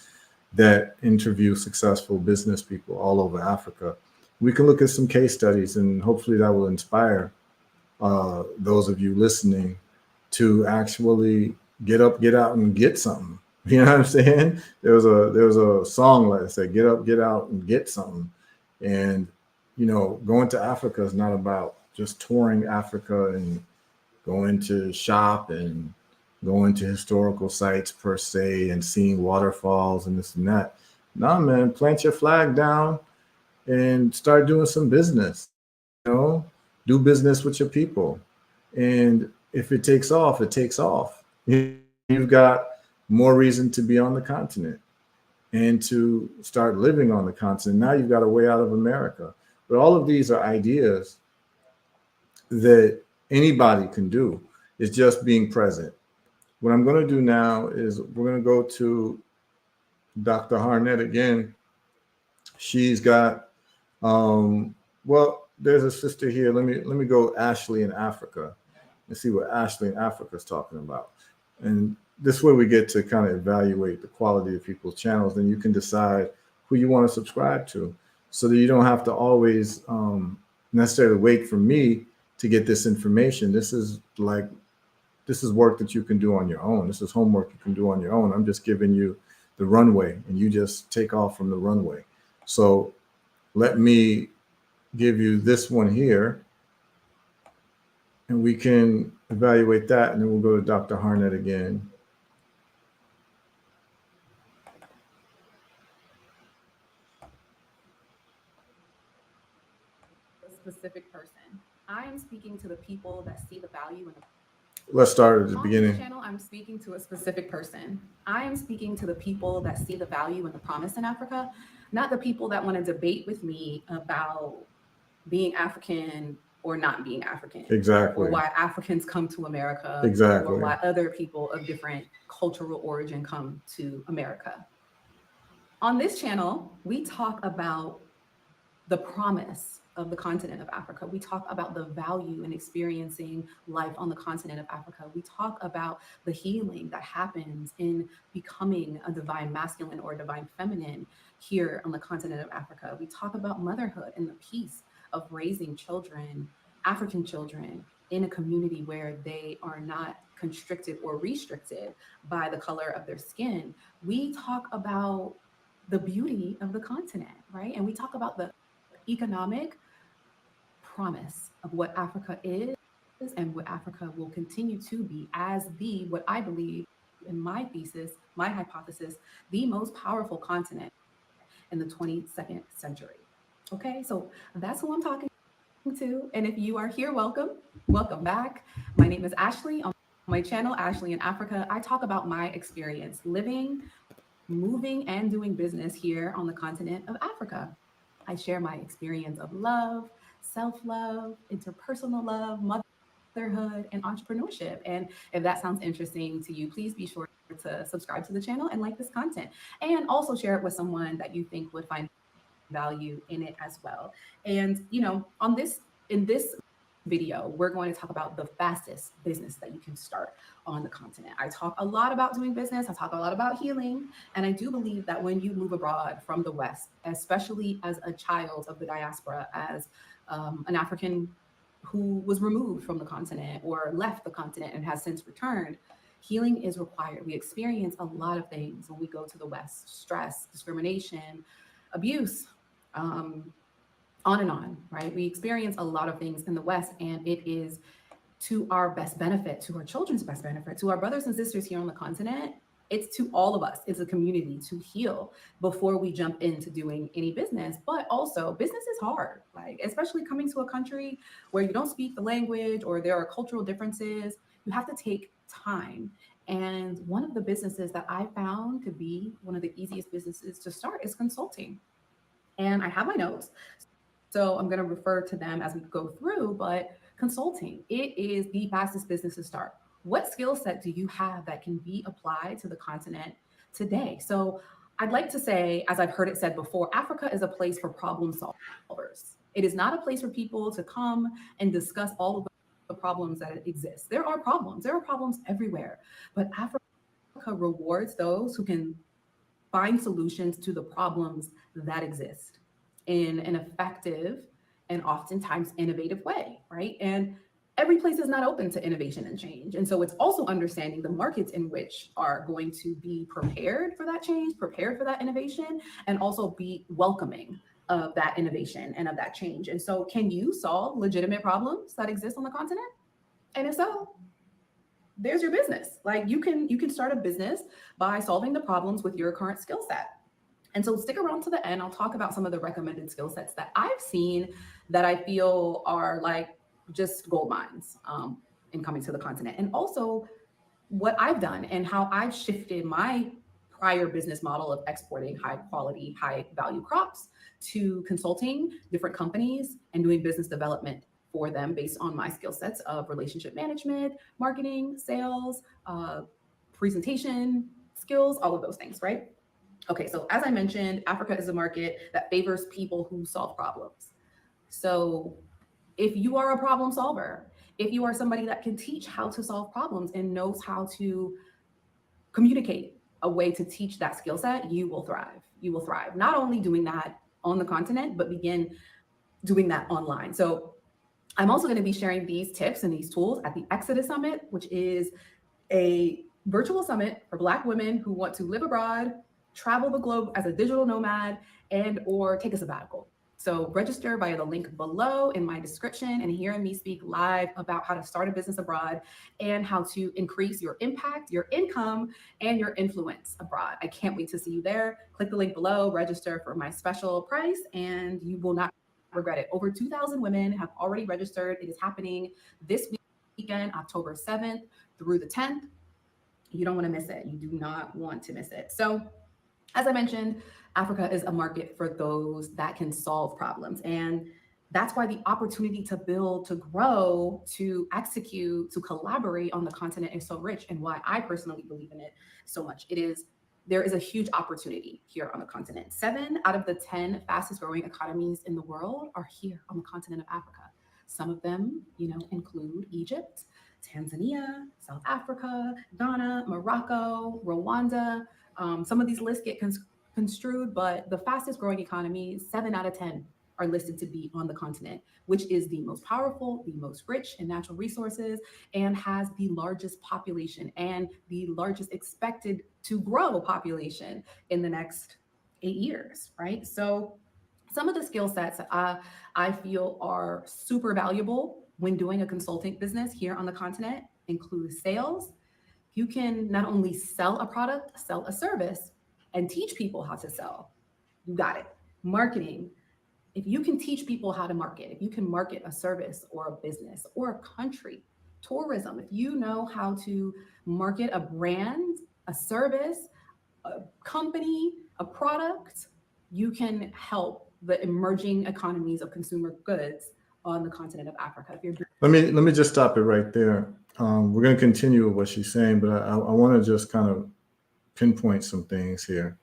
that interview successful business people all over Africa. We can look at some case studies, and hopefully that will inspire those of you listening to actually get up, get out, and get something. You know what I'm saying? There was a song like I said, get up, get out, and get something. And going to Africa is not about just touring Africa and going to shop and going to historical sites per se and seeing waterfalls and this and that. Nah, man, plant your flag down and start doing some business. Do business with your people. And if it takes off, it takes off. You've got more reason to be on the continent and to start living on the continent. Now you've got a way out of America. But all of these are ideas that anybody can do. It's just being present. What I'm going to do now is we're going to go to Dr. Harnett again. She's got, there's a sister here. Let me go Ashley in Africa and see what Ashley in Africa is talking about. And this is where we get to kind of evaluate the quality of people's channels. Then you can decide who you want to subscribe to, so that you don't have to always necessarily wait for me to get this information. This is work that you can do on your own. This is homework you can do on your own. I'm just giving you the runway, and you just take off from the runway. So let me give you this one here, and we can evaluate that, and then we'll go to Dr. Harnett again. Specific person. I am speaking to the people that see the value in the. Let's start at the On beginning. this channel, I'm speaking to a specific person. I am speaking to the people that see the value and the promise in Africa, not the people that want to debate with me about being African or not being African. Exactly. Or why Africans come to America. Exactly. Or why other people of different cultural origin come to America. On this channel, we talk about the promise of the continent of Africa. We talk about the value in experiencing life on the continent of Africa. We talk about the healing that happens in becoming a divine masculine or a divine feminine here on the continent of Africa. We talk about motherhood and the peace of raising children, African children, in a community where they are not constricted or restricted by the color of their skin. We talk about the beauty of the continent, right? And we talk about the economic promise of what Africa is and what Africa will continue to be as what I believe in my thesis, my hypothesis, the most powerful continent in the 22nd century. Okay, so that's who I'm talking too. And if you are here, welcome. Welcome back. My name is Ashley. On my channel, Ashley in Africa, I talk about my experience living, moving, and doing business here on the continent of Africa. I share my experience of love, self love, interpersonal love, motherhood, and entrepreneurship. And if that sounds interesting to you, please be sure to subscribe to the channel and like this content. And also share it with someone that you think would find value in it as well. And, on in this video, we're going to talk about the fastest business that you can start on the continent. I talk a lot about doing business, I talk a lot about healing, and I do believe that when you move abroad from the West, especially as a child of the diaspora, as an African who was removed from the continent or left the continent and has since returned, healing is required. We experience a lot of things when we go to the West: stress, discrimination, abuse, um, on and on, right? We experience a lot of things in the West, and it is to our best benefit, to our children's best benefit, to our brothers and sisters here on the continent. It's to all of us, it's a community to heal before we jump into doing any business. But also, business is hard, like, especially coming to a country where you don't speak the language or there are cultural differences. You have to take time. And one of the businesses that I found to be one of the easiest businesses to start is consulting. And I have my notes, so I'm going to refer to them as we go through. But consulting, it is the fastest business to start. What skill set do you have that can be applied to the continent today? So I'd like to say, as I've heard it said before, Africa is a place for problem solvers. It is not a place for people to come and discuss all of the problems that exist. There are problems everywhere, but Africa rewards those who can find solutions to the problems that exist in an effective and oftentimes innovative way, right? And every place is not open to innovation and change. And so it's also understanding the markets in which are going to be prepared for that change, prepared for that innovation, and also be welcoming of that innovation and of that change. And so, can you solve legitimate problems that exist on the continent? And if so, there's your business. Like, you can start a business by solving the problems with your current skill set. And so stick around to the end. I'll talk about some of the recommended skill sets that I've seen that I feel are like just gold mines in coming to the continent. And also what I've done and how I've shifted my prior business model of exporting high quality, high value crops to consulting different companies and doing business development for them based on my skill sets of relationship management, marketing, sales, presentation skills, all of those things, right? Okay, so as I mentioned, Africa is a market that favors people who solve problems. So if you are a problem solver, if you are somebody that can teach how to solve problems and knows how to communicate a way to teach that skill set, you will thrive. You will thrive. Not only doing that on the continent, but begin doing that online. So I'm also going to be sharing these tips and these tools at the Exodus Summit, which is a virtual summit for Black women who want to live abroad, travel the globe as a digital nomad, and or take a sabbatical. So register via the link below in my description and hearing me speak live about how to start a business abroad and how to increase your impact, your income, and your influence abroad. I can't wait to see you there. Click the link below, register for my special price, and you will not regret it. Over 2,000 women have already registered. It is happening this weekend, October 7th through the 10th. You don't want to miss it. You do not want to miss it. So as I mentioned, Africa is a market for those that can solve problems. And that's why the opportunity to build, to grow, to execute, to collaborate on the continent is so rich, and why I personally believe in it so much. There is a huge opportunity here on the continent. 7 out of the 10 fastest growing economies in the world are here on the continent of Africa. Some of them, include Egypt, Tanzania, South Africa, Ghana, Morocco, Rwanda. Some of these lists get construed, but the fastest growing economies, 7 out of 10, are listed to be on the continent, which is the most powerful, the most rich in natural resources, and has the largest population and the largest expected to grow population in the next 8 years, right? So some of the skill sets I feel are super valuable when doing a consulting business here on the continent include sales. You can not only sell a product, sell a service, and teach people how to sell. You got it. Marketing, If you can teach people how to market, if you can market a service or a business or a country, tourism, if you know how to market a brand, a service, a company, a product, you can help the emerging economies of consumer goods on the continent of Africa. If you're Let me just stop it right there. We're going to continue with what she's saying, but I want to just kind of pinpoint some things here.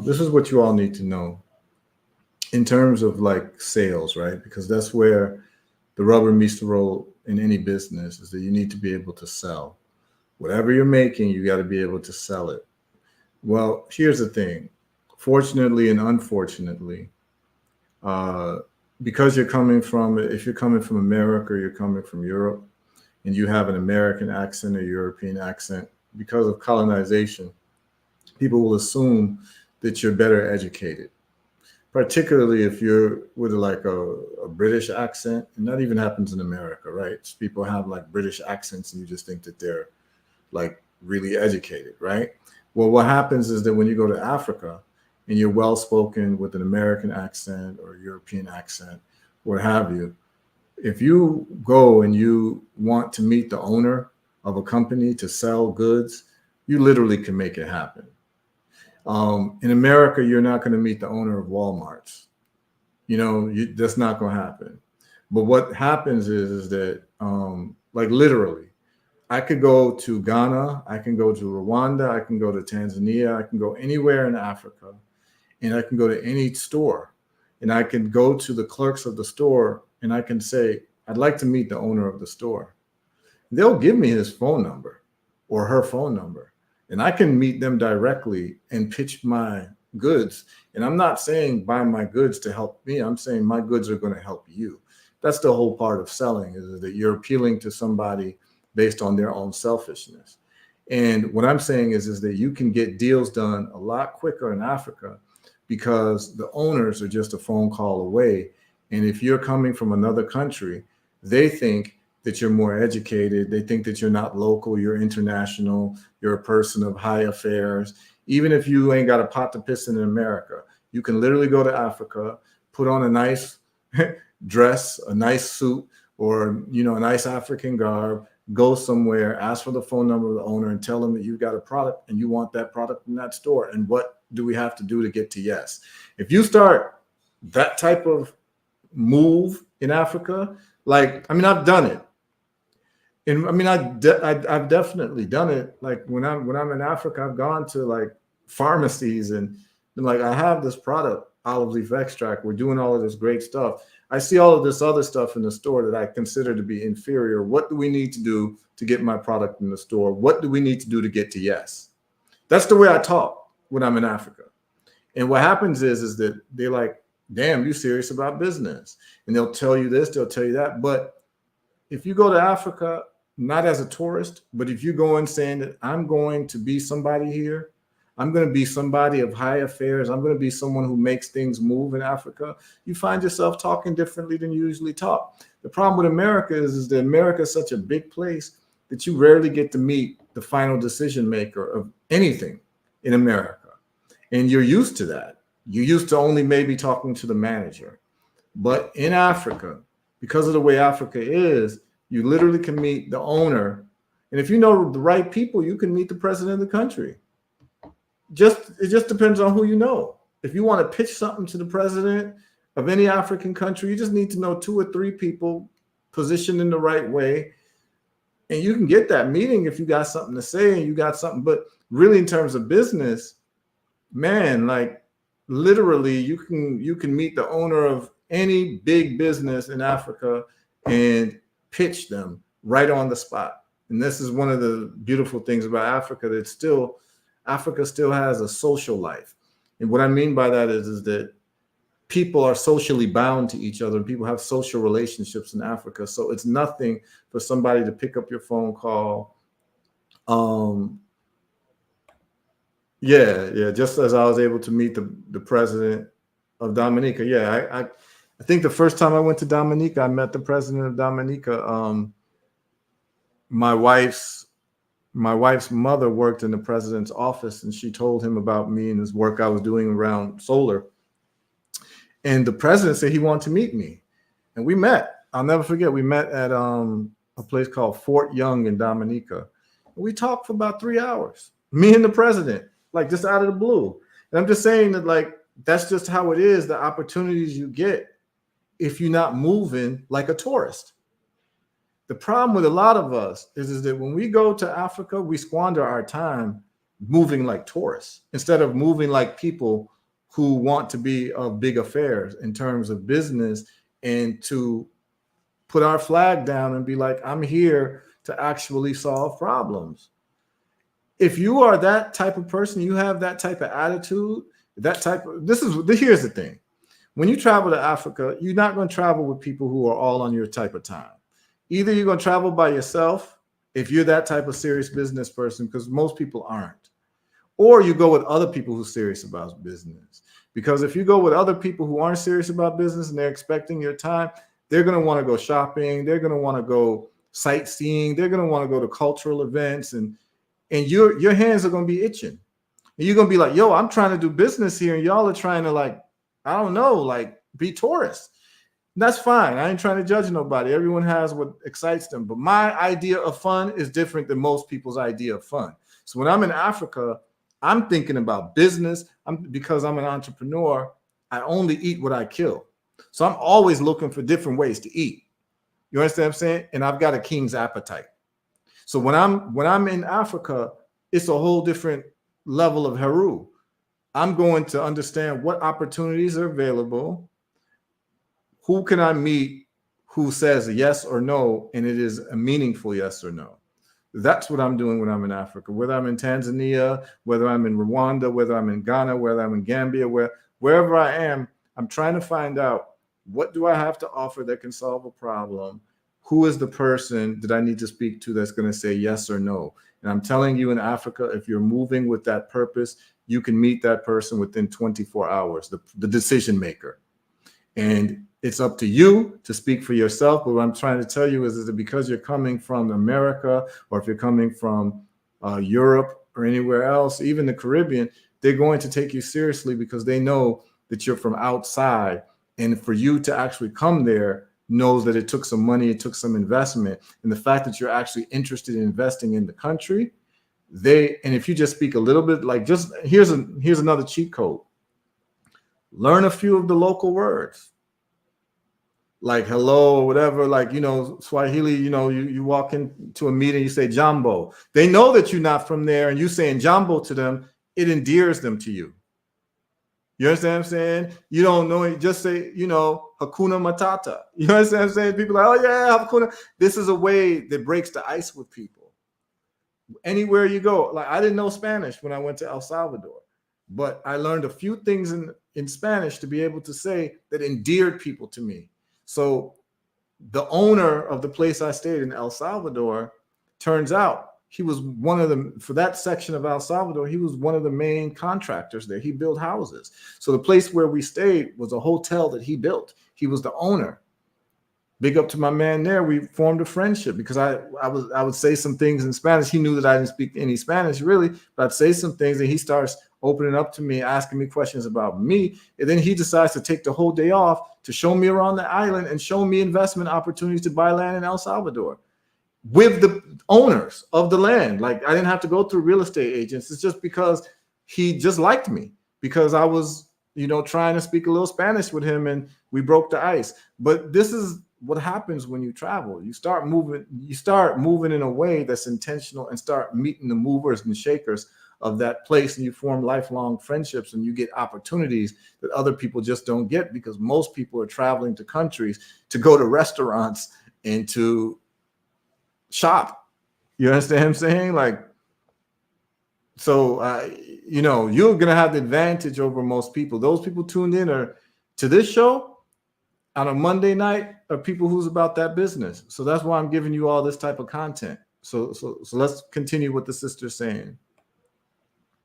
This is what you all need to know in terms of like sales, right? Because that's where the rubber meets the road in any business, is that you need to be able to sell. Whatever you're making, you got to be able to sell it. Well, here's the thing. Fortunately and unfortunately, because if you're coming from America, or you're coming from Europe, and you have an American accent or European accent, because of colonization, people will assume that you're better educated, particularly if you're with like a British accent. And that even happens in America, right? So people have like British accents and you just think that they're like really educated, right? Well, what happens is that when you go to Africa and you're well spoken with an American accent or European accent, what have you, if you go and you want to meet the owner of a company to sell goods, you literally can make it happen. In America, you're not going to meet the owner of Walmart's. That's not going to happen. But what happens is that, like literally, I could go to Ghana, I can go to Rwanda, I can go to Tanzania, I can go anywhere in Africa, and I can go to any store, and I can go to the clerks of the store, and I can say, I'd like to meet the owner of the store. They'll give me his phone number or her phone number, and I can meet them directly and pitch my goods. And I'm not saying buy my goods to help me. I'm saying my goods are going to help you. That's the whole part of selling, is that you're appealing to somebody based on their own selfishness. And what I'm saying is that you can get deals done a lot quicker in Africa because the owners are just a phone call away. And if you're coming from another country, they think that you're more educated. They think that you're not local, you're international, you're a person of high affairs. Even if you ain't got a pot to piss in America, you can literally go to Africa, put on a nice dress, a nice suit, or a nice African garb, go somewhere, ask for the phone number of the owner and tell them that you've got a product and you want that product in that store. And what do we have to do to get to yes? If you start that type of move in Africa, I've done it. And I've definitely done it. Like when I'm in Africa, I've gone to like pharmacies and been like, I have this product, olive leaf extract. We're doing all of this great stuff. I see all of this other stuff in the store that I consider to be inferior. What do we need to do to get my product in the store? What do we need to do to get to yes? That's the way I talk when I'm in Africa. And what happens is that they're like, damn, you serious about business? And they'll tell you this, they'll tell you that. But if you go to Africa, not as a tourist, but if you go in saying that I'm going to be somebody here, I'm going to be somebody of high affairs, I'm going to be someone who makes things move in Africa, you find yourself talking differently than you usually talk. The problem with America is that America is such a big place that you rarely get to meet the final decision maker of anything in America. And you're used to that. You're used to only maybe talking to the manager. But in Africa, because of the way Africa is, you literally can meet the owner. And if you know the right people, you can meet the president of the country. It just depends on who you know. If you want to pitch something to the president of any African country, you just need to know 2 or 3 people positioned in the right way. And you can get that meeting if you got something to say and you got something. But really, in terms of business, man, like literally you can meet the owner of any big business in Africa and pitch them right on the spot. And this is one of the beautiful things about Africa, that Africa still has a social life. And what I mean by that is that people are socially bound to each other. People have social relationships in Africa. So it's nothing for somebody to pick up your phone call. Just as I was able to meet the president of Dominica. Yeah, I think the first time I went to Dominica, I met the president of Dominica. My wife's mother worked in the president's office, and she told him about me and his work I was doing around solar. And the president said he wanted to meet me. And we met. I'll never forget. We met at a place called Fort Young in Dominica. We talked for about 3 hours. Me and the president, like just out of the blue. And I'm just saying that, like, that's just how it is. The opportunities you get if you're not moving like a tourist. The problem with a lot of us is that when we go to Africa, we squander our time moving like tourists instead of moving like people who want to be of big affairs in terms of business, and to put our flag down and be like, I'm here to actually solve problems. If you are that type of person, you have that type of attitude, here's the thing. When you travel to Africa, you're not going to travel with people who are all on your type of time. Either you're going to travel by yourself if you're that type of serious business person, because most people aren't, or you go with other people who are serious about business. Because if you go with other people who aren't serious about business and they're expecting your time, they're going to want to go shopping. They're going to want to go sightseeing. They're going to want to go to cultural events, and your hands are going to be itching. And you're going to be like, yo, I'm trying to do business here, and y'all are trying to, like, I don't know, like, be tourists. And that's fine. I ain't trying to judge nobody. Everyone has what excites them. But my idea of fun is different than most people's idea of fun. So when I'm in Africa, I'm thinking about business. Because I'm an entrepreneur, I only eat what I kill. So I'm always looking for different ways to eat. You understand what I'm saying? And I've got a king's appetite. So when I'm in Africa, it's a whole different level of Heru. I'm going to understand what opportunities are available. Who can I meet who says yes or no, and it is a meaningful yes or no? That's what I'm doing when I'm in Africa, whether I'm in Tanzania, whether I'm in Rwanda, whether I'm in Ghana, whether I'm in Gambia, wherever I am, I'm trying to find out, what do I have to offer that can solve a problem? Who is the person that I need to speak to that's going to say yes or no? And I'm telling you, in Africa, if you're moving with that purpose, you can meet that person within 24 hours, the decision maker. And it's up to you to speak for yourself. But what I'm trying to tell you is that because you're coming from America, or if you're coming from Europe or anywhere else, even the Caribbean, they're going to take you seriously because they know that you're from outside. And for you to actually come there knows that it took some money, it took some investment. And the fact that you're actually interested in investing in the country, and if you just speak a little bit, like, just here's another cheat code. Learn a few of the local words, like hello or whatever, like, Swahili, you walk into a meeting, you say jambo. They know that you're not from there, and you saying jambo to them, it endears them to you. You understand what I'm saying? You don't know it, just say, Hakuna Matata. You understand what I'm saying? People are like, oh yeah, Hakuna. This is a way that breaks the ice with people. Anywhere you go, like, I didn't know Spanish when I went to El Salvador, but I learned a few things in Spanish to be able to say that endeared people to me. So the owner of the place I stayed in El Salvador, turns out he was for that section of El Salvador, he was one of the main contractors there. He built houses. So the place where we stayed was a hotel that he built. He was the owner. Big up to my man there. We formed a friendship because I would say some things in Spanish. He knew that I didn't speak any Spanish really, but I'd say some things and he starts opening up to me, asking me questions about me. And then he decides to take the whole day off to show me around the island and show me investment opportunities to buy land in El Salvador with the owners of the land. Like, I didn't have to go through real estate agents. It's just because he just liked me, because I was, trying to speak a little Spanish with him, and we broke the ice. But this is what happens when you travel. You start moving in a way that's intentional, and start meeting the movers and shakers of that place, and you form lifelong friendships, and you get opportunities that other people just don't get, because most people are traveling to countries to go to restaurants and to shop. You understand what I'm saying? Like, so you're gonna have the advantage over most people. Those people tuned in to this show on a Monday night are people who's about that business. So that's why I'm giving you all this type of content. So let's continue what the sister's saying.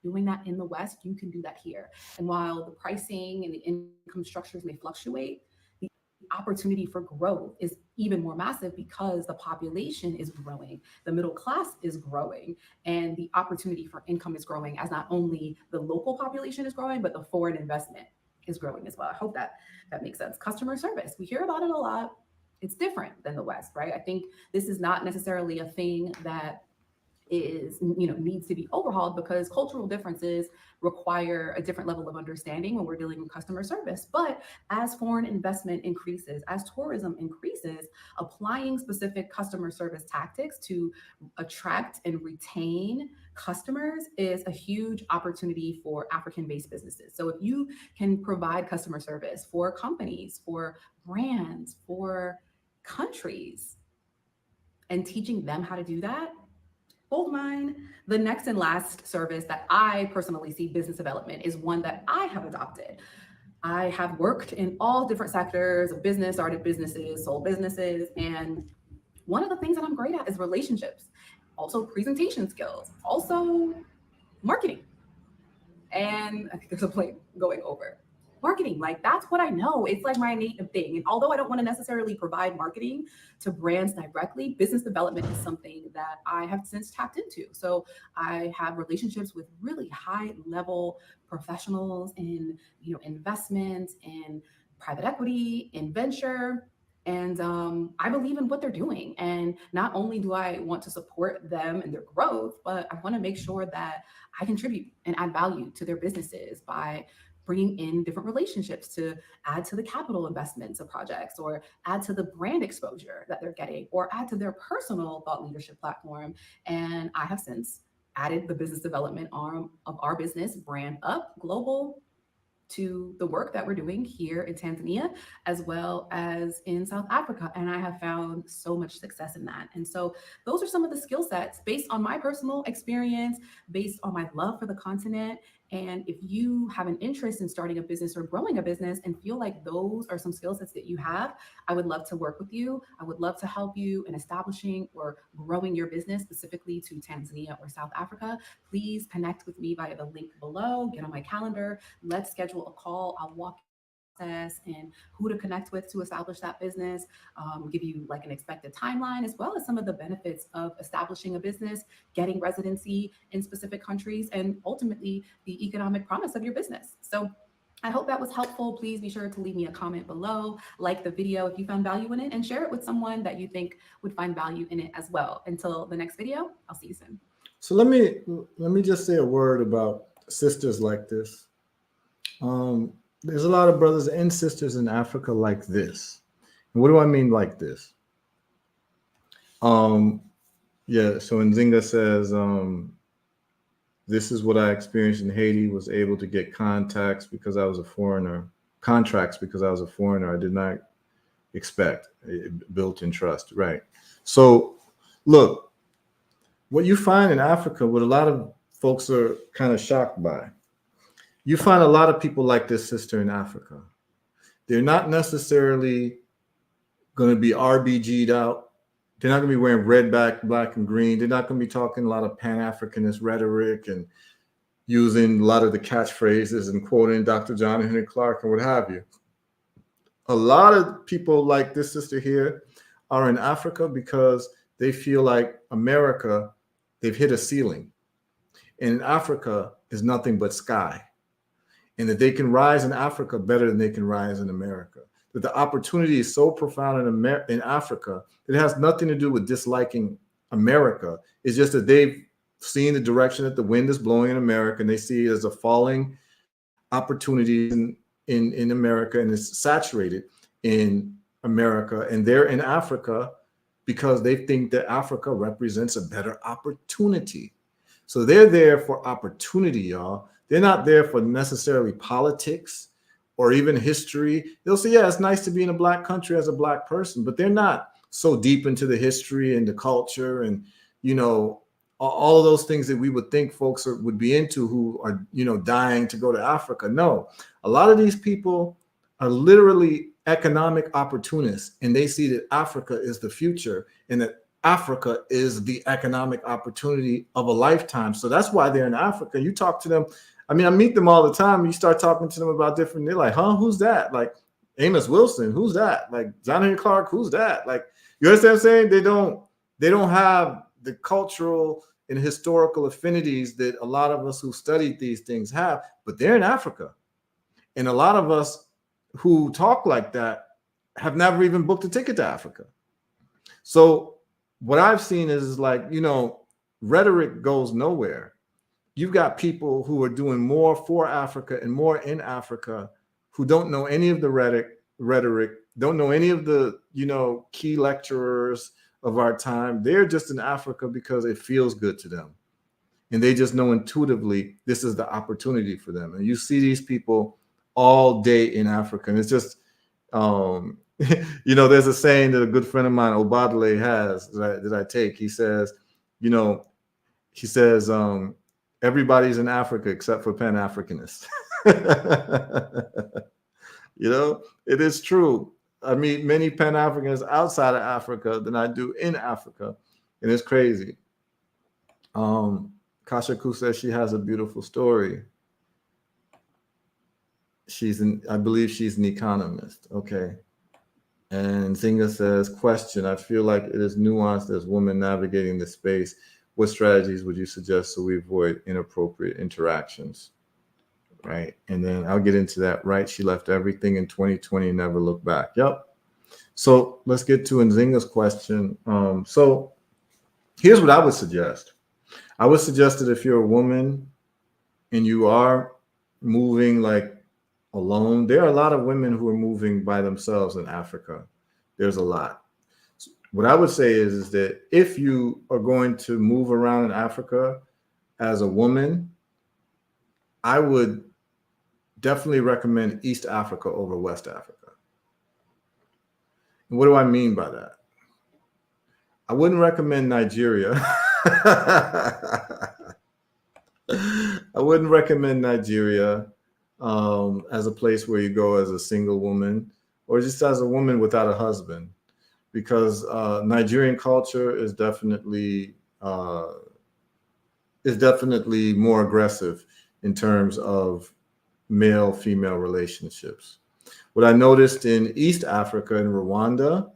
Doing that in the West, you can do that here. And while the pricing and the income structures may fluctuate, the opportunity for growth is even more massive because the population is growing, the middle class is growing, and the opportunity for income is growing as not only the local population is growing, but the foreign investment is growing as well. I hope that makes sense. Customer service, we hear about it a lot. It's different than the West, right? I think this is not necessarily a thing that is, needs to be overhauled, because cultural differences require a different level of understanding when we're dealing with customer service. But as foreign investment increases, as tourism increases, applying specific customer service tactics to attract and retain customers is a huge opportunity for African-based businesses. So if you can provide customer service for companies, for brands, for countries, and teaching them how to do that, hold mine. The next and last service that I personally see, business development, is one that I have adopted. I have worked in all different sectors of business, started businesses, sold businesses, and one of the things that I'm great at is relationships, also presentation skills, also marketing. And I think there's a plane going over. Marketing, like, that's what I know. It's like my native thing. And although I don't want to necessarily provide marketing to brands directly, business development is something that I have since tapped into. So I have relationships with really high level professionals in, investment, in private equity, in venture. And I believe in what they're doing. And not only do I want to support them and their growth, but I want to make sure that I contribute and add value to their businesses by bringing in different relationships to add to the capital investments of projects, or add to the brand exposure that they're getting, or add to their personal thought leadership platform. And I have since added the business development arm of our business, Brand Up Global, to the work that we're doing here in Tanzania, as well as in South Africa. And I have found so much success in that. And so those are some of the skill sets based on my personal experience, based on my love for the continent. And if you have an interest in starting a business or growing a business and feel like those are some skill sets that you have, I would love to work with you. I would love to help you in establishing or growing your business specifically to Tanzania or South Africa. Please connect with me via the link below, get on my calendar, let's schedule a call. I'll walk process and who to connect with to establish that business, give you like an expected timeline, as well as some of the benefits of establishing a business, getting residency in specific countries, and ultimately the economic promise of your business. So I hope that was helpful. Please be sure to leave me a comment below, like the video if you found value in it, and share it with someone that you think would find value in it as well. Until the next video, I'll see you soon. So let me just say a word about sisters like this. There's a lot of brothers and sisters in Africa like this. And what do I mean like this? Yeah, so Nzinga says, this is what I experienced in Haiti, was able to get contracts because I was a foreigner. I did not expect. It built in trust, right? So look, what you find in Africa, what a lot of folks are kind of shocked by, you find a lot of people like this sister in Africa. They're not necessarily going to be RBG'd out. They're not going to be wearing red, black, and green. They're not going to be talking a lot of Pan-Africanist rhetoric and using a lot of the catchphrases and quoting Dr. John Henry Clark and what have you. A lot of people like this sister here are in Africa because they feel like America, they've hit a ceiling. And Africa is nothing but sky. And that they can rise in Africa better than they can rise in America. That the opportunity is so profound in Africa that it has nothing to do with disliking America. It's just that they've seen the direction that the wind is blowing in America, and they see it as a falling opportunity in America, and it's saturated in America. And they're in Africa because they think that Africa represents a better opportunity. So they're there for opportunity, y'all. They're not there for necessarily politics or even history. They'll say, yeah, it's nice to be in a black country as a black person, but they're not so deep into the history and the culture and, all of those things that we would think folks would be into who are, dying to go to Africa. No, a lot of these people are literally economic opportunists, and they see that Africa is the future and that Africa is the economic opportunity of a lifetime. So that's why they're in Africa. You talk to them. I mean, I meet them all the time. You start talking to them about different, they're like, huh, who's that? Like Amos Wilson, who's that? Like John Henry Clark, who's that? Like, you understand what I'm saying? They don't have the cultural and historical affinities that a lot of us who studied these things have, but they're in Africa. And a lot of us who talk like that have never even booked a ticket to Africa. So what I've seen is like, you know, rhetoric goes nowhere. You've got people who are doing more for Africa and more in Africa who don't know any of the rhetoric, don't know any of the, you know, key lecturers of our time. They're just in Africa because it feels good to them. And they just know intuitively this is the opportunity for them. And you see these people all day in Africa. And it's just, you know, there's a saying that a good friend of mine, Obadale, has that I take. He says, you know, everybody's in Africa except for Pan-Africanists. You know, it is true. I meet many Pan-Africans outside of Africa than I do in Africa. And it's crazy. Kashaku says she has a beautiful story. I believe she's an economist. Okay. And Zinga says, question, I feel like it is nuanced as women navigating the space. What strategies would you suggest so we avoid inappropriate interactions? Right. And then I'll get into that. Right. She left everything in 2020 and never looked back. Yep. So let's get to Nzinga's question. So here's what I would suggest. I would suggest that if you're a woman and you are moving like alone, there are a lot of women who are moving by themselves in Africa. There's a lot. What I would say is that if you are going to move around in Africa as a woman, I would definitely recommend East Africa over West Africa. And what do I mean by that? I wouldn't recommend Nigeria. I wouldn't recommend Nigeria as a place where you go as a single woman or just as a woman without a husband, because Nigerian culture is definitely more aggressive in terms of male-female relationships. What I noticed in East Africa, in Rwanda,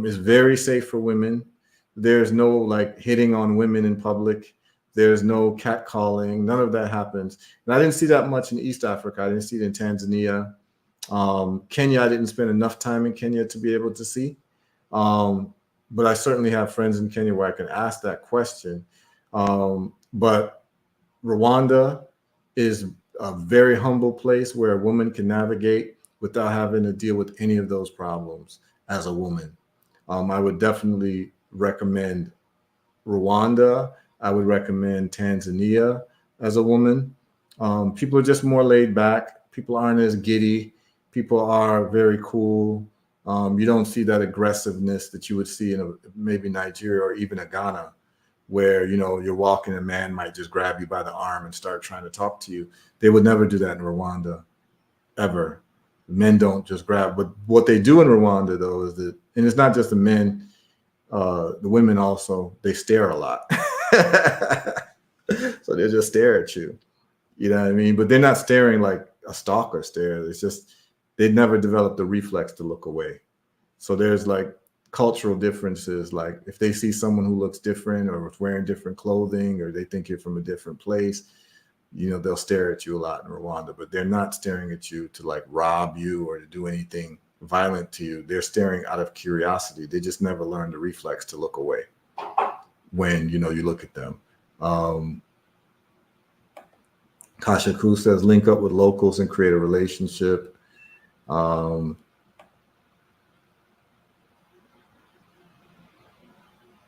is very safe for women. There's no like hitting on women in public. There's no catcalling. None of that happens. And I didn't see that much in East Africa. I didn't see it in Tanzania. Kenya, I didn't spend enough time in Kenya to be able to see. But I certainly have friends in Kenya where I can ask that question. But Rwanda is a very humble place where a woman can navigate without having to deal with any of those problems as a woman. I would definitely recommend Rwanda. I would recommend Tanzania as a woman. People are just more laid back. People aren't as giddy. People are very cool. You don't see that aggressiveness that you would see in maybe Nigeria or even a Ghana, where, you know, you're walking, a man might just grab you by the arm and start trying to talk to you. They would never do that in Rwanda, ever. Men don't just grab. But what they do in Rwanda, though, is that, and it's not just the men, the women also, they stare a lot. So they just stare at you. You know what I mean? But they're not staring like a stalker stare. It's just, they never developed the reflex to look away. So there's like cultural differences. Like if they see someone who looks different or is wearing different clothing, or they think you're from a different place, you know, they'll stare at you a lot in Rwanda, but they're not staring at you to like rob you or to do anything violent to you. They're staring out of curiosity. They just never learned the reflex to look away when, you know, you look at them. Kasha Ku says, link up with locals and create a relationship. No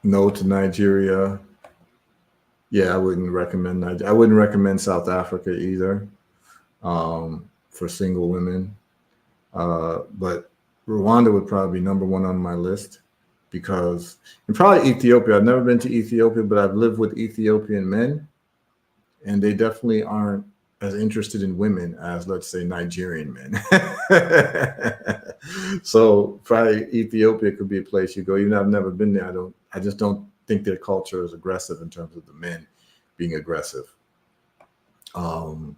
to Nigeria. Yeah, I wouldn't recommend Nigeria. I wouldn't recommend South Africa either for single women. But Rwanda would probably be number one on my list, because, and probably Ethiopia. I've never been to Ethiopia, but I've lived with Ethiopian men, and they definitely aren't as interested in women as, let's say, Nigerian men. So probably Ethiopia could be a place you go. Even though I've never been there, I just don't think their culture is aggressive in terms of the men being aggressive. Yeah,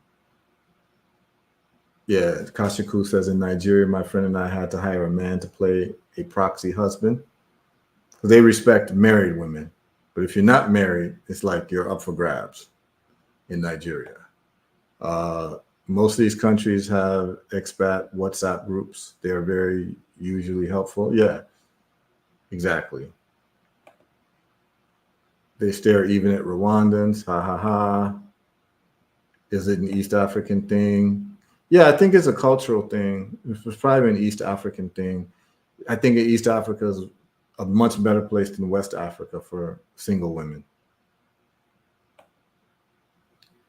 Kashiku says, in Nigeria, my friend and I had to hire a man to play a proxy husband, because they respect married women. But if you're not married, it's like you're up for grabs in Nigeria. most of these countries have expat WhatsApp groups. They are very usually helpful. Yeah, exactly. They stare even at Rwandans. Ha ha ha. Is it an East African thing? Yeah, I think it's a cultural thing. It's probably an East African thing. I think East Africa is a much better place than West Africa for single women.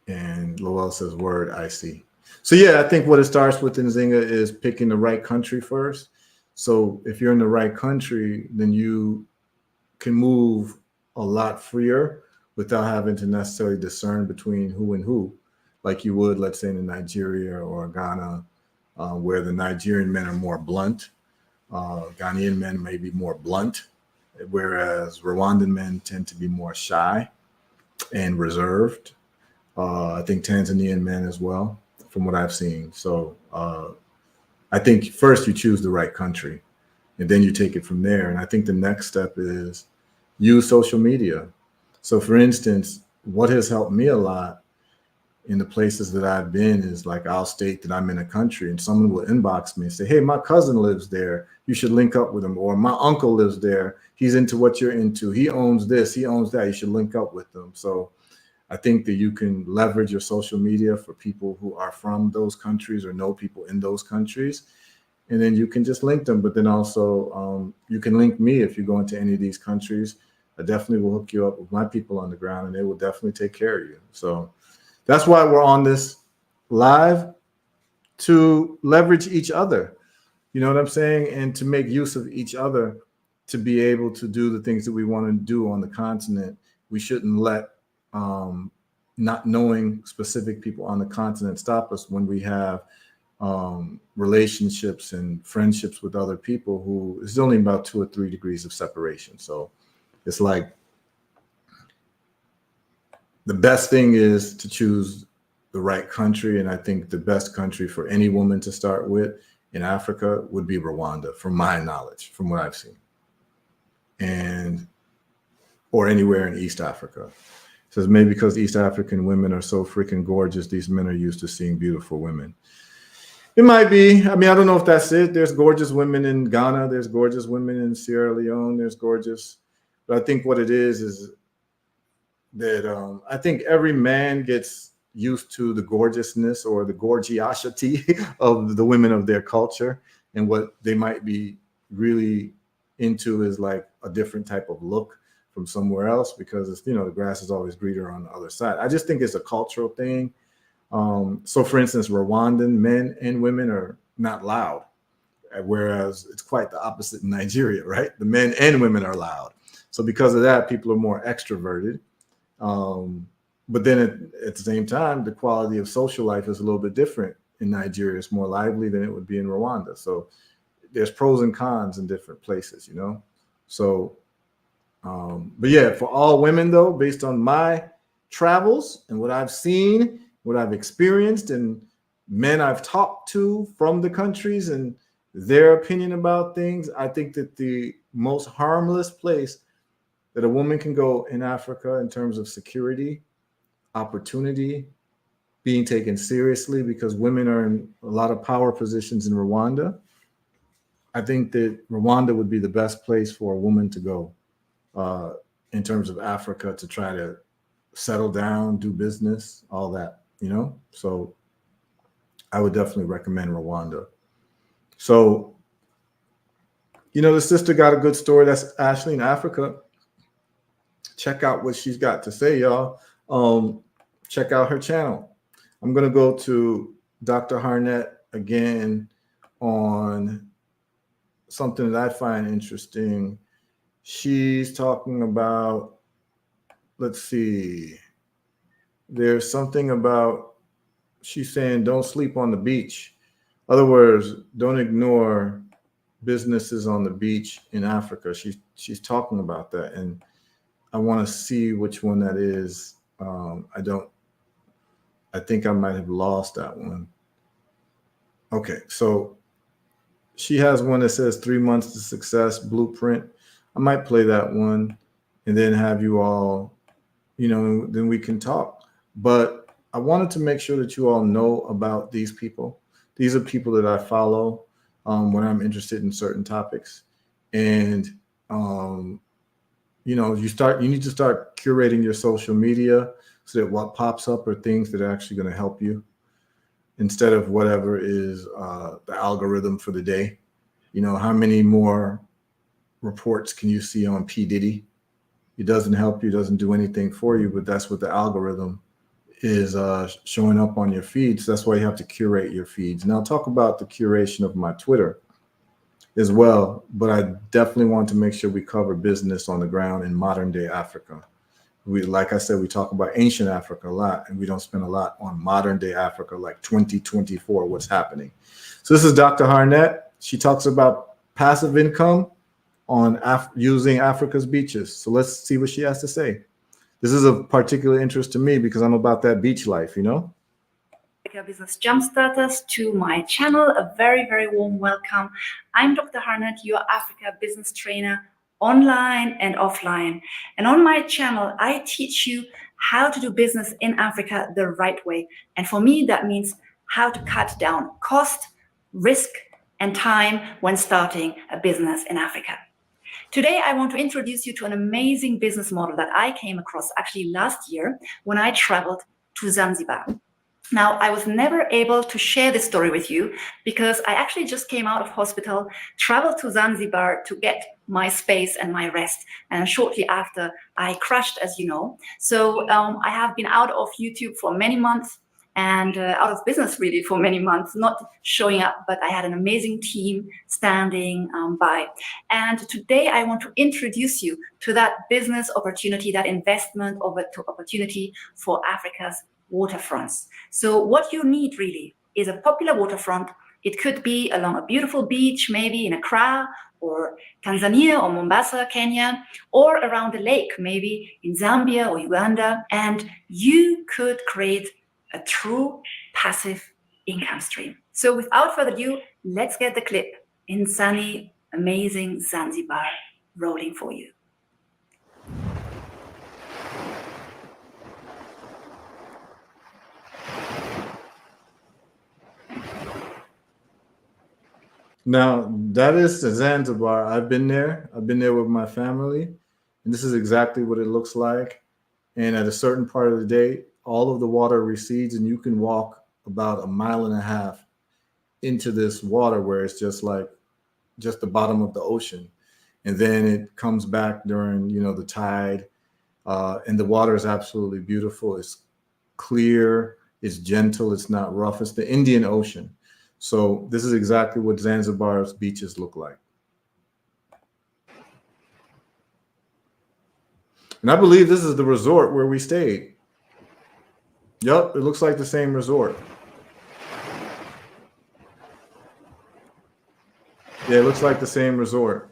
And Lowell says, word, I see. So yeah, I think what it starts with in Zynga is picking the right country first. So if you're in the right country, then you can move a lot freer without having to necessarily discern between who and who, like you would, let's say, in Nigeria or Ghana, where the Nigerian men are more blunt. Ghanaian men may be more blunt, whereas Rwandan men tend to be more shy and reserved. I think Tanzanian men as well, from what I've seen. So I think first you choose the right country, and then you take it from there. And I think the next step is use social media. So, for instance, what has helped me a lot in the places that I've been is like I'll state that I'm in a country and someone will inbox me and say, hey, my cousin lives there. You should link up with him. Or my uncle lives there. He's into what you're into. He owns this. He owns that. You should link up with them. So I think that you can leverage your social media for people who are from those countries or know people in those countries. And then you can just link them. But then also you can link me if you go into any of these countries. I definitely will hook you up with my people on the ground and they will definitely take care of you. So that's why we're on this live, to leverage each other. You know what I'm saying? And to make use of each other to be able to do the things that we want to do on the continent. We shouldn't let not knowing specific people on the continent stop us when we have relationships and friendships with other people who is only about 2 or 3 degrees of separation. So it's like the best thing is to choose the right country. And I think the best country for any woman to start with in Africa would be Rwanda, from my knowledge, from what I've seen. And or anywhere in East Africa. It says maybe because East African women are so freaking gorgeous, these men are used to seeing beautiful women. It might be. I mean, I don't know if that's it. There's gorgeous women in Ghana. There's gorgeous women in Sierra Leone. There's gorgeous. But I think what it is that I think every man gets used to the gorgeousness or the gorgiosity of the women of their culture. And what they might be really into is like a different type of look from somewhere else, because it's, you know, the grass is always greener on the other side. I just think it's a cultural thing. So for instance, Rwandan men and women are not loud, whereas it's quite the opposite in Nigeria, right? The men and women are loud. So because of that, people are more extroverted. But then at the same time, the quality of social life is a little bit different in Nigeria. It's more lively than it would be in Rwanda. So there's pros and cons in different places, you know? So, but yeah, for all women though, based on my travels and what I've seen, what I've experienced, and men I've talked to from the countries and their opinion about things, I think that the most harmless place that a woman can go in Africa in terms of security, opportunity, being taken seriously, because women are in a lot of power positions in Rwanda. I think that Rwanda would be the best place for a woman to go in terms of Africa, to try to settle down, do business, all that, you know? So I would definitely recommend Rwanda. So, you know, the sister got a good story. That's Ashley in Africa. Check out what she's got to say, y'all. Check out her channel. I'm going to go to Dr. Harnett again on something that I find interesting. She's talking about, let's see, there's something about, she's saying don't sleep on the beach. In other words, don't ignore businesses on the beach in Africa. She's talking about that, and I want to see which one that is. I think I might have lost that one. Okay, so she has one that says 3 months to success blueprint. I might play that one and then have you all, you know, then we can talk. But I I wanted to make sure that you all know about these people. These are people that I follow when I'm interested in certain topics, and um, you need to start curating your social media so that what pops up are things that are actually going to help you instead of whatever is the algorithm for the day. How many more reports can you see on P. Diddy? It doesn't help you, doesn't do anything for you, but that's what the algorithm is showing up on your feeds. That's why you have to curate your feeds. Now, I'll talk about the curation of my Twitter as well, but I definitely want to make sure we cover business on the ground in modern day Africa. Like I said, we talk about ancient Africa a lot, and we don't spend a lot on modern day Africa, like 2024, what's happening. So this is Dr. Harnett. She talks about passive income on using Africa's beaches. So let's see what she has to say. This is of particular interest to me because I'm about that beach life, Africa Business Jumpstarters to my channel. A very, very warm welcome. I'm Dr. Harnett, your Africa business trainer, online and offline. And on my channel, I teach you how to do business in Africa the right way. And for me, that means how to cut down cost, risk, and time when starting a business in Africa. Today, I want to introduce you to an amazing business model that I came across actually last year when I traveled to Zanzibar. Now, I was never able to share this story with you because I actually just came out of hospital, traveled to Zanzibar to get my space and my rest. And shortly after, I crashed, as you know. So I have been out of YouTube for many months and out of business really for many months, not showing up, but I had an amazing team standing by. And today I want to introduce you to that business opportunity, that investment opportunity for Africa's waterfronts. So what you need really is a popular waterfront. It could be along a beautiful beach, maybe in Accra or Tanzania or Mombasa, Kenya, or around the lake, maybe in Zambia or Uganda. And you could create a true passive income stream. So without further ado, let's get the clip in sunny, amazing Zanzibar rolling for you. Now, that is Zanzibar. I've been there. I've been there with my family, and this is exactly what it looks like. And at a certain part of the day, all of the water recedes, and you can walk about 1.5 miles into this water where it's just the bottom of the ocean. And then it comes back during, the tide. And the water is absolutely beautiful. It's clear, it's gentle, it's not rough. It's the Indian Ocean. So this is exactly what Zanzibar's beaches look like. And I believe this is the resort where we stayed. Yep, it looks like the same resort. Yeah, it looks like the same resort.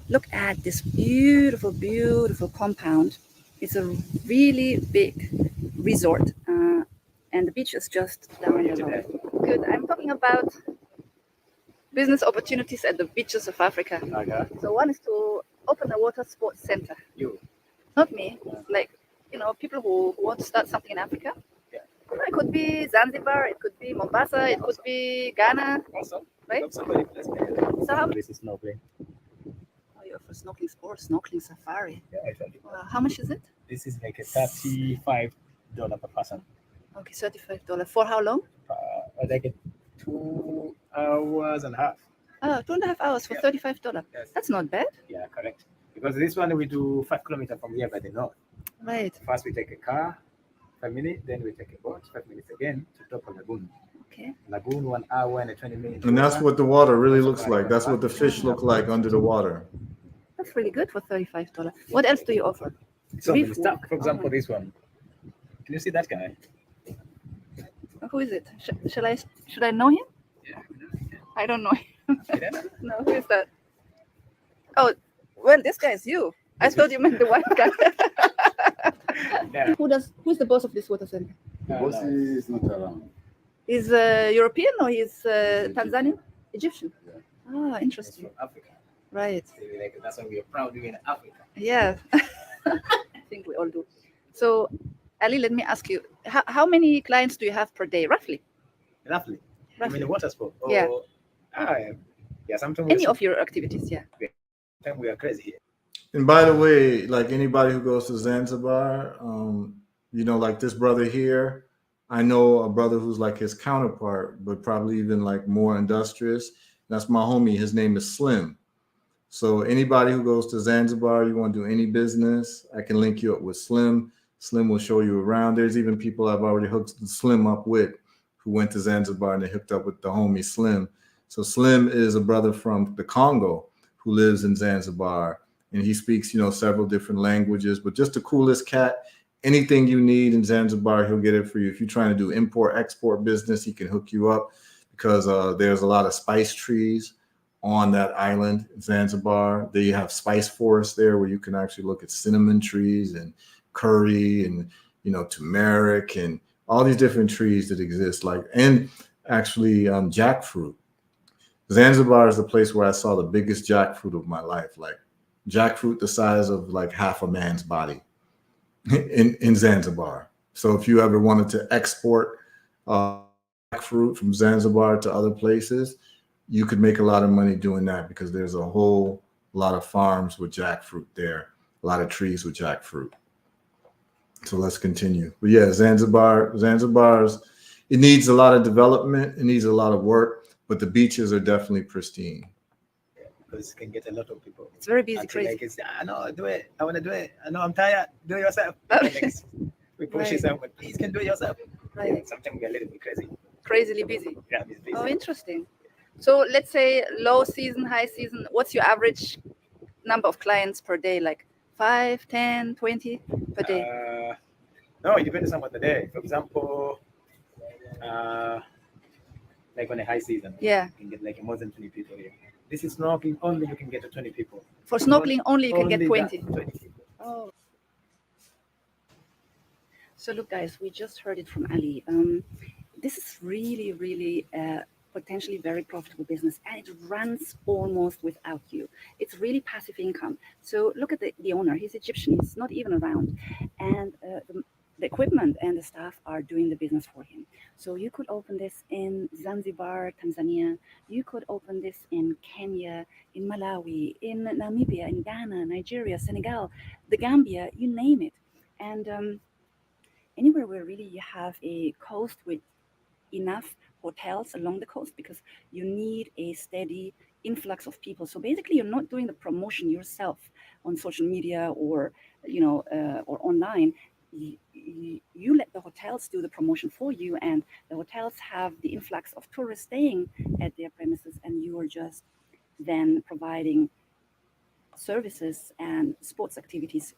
Look at this beautiful, beautiful compound. It's a really big resort, and the beach is just down the road. Good. I'm talking about business opportunities at the beaches of Africa. Okay. So one is to open a water sports center. You. Not me. Like, people who want to start something in Africa. Yeah. It could be Zanzibar, it could be Mombasa, it could be Ghana. Also, right? Somebody bless me. So how This is snorkeling. Oh, you're for snorkeling sports, snorkeling safari. Yeah, exactly. How much is it? This is like a $35 per person. Okay, $35. For how long? Like a 2 hours and a half. 2.5 hours for Yeah. $35. Yes. That's not bad. Yeah, correct. Because this one we do 5 kilometers from here by the north. Right. First we take a car, 5 minutes, then we take a boat, 5 minutes again to top of lagoon. Okay. Lagoon 1 hour and 20 minutes. And that's what the water really looks like. That's what the fish look like under the water. That's really good for $35. What else do you offer? So Reef many stuff. walk. For example, this one. Can you see that guy? Who is it? Should I know him? Yeah. I don't know him. You don't know? No, who is that? Oh, well, this guy is you. I thought you meant the white guy. Yeah. Who's the boss of this water center? Boss is not around. Is European or he's Tanzanian? Egyptian? Yeah. Ah, interesting. From Africa. Right. That's why we are proud to be in Africa. Yeah. I think we all do. So, Ali, let me ask you, how many clients do you have per day, roughly? Roughly. I mean, Roughly. the water sport. Yeah. Yeah, sometimes Any of your activities, yeah. we are crazy here. And by the way, like anybody who goes to Zanzibar, like this brother here, I know a brother who's like his counterpart, but probably even like more industrious. That's my homie. His name is Slim. So anybody who goes to Zanzibar, you want to do any business, I can link you up with Slim. Slim will show you around. There's even people I've already hooked Slim up with who went to Zanzibar and they hooked up with the homie Slim. So Slim is a brother from the Congo who lives in Zanzibar, and he speaks, several different languages, but just the coolest cat. Anything you need in Zanzibar, he'll get it for you. If you're trying to do import export business, he can hook you up because there's a lot of spice trees on that island, Zanzibar. They have spice forests there where you can actually look at cinnamon trees and curry and turmeric and all these different trees that exist. And actually jackfruit. Zanzibar is the place where I saw the biggest jackfruit of my life. Like jackfruit the size of like half a man's body in Zanzibar. So if you ever wanted to export jackfruit from Zanzibar to other places, you could make a lot of money doing that because there's a whole lot of farms with jackfruit there, a lot of trees with jackfruit. So let's continue. But yeah, Zanzibar's, it needs a lot of development. It needs a lot of work, but the beaches are definitely pristine. Because it can get a lot of people. It's very busy, Until, crazy. like, I know, do it. I want to do it. I know, I'm tired. Do it yourself. We push Right. yourself, but please can do it yourself. Right. Yeah, sometimes we're a little bit crazy. Crazily busy. Yeah, it's busy. Oh, interesting. So let's say low season, high season. What's your average number of clients per day? Like 5, 10, 20 per day? No, it depends on what the day. For example, like on a high season, Yeah. you can get like more than 20 people here. This is snorkeling only, you can get to 20 people. For snorkeling only, you can get Only 20. that, 20 people. Oh. So look, guys, we just heard it from Ali. This is really, really potentially very profitable business, and it runs almost without you. It's really passive income. So look at the owner. He's Egyptian. He's not even around, and the equipment and the staff are doing the business for him. So you could open this in Zanzibar, Tanzania. You could open this in Kenya, in Malawi, in Namibia, in Ghana, Nigeria, Senegal, the Gambia, you name it. And anywhere where really you have a coast with enough hotels along the coast, because you need a steady influx of people. So basically, you're not doing the promotion yourself on social media or or online. You let the hotels do the promotion for you, and the hotels have the influx of tourists staying at their premises, and you are just then providing services and sports activities.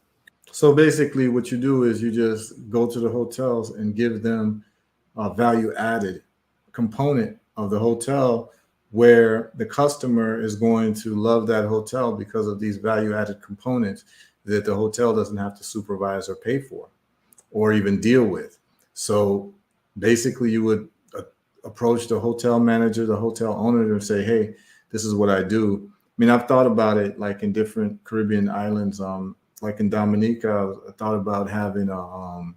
So basically, what you do is you just go to the hotels and give them a value added component of the hotel where the customer is going to love that hotel because of these value added components that the hotel doesn't have to supervise or pay for or even deal with. So basically, you would approach the hotel manager, the hotel owner, and say, hey, this is what I do. I mean, I've thought about it like in different Caribbean islands. Like in Dominica, I thought about having a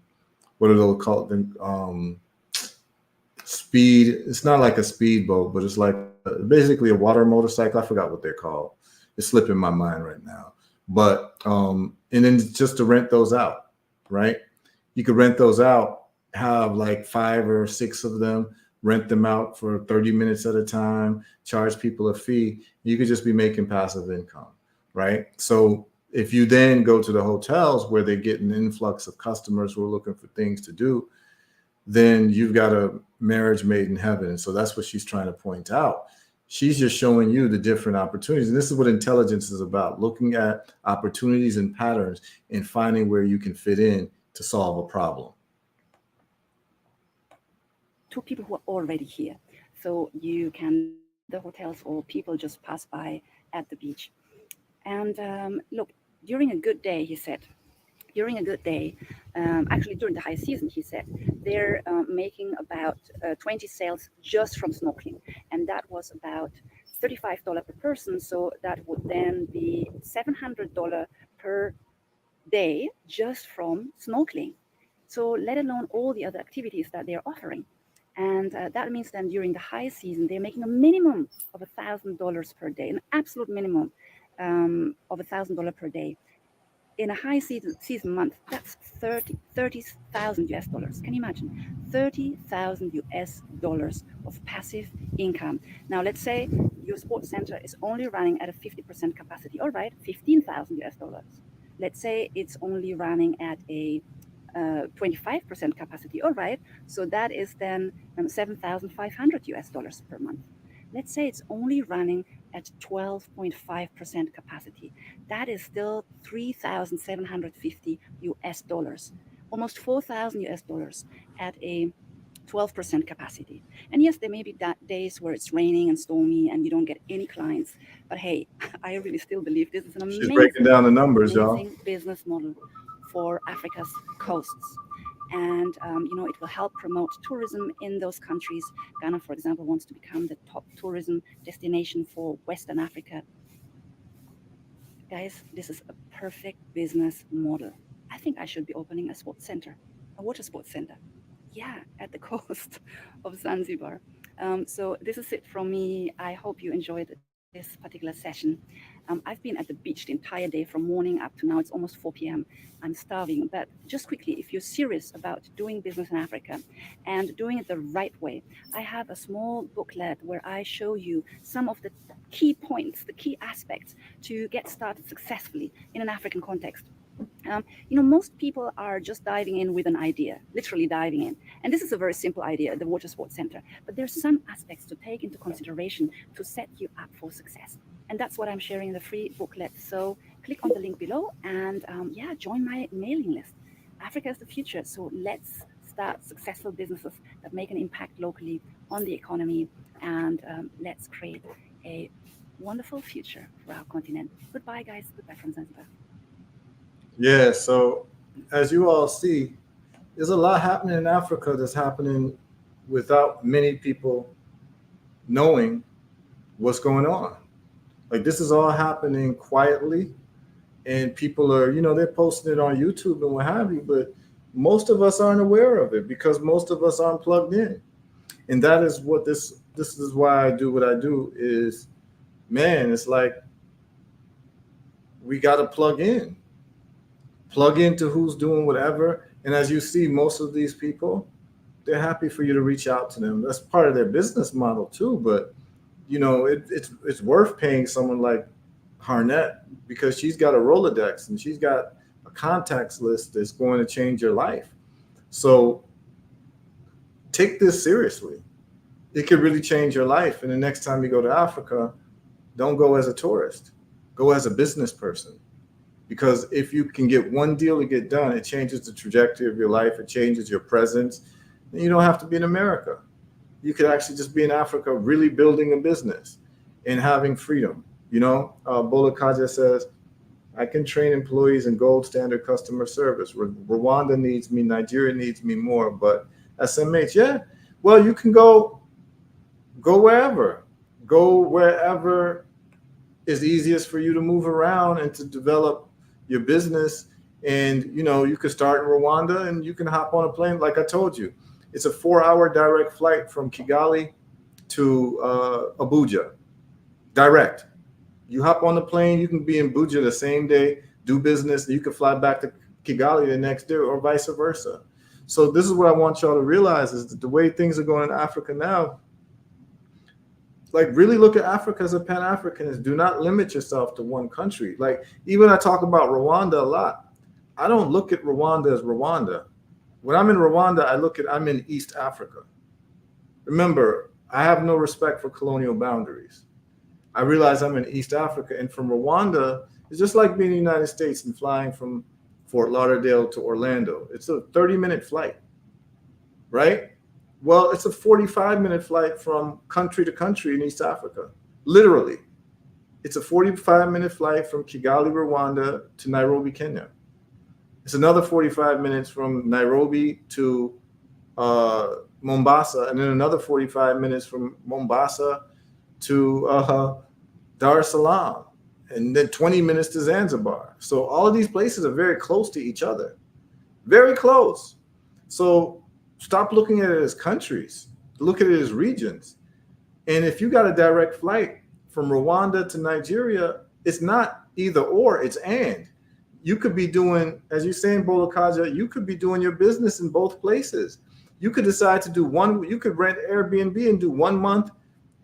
what are those called? Speed. It's not like a speedboat, but it's like basically a water motorcycle. I forgot what they're called. It's slipping my mind right now. But and then just to rent those out, right? You could rent those out, have like 5 or 6 of them, rent them out for 30 minutes at a time, charge people a fee. You could just be making passive income, right? So if you then go to the hotels where they get an influx of customers who are looking for things to do, then you've got a marriage made in heaven. And so that's what she's trying to point out. She's just showing you the different opportunities. And this is what intelligence is about, looking at opportunities and patterns and finding where you can fit in to solve a problem. To people who are already here. So you can the hotels or people just pass by at the beach. And look, during a good day, he said, actually during the high season, he said, they're making about 20 sales just from snorkeling. And that was about $35 per person. So that would then be $700 per day just from snorkeling. So let alone all the other activities that they're offering. And that means then during the high season, they're making a minimum of $1,000 per day, an absolute minimum of $1,000 per day. In a high season month, that's 30,000 US dollars. Can you imagine? 30,000 US dollars of passive income. Now, let's say your sports center is only running at a 50% capacity. All right, 15,000 US dollars. Let's say it's only running at a 25% capacity. All right, so that is then 7,500 US dollars per month. Let's say it's only running at 12.5% capacity. That is still 3,750 US dollars, almost 4,000 US dollars at a 12% capacity. And yes, there may be days where it's raining and stormy and you don't get any clients. But hey, I really still believe this is an She's breaking down the numbers, y'all. amazing business model for Africa's coasts. And it will help promote tourism in those countries. Ghana, for example, wants to become the top tourism destination for Western Africa. Guys, this is a perfect business model. I think I should be opening a sports center, a water sports center. Yeah, at the coast of Zanzibar. So this is it from me. I hope you enjoyed this particular session. I've been at the beach the entire day from morning up to now. It's almost 4 p.m. I'm starving. But just quickly, if you're serious about doing business in Africa and doing it the right way, I have a small booklet where I show you some of the key points, the key aspects to get started successfully in an African context. Most people are just diving in with an idea, literally diving in. And this is a very simple idea, the water sports center. But there's some aspects to take into consideration to set you up for success. And that's what I'm sharing in the free booklet. So click on the link below and join my mailing list. Africa is the future. So let's start successful businesses that make an impact locally on the economy. And let's create a wonderful future for our continent. Goodbye, guys. Goodbye from Zanzibar. Yeah, so as you all see, there's a lot happening in Africa that's happening without many people knowing what's going on. Like this is all happening quietly, and people are, they're posting it on YouTube and what have you, but most of us aren't aware of it because most of us aren't plugged in. And that is what this is why I do what I do is, man, it's like we got to plug into who's doing whatever. And as you see, most of these people, they're happy for you to reach out to them. That's part of their business model too. But it's worth paying someone like Harnett because she's got a Rolodex and she's got a contacts list that's going to change your life. So take this seriously. It could really change your life. And the next time you go to Africa, don't go as a tourist. Go as a business person. Because if you can get one deal to get done, it changes the trajectory of your life. It changes your presence. And you don't have to be in America. You could actually just be in Africa, really building a business and having freedom. Bola Kaja says, I can train employees in gold standard customer service. Rwanda needs me. Nigeria needs me more. But SMH, yeah. Well, you can go wherever. Go wherever is easiest for you to move around and to develop your business. And you could start in Rwanda and you can hop on a plane. Like I told you, it's a 4-hour direct flight from Kigali to Abuja. Direct. You hop on the plane, you can be in Abuja the same day, do business, and you can fly back to Kigali the next day or vice versa. So this is what I want y'all to realize is that the way things are going in Africa now, like really look at Africa as a Pan-Africanist. Do not limit yourself to one country. Like even I talk about Rwanda a lot. I don't look at Rwanda as Rwanda. When I'm in Rwanda, I'm in East Africa. Remember, I have no respect for colonial boundaries. I realize I'm in East Africa, and from Rwanda, it's just like being in the United States and flying from Fort Lauderdale to Orlando. It's a 30-minute flight, right? Well, it's a 45-minute flight from country to country in East Africa. Literally. It's a 45-minute flight from Kigali, Rwanda to Nairobi, Kenya. It's another 45 minutes from Nairobi to Mombasa, and then another 45 minutes from Mombasa to Dar es Salaam. and then 20 minutes to Zanzibar. So all of these places are very close to each other, very close. So stop looking at it as countries, look at it as regions. And if you got a direct flight from Rwanda to Nigeria, it's not either or, it's and. You could be doing, as you're saying, Bolakaja, you could be doing your business in both places. You could decide to do one, you could rent Airbnb and do 1 month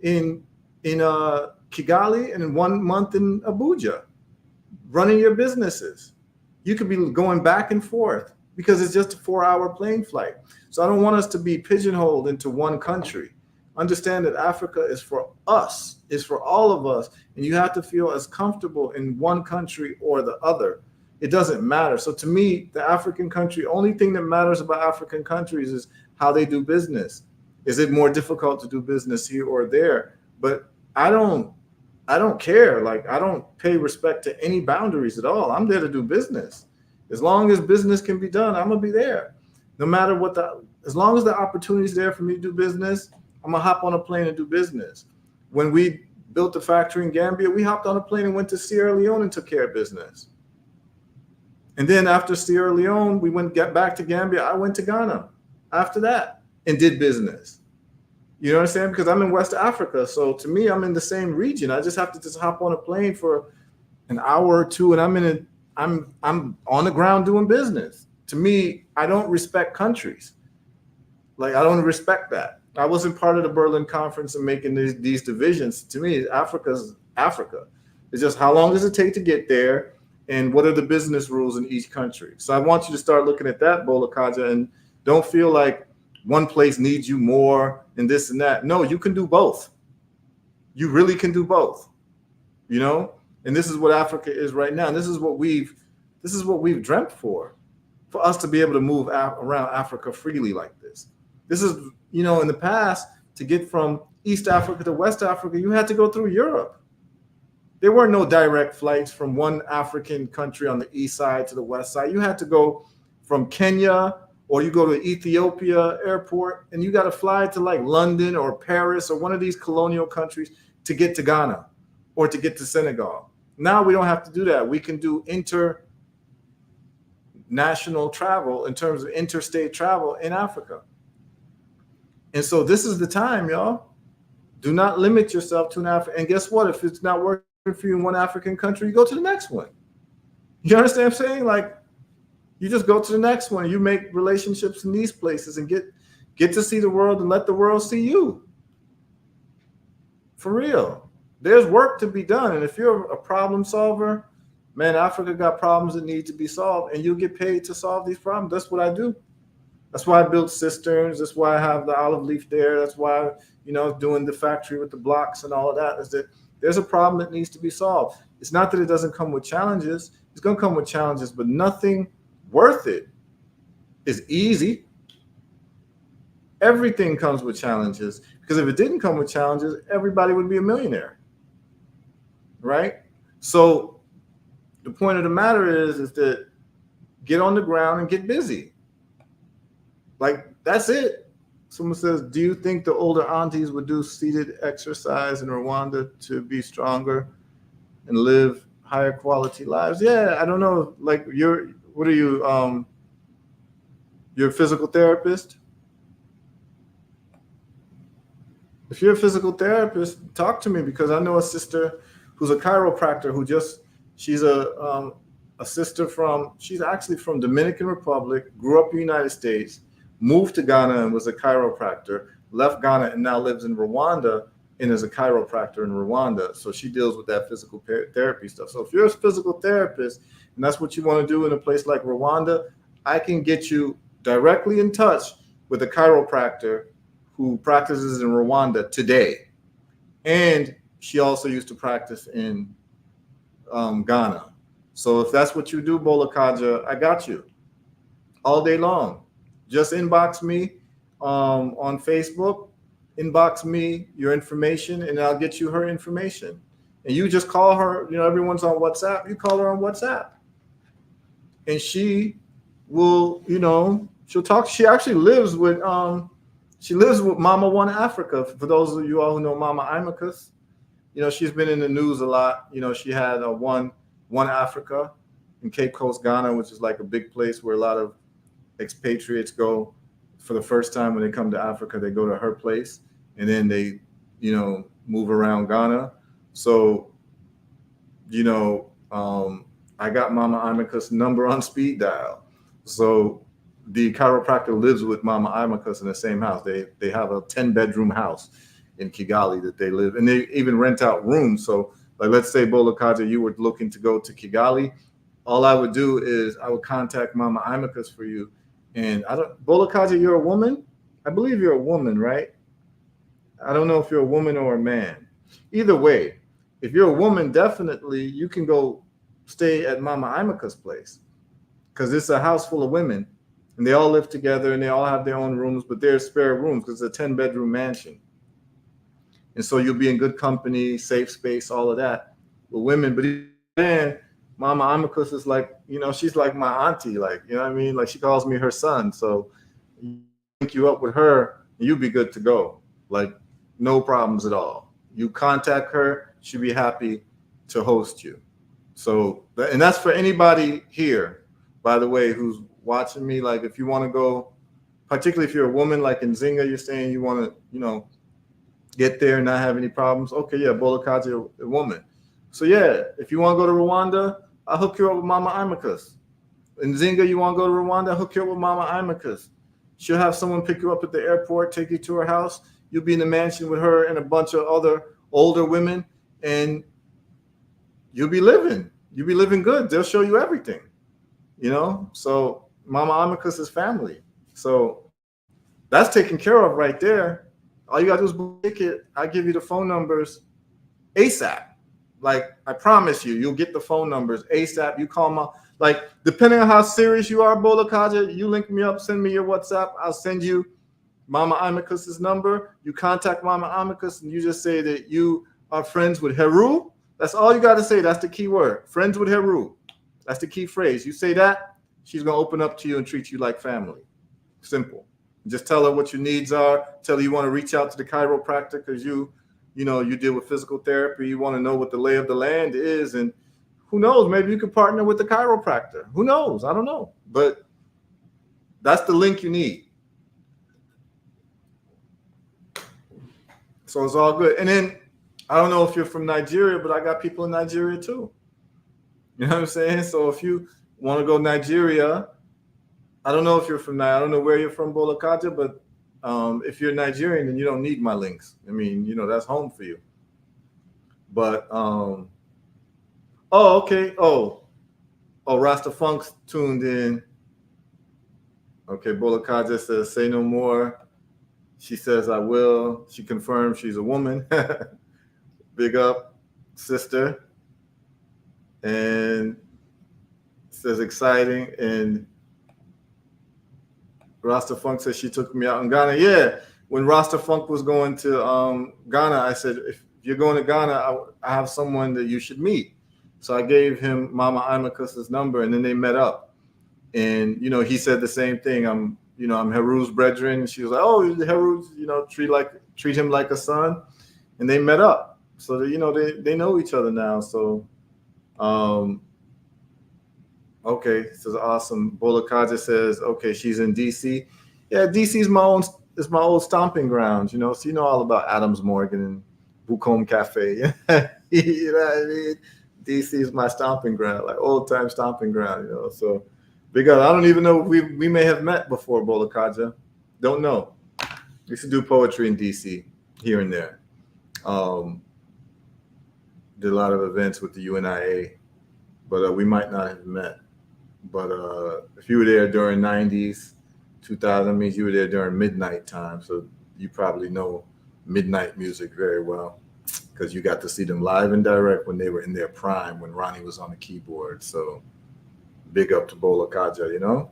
in Kigali and 1 month in Abuja, running your businesses. You could be going back and forth because it's just a 4-hour plane flight. So I don't want us to be pigeonholed into one country. Understand that Africa is for us, is for all of us, and you have to feel as comfortable in one country or the other. It doesn't matter. So to me, the African country, only thing that matters about African countries is how they do business. Is it more difficult to do business here or there? But I don't care. Like, I don't pay respect to any boundaries at all. I'm there to do business. As long as business can be done, I'm gonna be there. No matter what as long as the opportunity is there for me to do business, I'm gonna hop on a plane and do business. When we built the factory in Gambia, we hopped on a plane and went to Sierra Leone and took care of business. And then after Sierra Leone, we get back to Gambia. I went to Ghana after that and did business. You know what I'm saying? Because I'm in West Africa. So to me, I'm in the same region. I just have to just hop on a plane for an hour or two and I'm on the ground doing business. To me, I don't respect countries. Like, I don't respect that. I wasn't part of the Berlin conference and making these divisions. To me, Africa's Africa. It's just how long does it take to get there and what are the business rules in each country? So I want you to start looking at that, Bolakaja, and don't feel like one place needs you more and this and that. No, you can do both. You really can do both, you know? And this is what Africa is right now. And this is what we've dreamt for us to be able to move around Africa freely like this. This is, you know, in the past, to get from East Africa to West Africa, you had to go through Europe. There were no direct flights from one African country on the east side to the west side. You had to go from Kenya, or you go to Ethiopia airport and you got to fly to like London or Paris or one of these colonial countries to get to Ghana or to get to Senegal. Now we don't have to do that. We can do international travel in terms of interstate travel in Africa. And so this is the time, y'all. Do not limit yourself to an African. And guess what? If it's not working for you in one African country, you go to the next one. You understand what I'm saying? Like, you just go to the next one. You make relationships in these places and get to see the world and let the world see you. For real. There's work to be done. And if you're a problem solver, man, Africa got problems that need to be solved, and you'll get paid to solve these problems. That's what I do. That's why I built cisterns. That's why I have the olive leaf there. That's why, you know, doing the factory with the blocks and all of that, is that there's a problem that needs to be solved. It's not that it doesn't come with challenges. It's going to come with challenges, but nothing worth it is easy. Everything comes with challenges, because if it didn't come with challenges, everybody would be a millionaire, right? So the point of the matter is that get on the ground and get busy. Like, that's it. Someone says, do you think the older aunties would do seated exercise in Rwanda to be stronger and live higher quality lives? Yeah, I don't know. Like, what are you? You're a physical therapist? If you're a physical therapist, talk to me, because I know a sister who's a chiropractor she's a sister she's actually from Dominican Republic, grew up in the United States, moved to Ghana and was a chiropractor, left Ghana and now lives in Rwanda and is a chiropractor in Rwanda. So she deals with that physical therapy stuff. So if you're a physical therapist and that's what you want to do in a place like Rwanda, I can get you directly in touch with a chiropractor who practices in Rwanda today. And she also used to practice in Ghana. So if that's what you do, Bolakaja, I got you all day long. Just inbox me on Facebook, inbox me your information, and I'll get you her information. And you just call her, you know, everyone's on WhatsApp. You call her on WhatsApp. And she will, you know, she'll talk. She actually lives with Mama One Africa. For those of you all who know Mama Imacus, she's been in the news a lot. She had a one Africa in Cape Coast, Ghana, which is like a big place where a lot of expatriates go for the first time when they come to Africa. They go to her place, and then they, move around Ghana. So, I got Mama Imika's number on speed dial. So the chiropractor lives with Mama Imika's in the same house. They have a 10-bedroom house in Kigali that they live, and they even rent out rooms. So, like, let's say Bolakaja, you were looking to go to Kigali. All I would do is I would contact Mama Imika's for you. And Bolakaja, you're a woman? I believe you're a woman, right? I don't know if you're a woman or a man. Either way, if you're a woman, definitely you can go stay at Mama Imika's place, because it's a house full of women, and they all live together, and they all have their own rooms, but there's spare rooms because it's a 10-bedroom mansion. And so you'll be in good company, safe space, all of that with women. But then Mama Imika's is like, she's like my auntie, like, you know what I mean? Like, she calls me her son. So link you up with her, and you'll be good to go. Like, no problems at all. You contact her, she'll be happy to host you. So, and that's for anybody here, by the way, who's watching me. Like, if you want to go, particularly if you're a woman, like in Zinga, you're saying you want to, get there and not have any problems. Okay, yeah, Bolakaja, a woman. So yeah, if you want to go to Rwanda, I'll hook you up with Mama Imika's. In Zinga, you want to go to Rwanda, I'll hook you up with Mama Imika's. She'll have someone pick you up at the airport, take you to her house. You'll be in the mansion with her and a bunch of other older women, and you'll be living good. They'll show you everything, So Mama Imika's is family. So that's taken care of right there. All you gotta do is book a ticket. I give you the phone numbers ASAP. Like, I promise you'll get the phone numbers ASAP. You call my, like, depending on how serious you are, Bolakaja, you link me up, send me your WhatsApp. I'll send you Mama Imika's number. You contact Mama Imika's, and you just say that you are friends with Heru. That's all you got to say. That's the key word. Friends with Heru. That's the key phrase. You say that, she's going to open up to you and treat you like family. Simple. Just tell her what your needs are. Tell her you want to reach out to the chiropractor because you deal with physical therapy. You want to know what the lay of the land is. And who knows, maybe you could partner with the chiropractor. Who knows? I don't know. But that's the link you need. So it's all good. And then, I don't know if you're from Nigeria, but I got people in Nigeria too. You know what I'm saying? So if you want to go Nigeria, I don't know if you're from I don't know where you're from, Bolakaja, but if you're Nigerian, then you don't need my links. I mean, that's home for you. But okay. Rasta Funk's tuned in. Okay, Bolakaja says, say no more. She says, I will. She confirms she's a woman. Big up, sister. And says exciting. And Rasta Funk says she took me out in Ghana. Yeah, when Rasta Funk was going to Ghana, I said, if you're going to Ghana, I have someone that you should meet. So I gave him Mama Imika's number, and then they met up. And, he said the same thing. I'm Heru's brethren. And she was like, oh, Heru's, treat him like a son. And they met up. So, they know each other now. So, okay, this is awesome. Bolakaja says, okay, she's in DC. Yeah, DC is my old stomping grounds, So you know all about Adams Morgan and Bucombe Cafe. You know what I mean? DC is my stomping ground, like old time stomping ground, So because I don't even know if we may have met before, Bolakaja. Don't know. We used to do poetry in DC here and there. Did a lot of events with the UNIA, but we might not have met. But if you were there during 90s, 2000 means you were there during midnight time. So you probably know midnight music very well because you got to see them live and direct when they were in their prime, when Ronnie was on the keyboard. So big up to Bolakaja,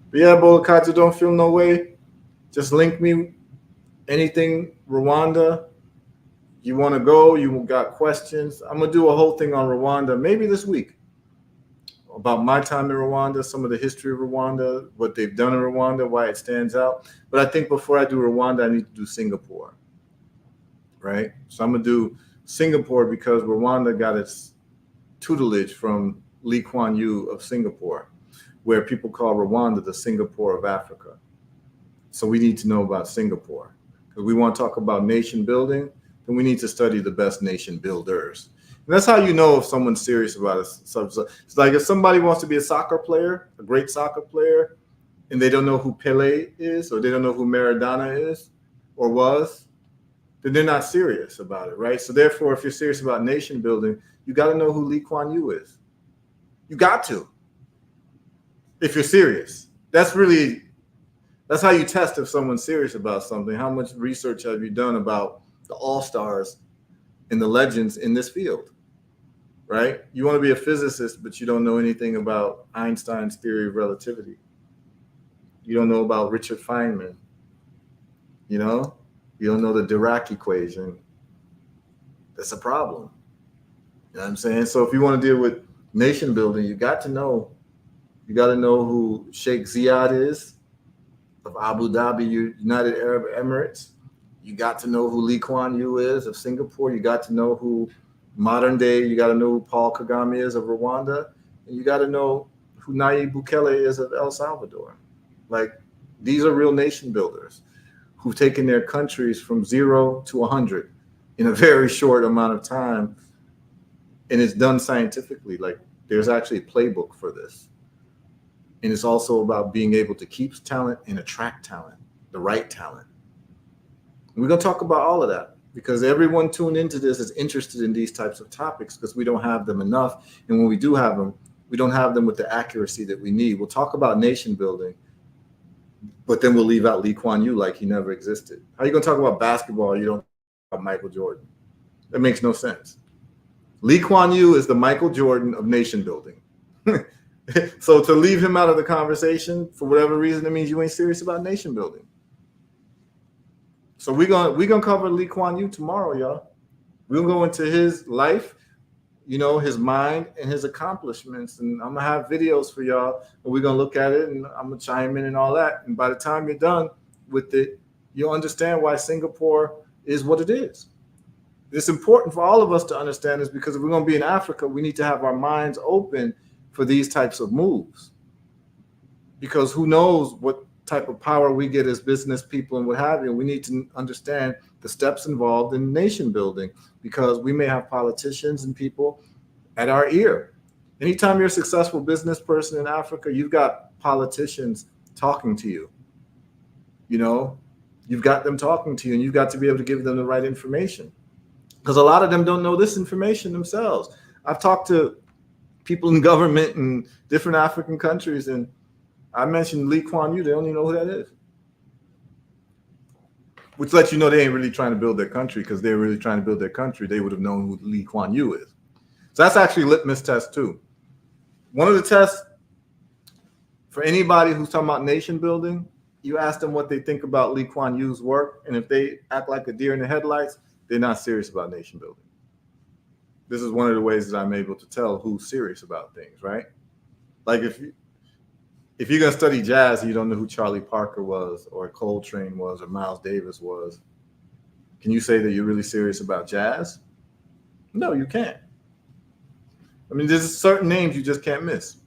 But yeah, Bolakaja, don't feel no way. Just link me. Anything Rwanda, you want to go, you got questions. I'm going to do a whole thing on Rwanda, maybe this week, about my time in Rwanda, some of the history of Rwanda, what they've done in Rwanda, why it stands out. But I think before I do Rwanda, I need to do Singapore, right? So I'm going to do Singapore because Rwanda got its tutelage from Lee Kuan Yew of Singapore, where people call Rwanda the Singapore of Africa. So we need to know about Singapore. Because we want to talk about nation building, then we need to study the best nation builders. And that's how you know if someone's serious about it. So it's like if somebody wants to be a soccer player, a great soccer player, and they don't know who Pele is, or they don't know who Maradona is or was, then they're not serious about it, right? So therefore, if you're serious about nation building, you got to know who Lee Kuan Yew is. You got to, if you're serious. That's how you test if someone's serious about something. How much research have you done about the all-stars and the legends in this field, right? You want to be a physicist, but you don't know anything about Einstein's theory of relativity. You don't know about Richard Feynman. You don't know the Dirac equation. That's a problem. You know what I'm saying? So if you want to deal with nation building, you got to know who Sheikh Ziyad is of Abu Dhabi, United Arab Emirates. You got to know who Lee Kuan Yew is of Singapore. You got to know who modern day, you got to know who Paul Kagame is of Rwanda. And you got to know who Nayib Bukele is of El Salvador. Like, these are real nation builders who've taken their countries from 0 to 100 in a very short amount of time. And it's done scientifically. Like, there's actually a playbook for this. And it's also about being able to keep talent and attract talent, the right talent. And we're going to talk about all of that because everyone tuned into this is interested in these types of topics because we don't have them enough. And when we do have them, we don't have them with the accuracy that we need. We'll talk about nation building, but then we'll leave out Lee Kuan Yew like he never existed. How are you going to talk about basketball? You don't talk about Michael Jordan. That makes no sense. Lee Kuan Yew is the Michael Jordan of nation building. So to leave him out of the conversation for whatever reason, it means you ain't serious about nation building. So we're gonna cover Lee Kuan Yew tomorrow, y'all. We're gonna go into his life, his mind and his accomplishments, and I'm gonna have videos for y'all, and we're gonna look at it, and I'm gonna chime in and all that. And by the time you're done with it, you'll understand why Singapore is what it is. It's important for all of us to understand this because if we're gonna be in Africa, we need to have our minds open for these types of moves, because who knows what type of power we get as business people and what have you. We need to understand the steps involved in nation building because we may have politicians and people at our ear. Anytime you're a successful business person in Africa, you've got politicians talking to you. You've got them talking to you, and you've got to be able to give them the right information because a lot of them don't know this information themselves. I've talked to people in government in different African countries, and I mentioned Lee Kuan Yew, they don't even know who that is. Which lets you know they ain't really trying to build their country, because they're really trying to build their country, they would have known who Lee Kuan Yew is. So that's actually a litmus test too. One of the tests for anybody who's talking about nation building, you ask them what they think about Lee Kuan Yew's work, and if they act like a deer in the headlights, they're not serious about nation building. This is one of the ways that I'm able to tell who's serious about things, right? Like if you're going to study jazz and you don't know who Charlie Parker was or Coltrane was or Miles Davis was, can you say that you're really serious about jazz? No, you can't. I mean, there's certain names you just can't miss.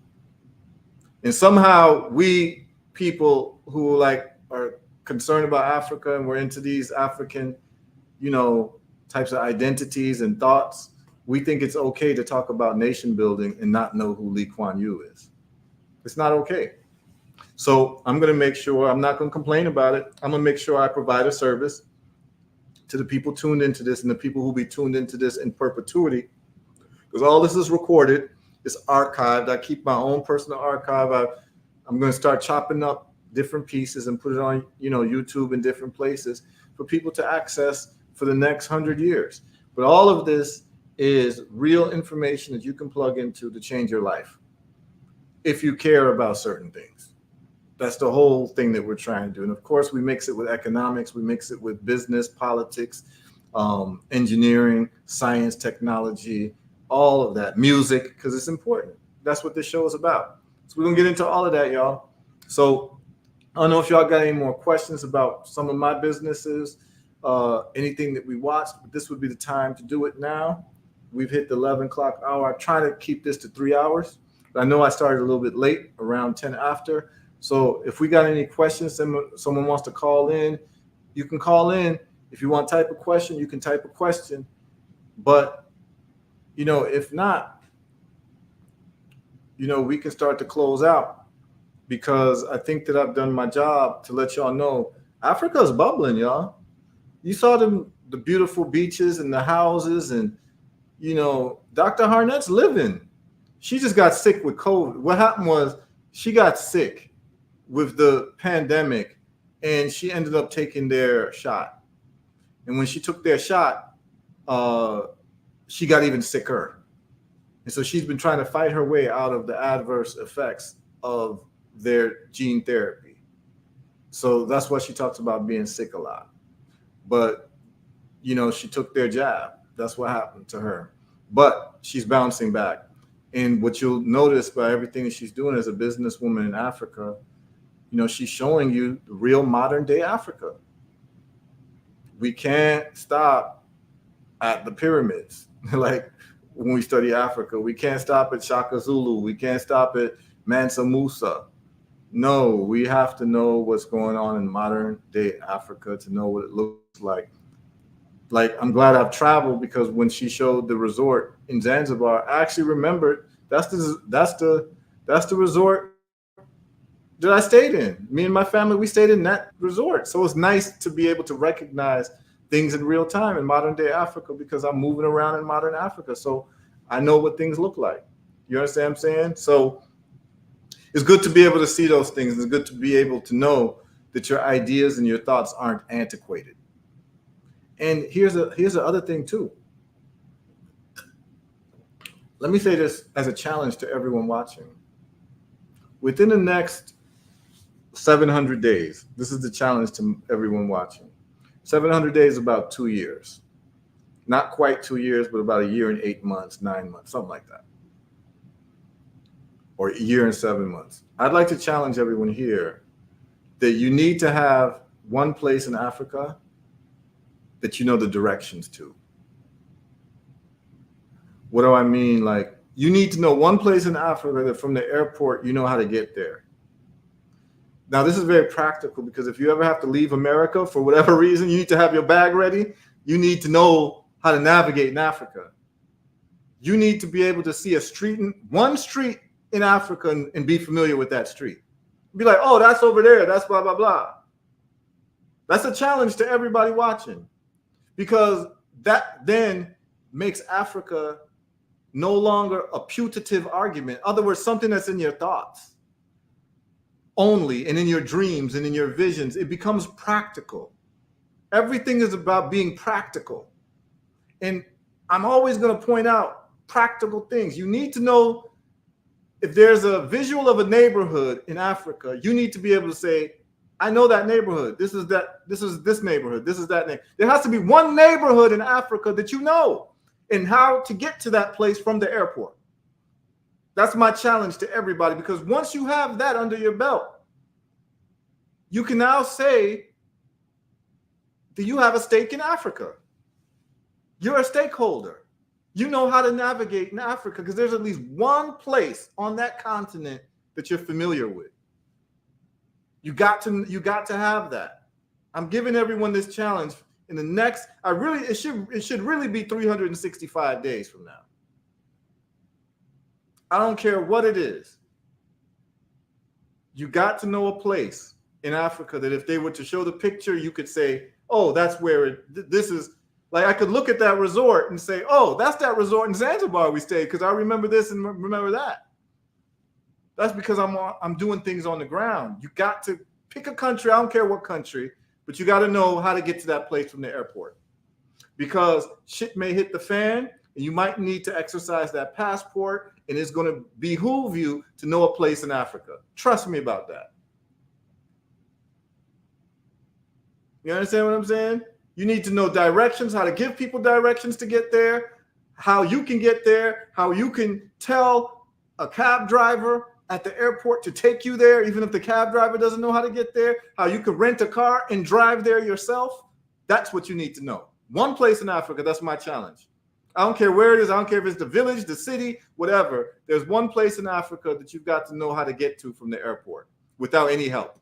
And somehow we people who are concerned about Africa and we're into these African, types of identities and thoughts, we think it's okay to talk about nation building and not know who Lee Kuan Yew is. It's not okay. So I'm going to make sure, I'm not going to complain about it. I'm going to make sure I provide a service to the people tuned into this and the people who will be tuned into this in perpetuity, because all this is recorded, it's archived. I keep my own personal archive. I'm going to start chopping up different pieces and put it on, YouTube and different places for people to access for the next 100 years. But all of this is real information that you can plug into to change your life if you care about certain things. That's the whole thing that we're trying to do. And of course, we mix it with economics, we mix it with business, politics, engineering, science, technology, all of that, music, because it's important. That's what this show is about. So we're gonna get into all of that, y'all. So I don't know if y'all got any more questions about some of my businesses. anything that we watched, but this would be the time to do it now. We've hit the 11 o'clock hour. I try to keep this to 3 hours, but I know I started a little bit late, around 10 after. So if we got any questions, someone wants to call in, you can call in. If you want to type a question, you can type a question. But, if not, we can start to close out, because I think that I've done my job to let y'all know Africa's bubbling, y'all. You saw the beautiful beaches and the houses, and Dr. Harnet's living. She just got sick with COVID. What happened was she got sick with the pandemic, and she ended up taking their shot. And when she took their shot, she got even sicker. And so she's been trying to fight her way out of the adverse effects of their gene therapy. So that's why she talks about being sick a lot. But, she took their jab. That's what happened to her. But she's bouncing back. And what you'll notice by everything that she's doing as a businesswoman in Africa, she's showing you the real modern day Africa. We can't stop at the pyramids. Like when we study Africa, we can't stop at Shaka Zulu. We can't stop at Mansa Musa. No, we have to know what's going on in modern day Africa to know what it looks like. Like, I'm glad I've traveled, because when she showed the resort in Zanzibar, I actually remembered that's the resort that I stayed in. Me and my family, we stayed in that resort. So it's nice to be able to recognize things in real time in modern day Africa, because I'm moving around in modern Africa. So I know what things look like. You understand what I'm saying? So it's good to be able to see those things. It's good to be able to know that your ideas and your thoughts aren't antiquated. And here's the other thing too. Let me say this as a challenge to everyone watching. Within the next 700 days, this is the challenge to everyone watching. 700 days is about 2 years. Not quite 2 years, but about 1 year and 8 months, 9 months, something like that. Or 1 year and 7 months. I'd like to challenge everyone here that you need to have one place in Africa that you know the directions to. What do I mean? Like, you need to know one place in Africa that from the airport, you know how to get there. Now, this is very practical, because if you ever have to leave America for whatever reason, you need to have your bag ready. You need to know how to navigate in Africa. You need to be able to see one street in Africa and be familiar with that street. Be like, oh, that's over there. That's blah, blah, blah. That's a challenge to everybody watching, because that then makes Africa no longer a putative argument. In other words, something that's in your thoughts only, and in your dreams and in your visions. It becomes practical. Everything is about being practical. And I'm always going to point out practical things. You need to know, if there's a visual of a neighborhood in Africa, you need to be able to say, I know that neighborhood. This is this neighborhood. This is that neighborhood. There has to be one neighborhood in Africa that you know, and how to get to that place from the airport. That's my challenge to everybody, because once you have that under your belt, you can now say that you have a stake in Africa. You're a stakeholder. You know how to navigate in Africa, because there's at least one place on that continent that you're familiar with. You got to have that. I'm giving everyone this challenge in the next. It should really be 365 days from now. I don't care what it is. You got to know a place in Africa that if they were to show the picture, you could say, oh, that's where this is. Like, I could look at that resort and say, oh, that's that resort in Zanzibar we stayed, because I remember this and remember that. That's because I'm doing things on the ground. You got to pick a country. I don't care what country, but you got to know how to get to that place from the airport, because shit may hit the fan and you might need to exercise that passport, and it's going to behoove you to know a place in Africa. Trust me about that. You understand what I'm saying? You need to know directions, how to give people directions to get there, how you can get there, how you can tell a cab driver at the airport to take you there, even if the cab driver doesn't know how to get there, how you can rent a car and drive there yourself. That's what you need to know. One place in Africa, that's my challenge. I don't care where it is. I don't care if it's the village, the city, whatever. There's one place in Africa that you've got to know how to get to from the airport without any help.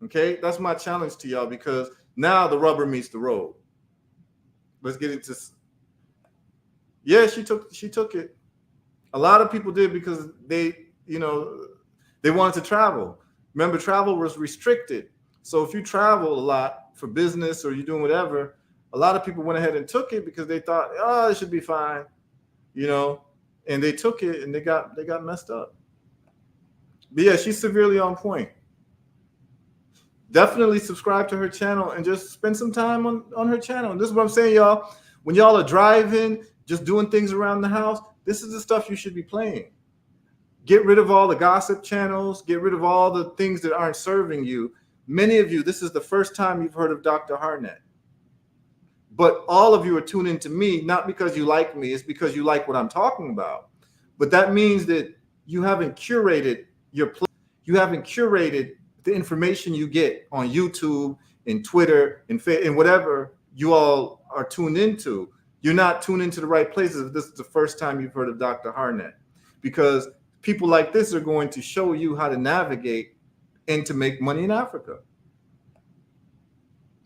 Okay, that's my challenge to y'all, because now the rubber meets the road. Let's get into. Yeah, she took it. A lot of people did because they wanted to travel. Remember, travel was restricted. So if you travel a lot for business or you're doing whatever, a lot of people went ahead and took it because they thought, oh, it should be fine, and they took it and they got messed up. But yeah, she's severely on point. Definitely subscribe to her channel and just spend some time on her channel. And this is what I'm saying, y'all. When y'all are driving, just doing things around the house, this is the stuff you should be playing. Get rid of all the gossip channels. Get rid of all the things that aren't serving you. Many of you, this is the first time you've heard of Dr. Harnett. But all of you are tuning into me, not because you like me. It's because you like what I'm talking about. But that means that you haven't curated your play. You haven't curated the information you get on YouTube and Twitter and whatever you all are tuned into. You're not tuned into the right places if this is the first time you've heard of Dr. Harnett, because people like this are going to show you how to navigate and to make money in Africa.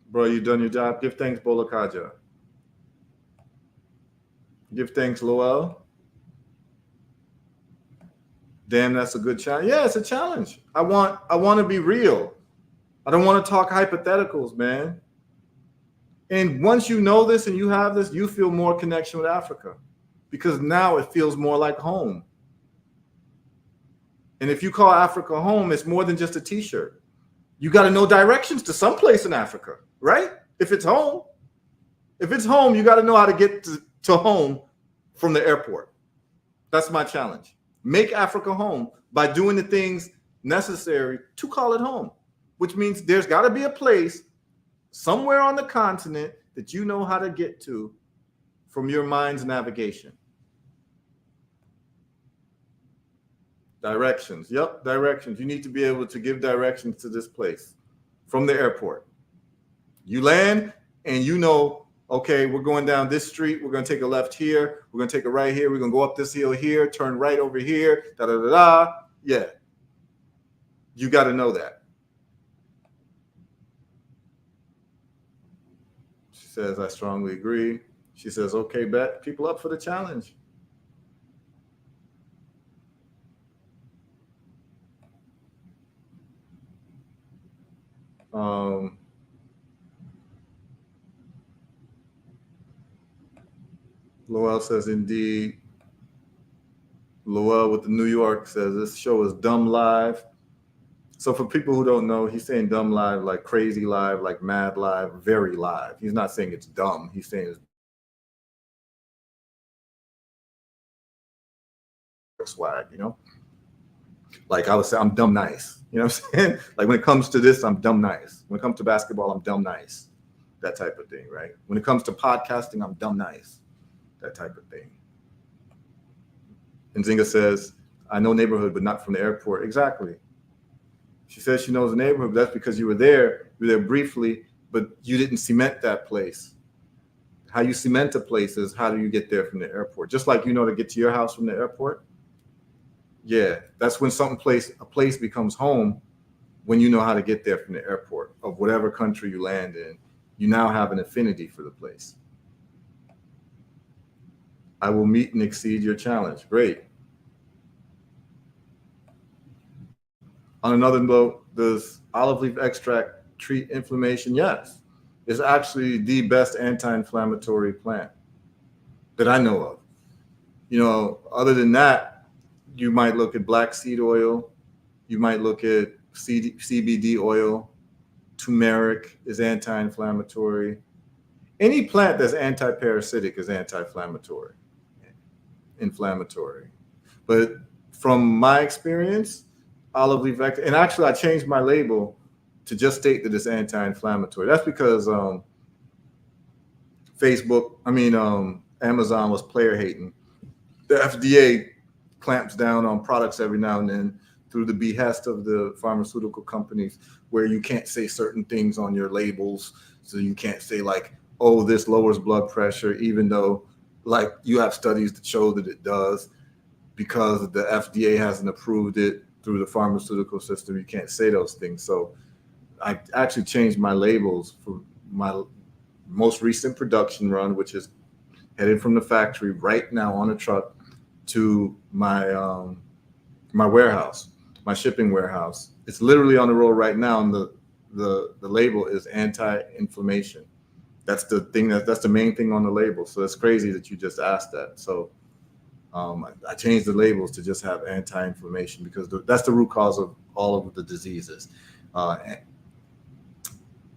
Bro, you done your job. Give thanks, Bolakaja. Give thanks, Lowell. Damn, that's a good challenge. Yeah, it's a challenge. I want to be real. I don't want to talk hypotheticals, man. And once you know this and you have this, you feel more connection with Africa, because now it feels more like home. And if you call Africa home, it's more than just a t-shirt. You got to know directions to some place in Africa, right? If it's home, you got to know how to get to home from the airport. That's my challenge. Make Africa home by doing the things necessary to call it home, which means there's got to be a place somewhere on the continent that you know how to get to from your mind's navigation. Directions. Yep, directions. You need to be able to give directions to this place from the airport. You land and you know, okay, we're going down this street. We're going to take a left here. We're going to take a right here. We're going to go up this hill here, turn right over here, da-da-da-da. Yeah. You got to know that. She says, I strongly agree. She says, okay, bet. People up for the challenge. Lowell says, indeed. Lowell with the New York says, this show is dumb live. So for people who don't know, he's saying dumb live, like crazy live, like mad live, very live. He's not saying it's dumb. He's saying it's swag, Like I would say, I'm dumb nice. You know what I'm saying? Like when it comes to this, I'm dumb nice. When it comes to basketball, I'm dumb nice. That type of thing, right? When it comes to podcasting, I'm dumb nice. That type of thing. And Zinga says, I know neighborhood, but not from the airport. Exactly. She says she knows the neighborhood, but that's because you were there briefly, but you didn't cement that place. How you cement a place is how do you get there from the airport? Just like you know to get to your house from the airport. Yeah, that's when a place becomes home, when you know how to get there from the airport of whatever country you land in. You now have an affinity for the place. I will meet and exceed your challenge. Great. On another note, does olive leaf extract treat inflammation? Yes. It's actually the best anti-inflammatory plant that I know of. Other than that, you might look at black seed oil. You might look at CBD oil. Turmeric is anti-inflammatory. Any plant that's anti-parasitic is anti-inflammatory. But from my experience, olive leaf extract, and actually I changed my label to just state that it's anti-inflammatory. That's because Amazon was player hating. The FDA clamps down on products every now and then through the behest of the pharmaceutical companies, where you can't say certain things on your labels. So you can't say like, oh, this lowers blood pressure, even though like you have studies that show that it does, because the FDA hasn't approved it through the pharmaceutical system. You can't say those things. So I actually changed my labels for my most recent production run, which is headed from the factory right now on a truck to my my warehouse, my shipping warehouse. It's literally on the road right now, and the label is anti-inflammation. That's the thing, that's the main thing on the label. So it's crazy that you just asked that. So I changed the labels to just have anti-inflammation, because that's the root cause of all of the diseases.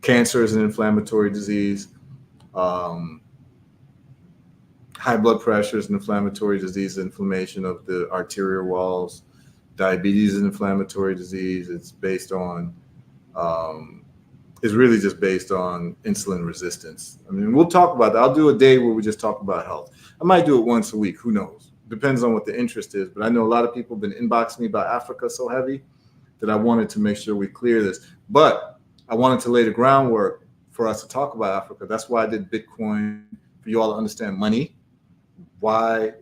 Cancer is an inflammatory disease. High blood pressure is an inflammatory disease, inflammation of the arterial walls. Diabetes is an inflammatory disease. It's based on, it's really just based on insulin resistance. I mean, we'll talk about that. I'll do a day where we just talk about health. I might do it once a week. Who knows? Depends on what the interest is. But I know a lot of people have been inboxing me about Africa so heavy that I wanted to make sure we clear this. But I wanted to lay the groundwork for us to talk about Africa. That's why I did Bitcoin, for you all to understand money, why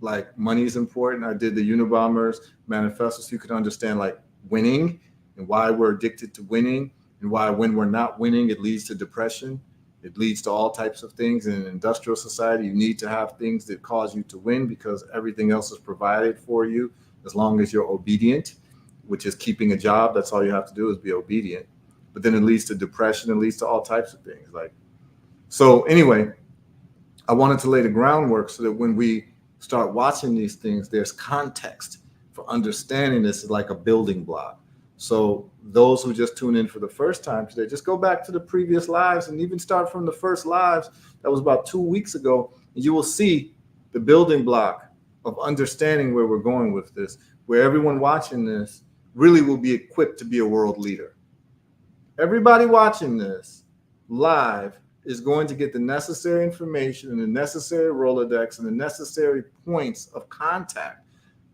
like money is important. I did the Unabomber's manifesto so you could understand like winning and why we're addicted to winning, and why when we're not winning, it leads to depression. It leads to all types of things. In an industrial society, you need to have things that cause you to win, because everything else is provided for you as long as you're obedient, which is keeping a job. That's all you have to do, is be obedient. But then it leads to depression. It leads to all types of things. Like, so anyway, I wanted to lay the groundwork so that when we start watching these things, there's context for understanding this, is like a building block. So those who just tune in for the first time today, just go back to the previous lives and even start from the first lives. That was about 2 weeks ago. And you will see the building block of understanding where we're going with this, where everyone watching this really will be equipped to be a world leader. Everybody watching this live is going to get the necessary information and the necessary Rolodex and the necessary points of contact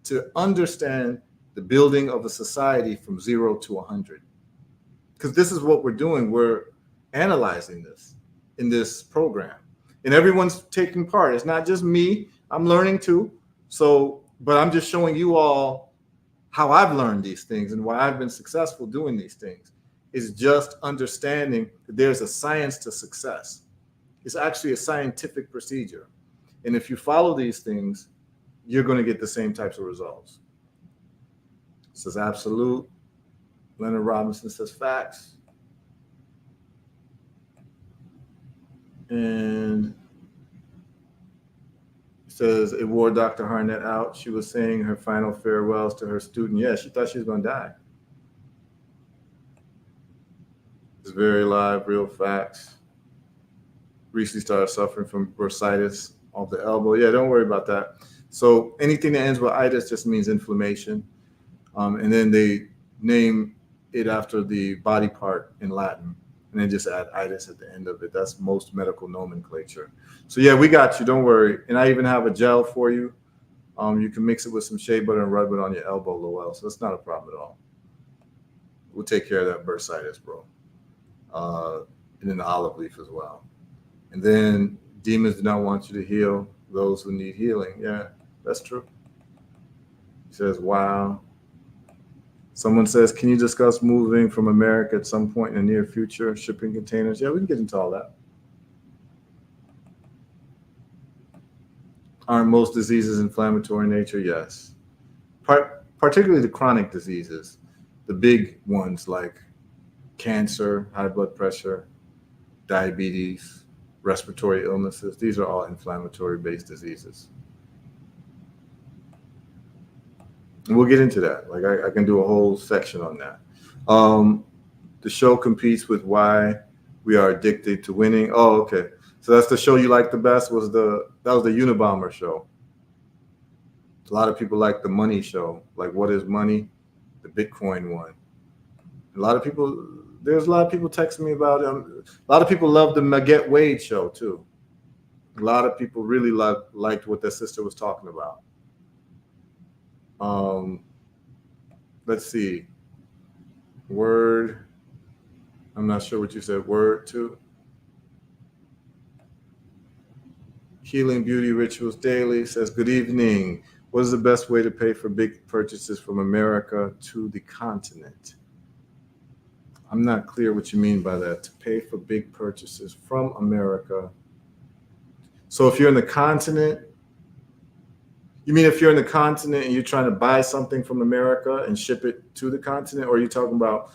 to understand the building of a society from 0 to 100. Because this is what we're doing. We're analyzing this in this program, and everyone's taking part. It's not just me. I'm learning too. So, but I'm just showing you all how I've learned these things and why I've been successful doing these things. Is just understanding that there's a science to success. It's actually a scientific procedure. And if you follow these things, you're going to get the same types of results. It says absolute. Leonard Robinson says facts. And it says it wore Dr. Harnett out. She was saying her final farewells to her student. Yeah, she thought she was going to die. It's very live, real facts. Recently started suffering from bursitis of the elbow. Yeah, don't worry about that. So anything that ends with itis just means inflammation. And then they name it after the body part in Latin, and then just add itis at the end of it. That's most medical nomenclature. So yeah, we got you. Don't worry. And I even have a gel for you. You can mix it with some shea butter and rub it on your elbow, Lowell. So that's not a problem at all. We'll take care of that bursitis, bro. And then the olive leaf as well. And then demons do not want you to heal those who need healing. Yeah, that's true. He says, wow. Someone says, can you discuss moving from America at some point in the near future, shipping containers? Yeah, we can get into all that. Aren't most diseases inflammatory in nature? Yes. Particularly the chronic diseases, the big ones like cancer, high blood pressure, diabetes, respiratory illnesses. These are all inflammatory-based diseases. And we'll get into that. Like I can do a whole section on that. The show competes with why we are addicted to winning. Oh, okay. So that's the show you like the best. That was the Unabomber show. A lot of people like the money show. Like, what is money? The Bitcoin one. There's a lot of people texting me about it. A lot of people love the Maget Wade show too. A lot of people really liked what their sister was talking about. let's see. Word. I'm not sure what you said. Word to. Healing Beauty Rituals Daily says, good evening. What is the best way to pay for big purchases from America to the continent? I'm not clear what you mean by that. To pay for big purchases from America. So if you're in the continent, you mean if you're in the continent and you're trying to buy something from America and ship it to the continent? Or are you talking about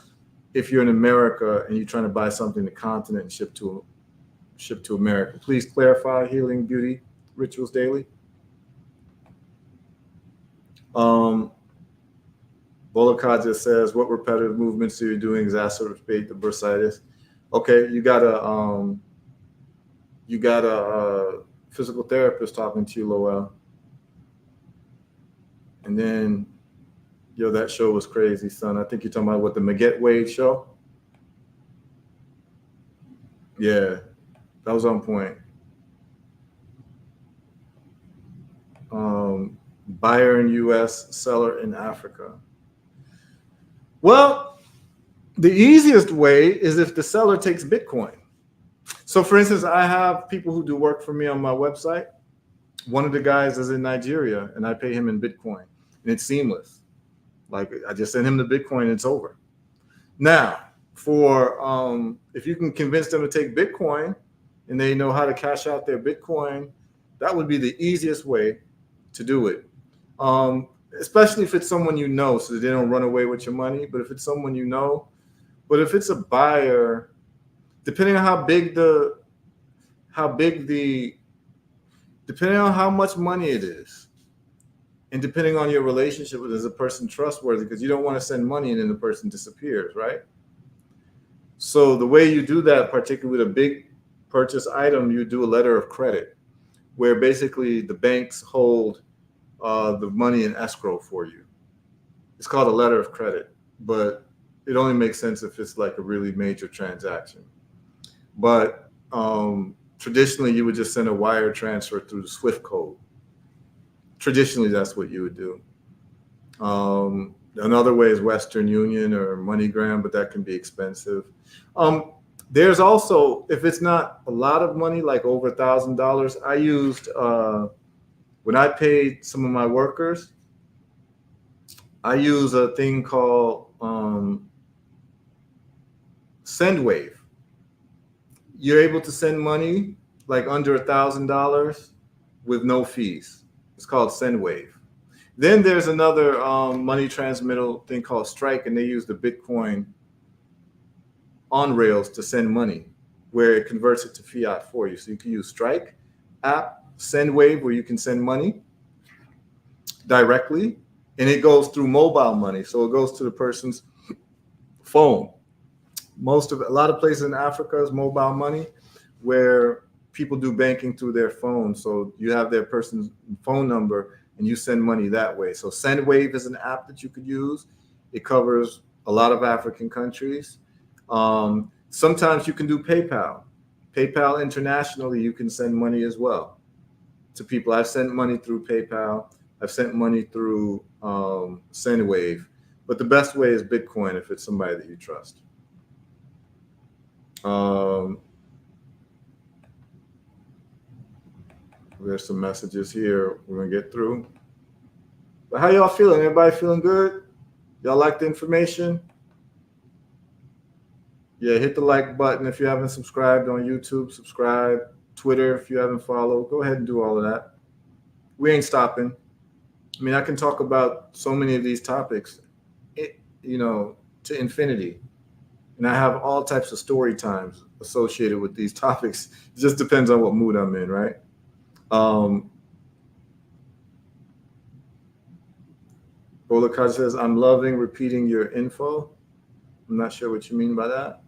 if you're in America and you're trying to buy something in the continent and ship to America? Please clarify, Healing Beauty Rituals Daily. Bolakaja says, what repetitive movements are you doing exacerbate the bursitis? Okay, you got a physical therapist talking to you, Lowell. And then, that show was crazy, son. I think you're talking about what, the Maget Wade show? Yeah, that was on point. Buyer in US, seller in Africa. Well, the easiest way is if the seller takes Bitcoin. So for instance, I have people who do work for me on my website. One of the guys is in Nigeria and I pay him in Bitcoin and it's seamless. Like I just send him the Bitcoin and it's over. Now, for if you can convince them to take Bitcoin and they know how to cash out their Bitcoin, that would be the easiest way to do it. Especially if it's someone you know, so that they don't run away with your money. But if it's someone you know, but if it's a buyer, depending on depending on how much money it is, and depending on your relationship with, is a person trustworthy? Because you don't want to send money and then the person disappears, right? So the way you do that, particularly with a big purchase item, you do a letter of credit, where basically the banks hold the money in escrow for you. It's called a letter of credit, but it only makes sense if it's like a really major transaction. But traditionally, you would just send a wire transfer through the SWIFT code. Traditionally, that's what you would do. Another way is Western Union or MoneyGram, but that can be expensive. There's also, if it's not a lot of money, like over $1,000, I used, when I paid some of my workers, I use a thing called SendWave. You're able to send money like under $1,000 with no fees. It's called SendWave. Then there's another money transmittal thing called Strike, and they use the Bitcoin on rails to send money, where it converts it to fiat for you. So you can use Strike app, SendWave, where you can send money directly, and it goes through mobile money. So it goes to the person's phone. A lot of places in Africa is mobile money, where people do banking through their phone. So you have their person's phone number and you send money that way. So SendWave is an app that you could use. It covers a lot of African countries. Sometimes you can do PayPal. PayPal internationally, you can send money as well to people. I've sent money through PayPal. I've sent money through SendWave. But the best way is Bitcoin if it's somebody that you trust. There's some messages here we're gonna get through. But how y'all feeling? Everybody feeling good? Y'all like the information? Yeah, hit the like button if you haven't subscribed on YouTube. Subscribe. Twitter if you haven't followed. Go ahead and do all of that. We ain't stopping. I mean, I can talk about so many of these topics, to infinity. And I have all types of story times associated with these topics. It just depends on what mood I'm in, right? Bolakaj says, I'm loving repeating your info. I'm not sure what you mean by that.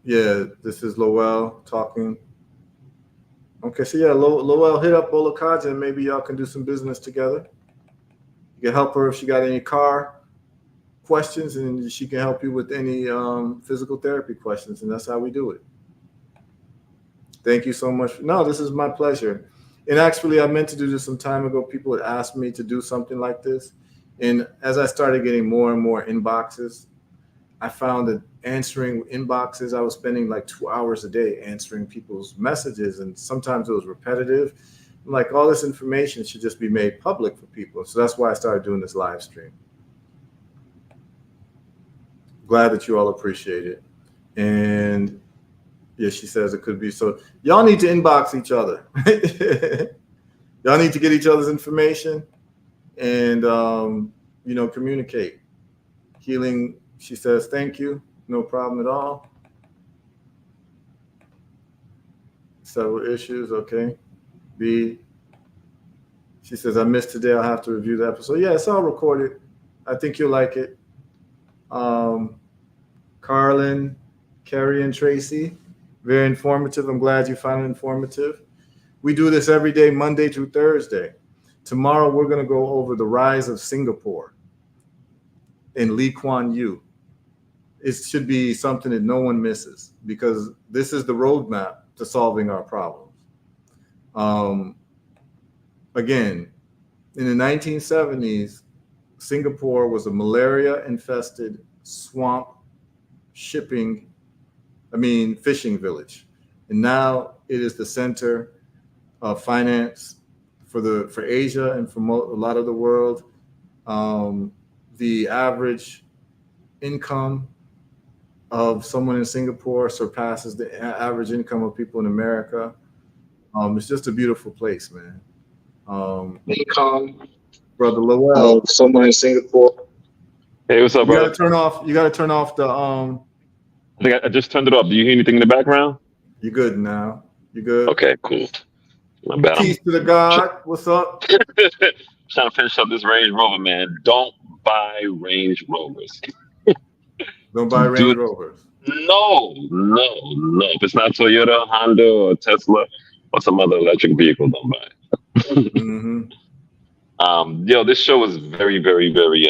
Yeah, this is Lowell talking. Okay, so yeah, Lowell hit up Bolakaj and maybe y'all can do some business together. You can help her if she got any car questions, and she can help you with any physical therapy questions, and that's how we do it. Thank you so much. No, this is my pleasure. And actually, I meant to do this some time ago. People had asked me to do something like this. And as I started getting more and more inboxes, I found that answering inboxes, I was spending like 2 hours a day answering people's messages. And sometimes it was repetitive. I'm like, all this information should just be made public for people. So that's why I started doing this live stream. Glad that you all appreciate it. And yeah, she says it could be. So y'all need to inbox each other. Y'all need to get each other's information and, communicate. Healing, she says, thank you. No problem at all. Several issues. Okay. B, she says, I missed today. I'll have to review the episode. Yeah, it's all recorded. I think you'll like it. Carlin, Carrie, and Tracy, very informative. I'm glad you found it informative. We do this every day, Monday through Thursday. Tomorrow, we're going to go over the rise of Singapore and Lee Kuan Yew. It should be something that no one misses because this is the roadmap to solving our problems. Again, in the 1970s, Singapore was a malaria-infested swamp fishing village. And now it is the center of finance for Asia and for a lot of the world. The average income of someone in Singapore surpasses the average income of people in America. It's just a beautiful place, man. Income, Brother Lowell, someone in Singapore. Hey, what's up, You brother? gotta turn off the I think I just turned it off. Do you hear anything in the background? You good now? You good? Okay, cool. My bad. Peace to the God. What's up? Trying to finish up this Range Rover, man. Don't buy Range Rovers. Don't buy Range Rovers. No. If it's not Toyota, Honda, or Tesla, or some other electric vehicle, don't buy it. Mm-hmm. This show is very, very, very,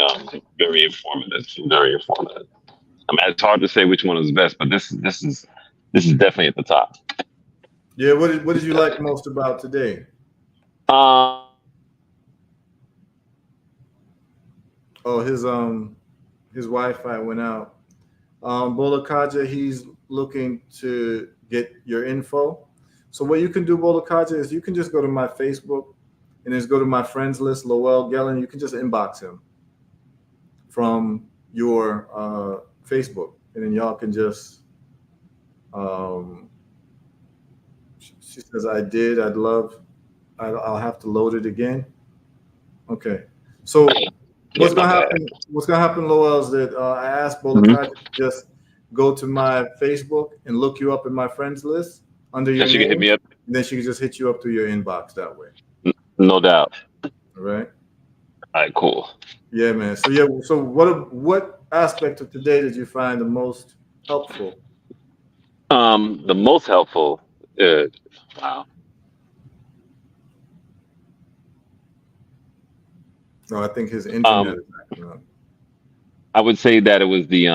very informative. Very informative. It's hard to say which one is best, but this is definitely at the top. Yeah. What did you like most about today? His Wi-Fi went out. Bolakaja, he's looking to get your info. So what you can do, Bolakaja, is you can just go to my Facebook and just go to my friends list, Lowell Gellin. You can just inbox him from your Facebook, and then y'all can just. She says, "I did. I'll have to load it again." Okay. So what's gonna happen? What's gonna happen, Lowell, is that I asked Bolakaja to just go to my Facebook and look you up in my friends list under your name. She can hit me up. And then she can just hit you up through your inbox that way. No doubt. All right. All right, cool. Yeah, man. So what aspect of today did you find the most helpful? The most helpful. Wow. No, I think his internet is acting up. I would say that it was the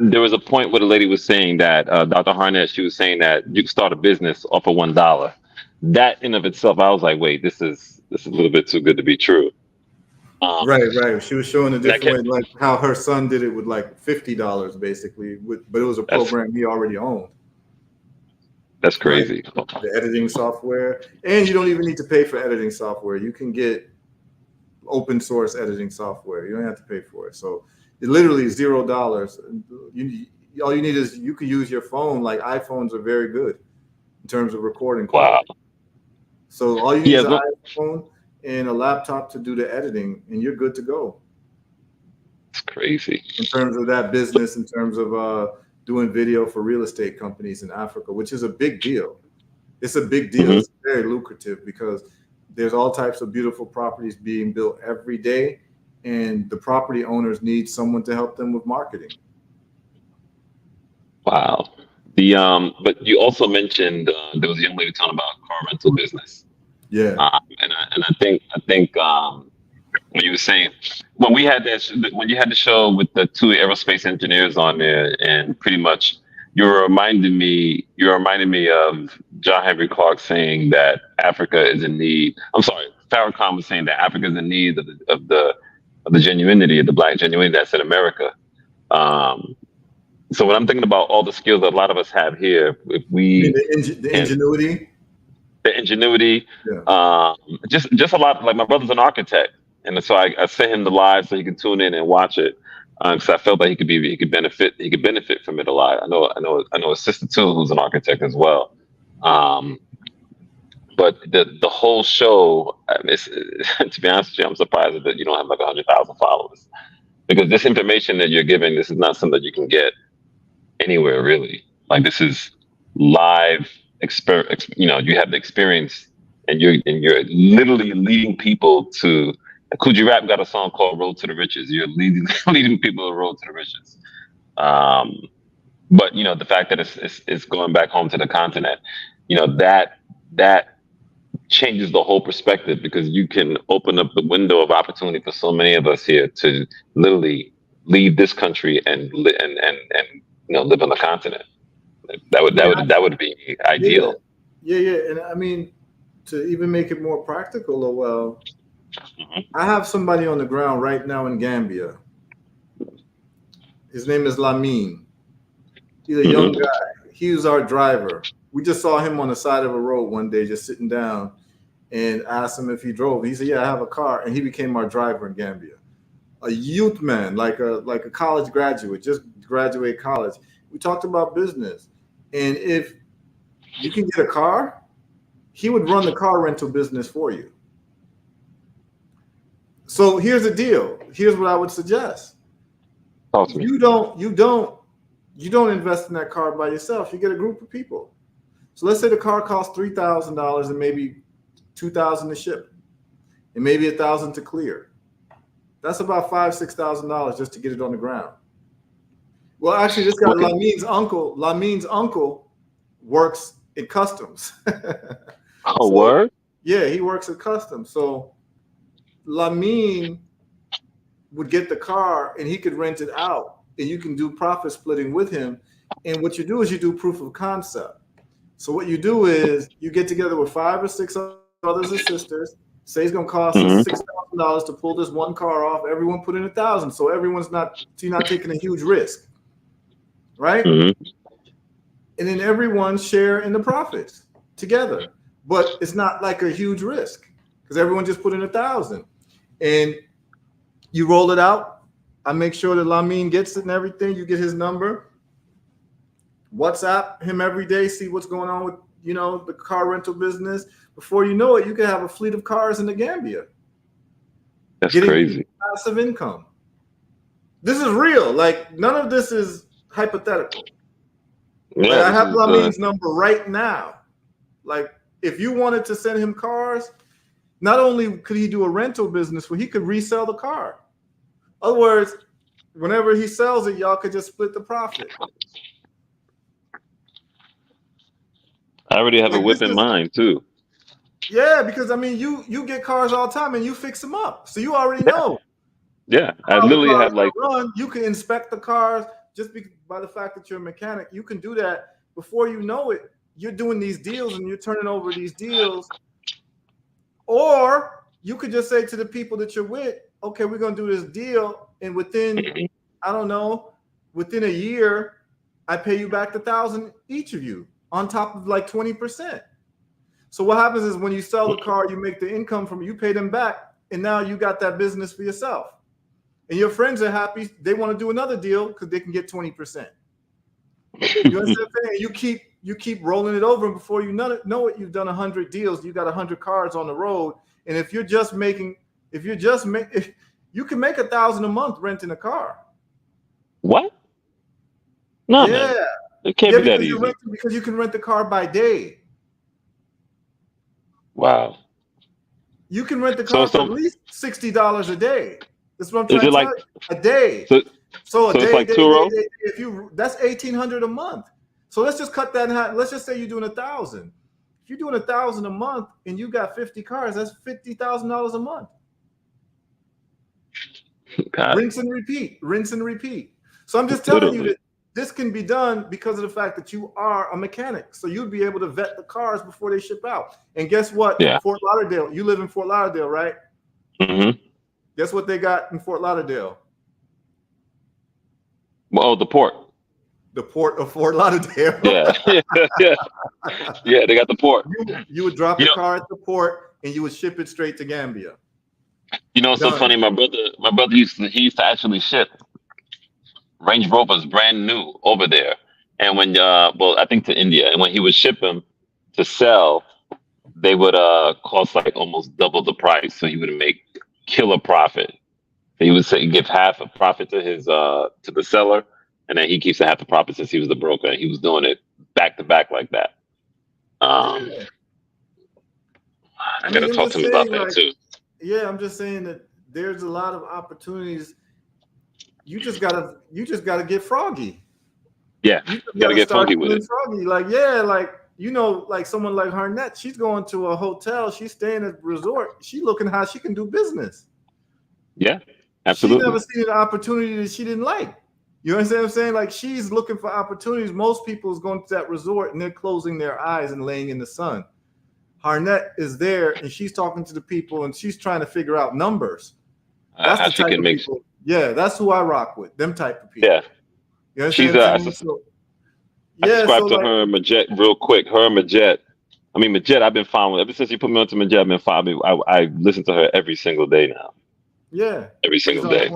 there was a point where the lady was saying that Dr. Harnett, she was saying that you can start a business off of $1. That in of itself, I was like, wait, this is a little bit too good to be true. Right. She was showing a different way, like how her son did it with like $50 basically, but it was a program he already owned. That's crazy. Right? The editing software, and you don't even need to pay for editing software. You can get open source editing software. You don't have to pay for it. So it literally is $0. All you need is you can use your phone. Like iPhones are very good in terms of recording quality. Wow. So all you need is an iPhone and a laptop to do the editing, and you're good to go. It's crazy. In terms of that business, in terms of doing video for real estate companies in Africa, which is a big deal. It's a big deal. Mm-hmm. It's very lucrative because there's all types of beautiful properties being built every day, and the property owners need someone to help them with marketing. Wow. But you also mentioned there was a young lady talking about car rental business. Yeah. And I think when you were saying when you had the show with the two aerospace engineers on there, and pretty much You're reminding me of John Henry Clark saying that Africa is in need. I'm sorry, Farrakhan was saying that Africa is in need of the genuinity, of the Black genuinity that's in America. So when I'm thinking about all the skills that a lot of us have here, if we the ingenuity, just a lot. Like my brother's an architect, and so I sent him the live so he could tune in and watch it, because I felt that he could benefit from it a lot. I know a sister too who's an architect as well. But the whole show, to be honest with you, I'm surprised that you don't have like 100,000 followers, because this information that you're giving, this is not something that you can get anywhere really. Like this is live experience. You know, you have the experience, and you're literally leading people to. Coogee Rap got a song called "Road to the Riches." You're leading people to the road to the riches. But you know, the fact that it's going back home to the continent, you know, that changes the whole perspective, because you can open up the window of opportunity for so many of us here to literally leave this country and you know, live on the continent. That would be ideal. Yeah. And I mean, to even make it more practical, I have somebody on the ground right now in Gambia. His name is Lamine. He's a young guy. He was our driver. We just saw him on the side of a road one day, just sitting down, and asked him if he drove. He said, "Yeah, I have a car," and he became our driver in Gambia. A youth man, like a college graduate, just graduate college. We talked about business, and if you can get a car, he would run the car rental business for you. So here's the deal. Here's what I would suggest. You don't invest in that car by yourself. You get a group of people. So let's say the car costs $3,000 and maybe $2,000 to ship, and maybe $1,000 to clear. That's about $5,000-$6,000 just to get it on the ground. Well, actually, this guy Lamine's uncle works in customs. Word? Yeah, he works at customs. So Lamine would get the car and he could rent it out, and you can do profit splitting with him. And what you do is you do proof of concept. So what you do is you get together with 5 or 6 brothers and sisters. Say it's going to cost us $6,000 to pull this one car off. Everyone put in $1,000, so you're not taking a huge risk, right? And then everyone share in the profits together. But it's not like a huge risk, because everyone just put in $1,000, and you roll it out. I make sure that Lamine gets it and everything. You get his number. WhatsApp him every day, see what's going on with, you know, the car rental business. Before you know it, you can have a fleet of cars in the Gambia. That's crazy. Passive income. This is real. Like, none of this is hypothetical. Yeah, like, I have Lamine's number right now. Like, if you wanted to send him cars, not only could he do a rental business where he could resell the car. In other words, whenever he sells it, y'all could just split the profit. I already have a whip in mind too. Yeah, because I mean, you get cars all the time and you fix them up, so you already know. Yeah, I literally have like you can inspect the cars just by the fact that you're a mechanic. You can do that before you know it. You're doing these deals and you're turning over these deals, or you could just say to the people that you're with, "Okay, we're gonna do this deal, and within within a year, I pay you back $1,000 each of you." On top of like 20%. So what happens is when you sell the car, you make the income from it, you pay them back, and now you got that business for yourself. And your friends are happy. They want to do another deal because they can get 20%. You understand what I'm saying? You keep rolling it over, and before you know it, you've done 100 deals. You got 100 cars on the road. And if you can make $1,000 a month renting a car. What? No, yeah. Man. It can't be that easy. Because you can rent the car by day. Wow. You can rent the car for at least $60 a day. That's what I'm trying to tell you. A day. So a day, it's like that's $1,800 a month. So let's just cut that in half. Let's just say you're doing 1,000. If you're doing 1,000 a month and you got 50 cars, that's $50,000 a month. Rinse and repeat. So I'm just telling you that this can be done because of the fact that you are a mechanic. So you'd be able to vet the cars before they ship out. And guess what? Yeah. Fort Lauderdale, you live in Fort Lauderdale, right? Mm-hmm. Guess what they got in Fort Lauderdale? Well, the port. The port of Fort Lauderdale. Yeah. Yeah. Yeah, they got the port. You would drop the car at the port and you would ship it straight to Gambia. You know, it's so funny. My brother used to actually ship Range Rovers brand new over there. And when I think to India, and when he would ship them to sell, they would cost like almost double the price. So he would make killer profit. He would say give half a profit to his to the seller, and then he keeps half the profit since he was the broker. And he was doing it back to back like that. I gotta talk to him about that too. Yeah, I'm just saying that there's a lot of opportunities. You just gotta get froggy. Yeah, you gotta get funky with it. Froggy. Like, yeah, like, you know, like someone like Harnett, she's going to a hotel, she's staying at a resort, she's looking how she can do business. Yeah, absolutely. She never seen an opportunity that she didn't like. You understand what I'm saying? Like, she's looking for opportunities. Most people is going to that resort and they're closing their eyes and laying in the sun. Harnett is there and she's talking to the people and she's trying to figure out numbers. That's the type of people. Yeah, that's who I rock with. Them type of people. Yeah. You know She's I subscribe to her and Majette real quick. Her and Majette. I mean, Majette, I've been following ever since you put me onto Majette. I've been following. I listen to her every single day now. Yeah, every single day.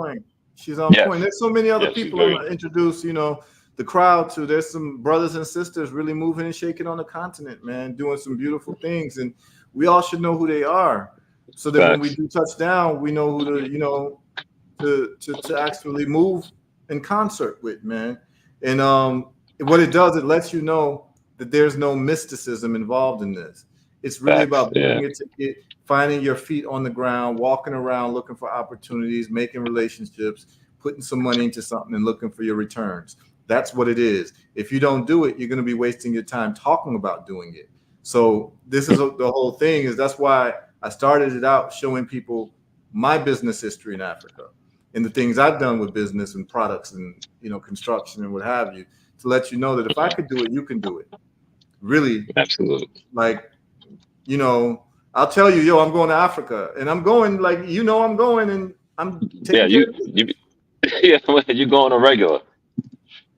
She's on point. There's so many other people I'm gonna introduce, you know, the crowd to. There's some brothers and sisters really moving and shaking on the continent, man, doing some beautiful things, and we all should know who they are, so that when we do touch down, we know who to, you know, to actually move in concert with, man. And what it does, it lets you know that there's no mysticism involved in this. It's really about booking a ticket, finding your feet on the ground, walking around, looking for opportunities, making relationships, putting some money into something and looking for your returns. That's what it is. If you don't do it, you're going to be wasting your time talking about doing it. So this is the whole thing. Is that's why I started it out showing people my business history in Africa and the things I've done with business and products and, you know, construction and what have you, to let you know that if I could do it, you can do it. Really. Absolutely. Like, you know, I'll tell you, yo, I'm going to Africa and I'm going, like, you know, I'm going and I'm taking you're going on a regular.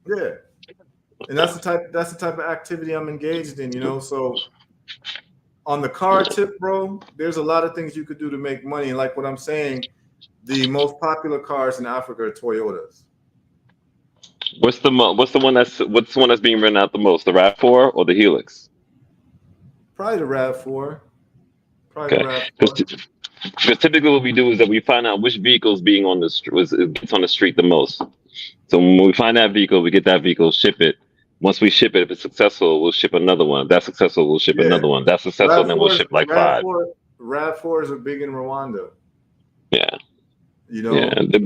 Yeah. And that's the type of activity I'm engaged in, you know. So on the car tip, bro, there's a lot of things you could do to make money. And like what I'm saying, the most popular cars in Africa are Toyotas. What's the one that's being written out the most? The RAV4 or the Helix? Probably the RAV4. Because typically what we do is that we find out which vehicle's being on the street gets on the street the most. So when we find that vehicle, we get that vehicle, ship it. Once we ship it, if it's successful, we'll ship another one. If that's successful, we'll ship another one. If that's successful, then we'll ship like 5. RAV4s are big in Rwanda. Yeah. You know, they're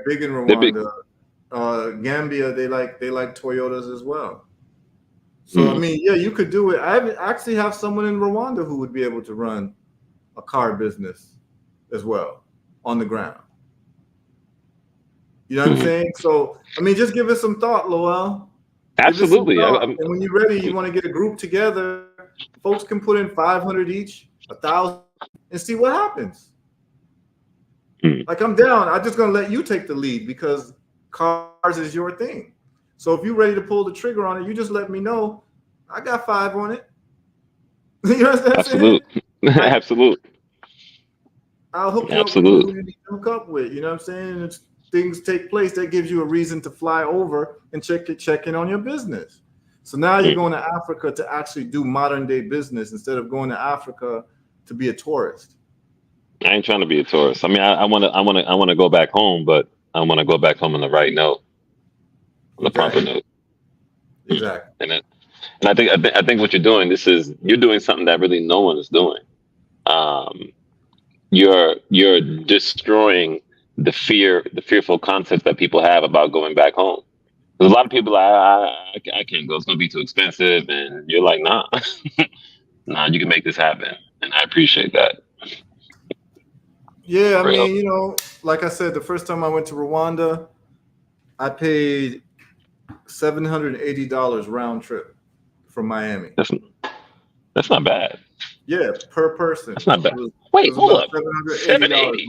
big in Rwanda. Gambia, they like Toyotas as well. So I mean, yeah, you could do it. I actually have someone in Rwanda who would be able to run a car business as well on the ground. You know what I'm saying? So I mean, just give it some thought, Lowell. Absolutely. And when you're ready, you want to get a group together. Folks can put in 500 each, 1,000, and see what happens. Like, I'm down. I'm just gonna let you take the lead because cars is your thing. So if you're ready to pull the trigger on it, you just let me know. I got 5 on it. You know what I'm saying? Absolutely. I'll hook you up with who you need to hook up with. You know what I'm saying? It's, things take place that gives you a reason to fly over and check in on your business. So now you're going to Africa to actually do modern day business instead of going to Africa to be a tourist. I ain't trying to be a tourist. I mean, I want to go back home, but I want to go back home on the right note, on the proper note. Exactly. And I think what you're doing, you're doing something that really no one is doing. You're destroying the fearful concepts that people have about going back home. There's a lot of people I can't go. It's gonna be too expensive, and you're like, nah, nah, you can make this happen, and I appreciate that. Yeah, I mean, you know, like I said, the first time I went to Rwanda, I paid $780 round trip from Miami. That's not bad. Yeah, per person. That's not bad. It Wait, was hold about up. $780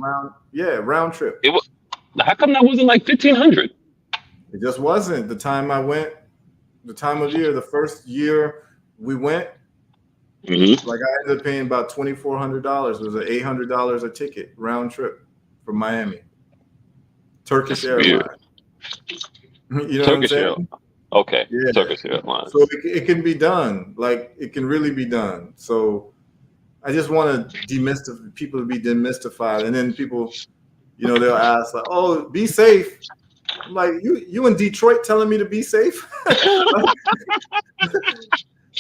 $780. round trip. It was. How come that wasn't like 1,500? It just wasn't. The time I went, the time of year, the first year we went, like I ended up paying about $2,400. It was an $800 a ticket round trip from Miami. Turkish Airlines. You know Turkish what I'm saying? Airlines. Okay. Yeah. Turkish Airlines. So it can be done. Like it can really be done. So I just want to demystify people to be demystified, and then people, you know, they'll ask like, "Oh, be safe." I'm like, you in Detroit telling me to be safe?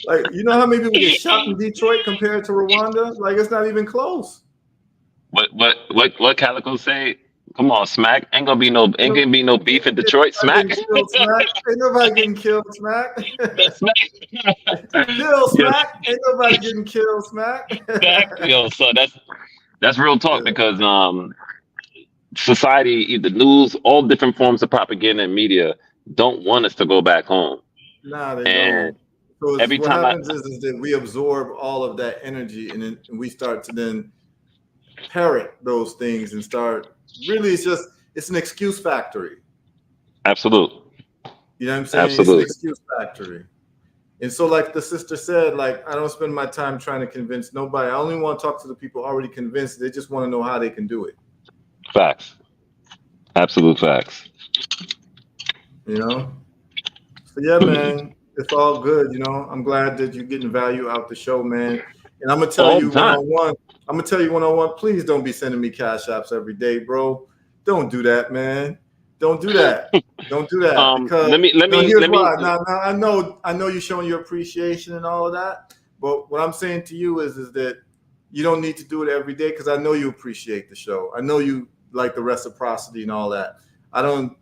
Like, you know how many people get shot in Detroit compared to Rwanda? Like, it's not even close. What Calico say? Come on, Smack. Ain't gonna be no beef in Detroit, Smack. Smack. Ain't nobody getting killed, Smack. Smack. Kill, Smack. Ain't nobody getting killed, Smack. Yo, so that's real talk because society, the news, all different forms of propaganda and media don't want us to go back home. Nah, they don't. So every what time happens is that we absorb all of that energy, and then we start to then parrot those things and start. Really, it's an excuse factory. Absolutely. You know what I'm saying? Absolutely. It's an excuse factory. And so, like the sister said, like I don't spend my time trying to convince nobody. I only want to talk to the people already convinced. They just want to know how they can do it. Facts. Absolute facts. You know? So yeah, man, it's all good. You know, I'm glad that you're getting value out the show, man. And I'm gonna tell you one-on-one. I'm gonna tell you one-on-one. Please don't be sending me cash apps every day, bro. Don't do that, man. Don't do that. Don't do that. Because here's why. Now I know you're showing your appreciation and all of that. But what I'm saying to you is that you don't need to do it every day because I know you appreciate the show. I know you like the reciprocity and all that. I didn't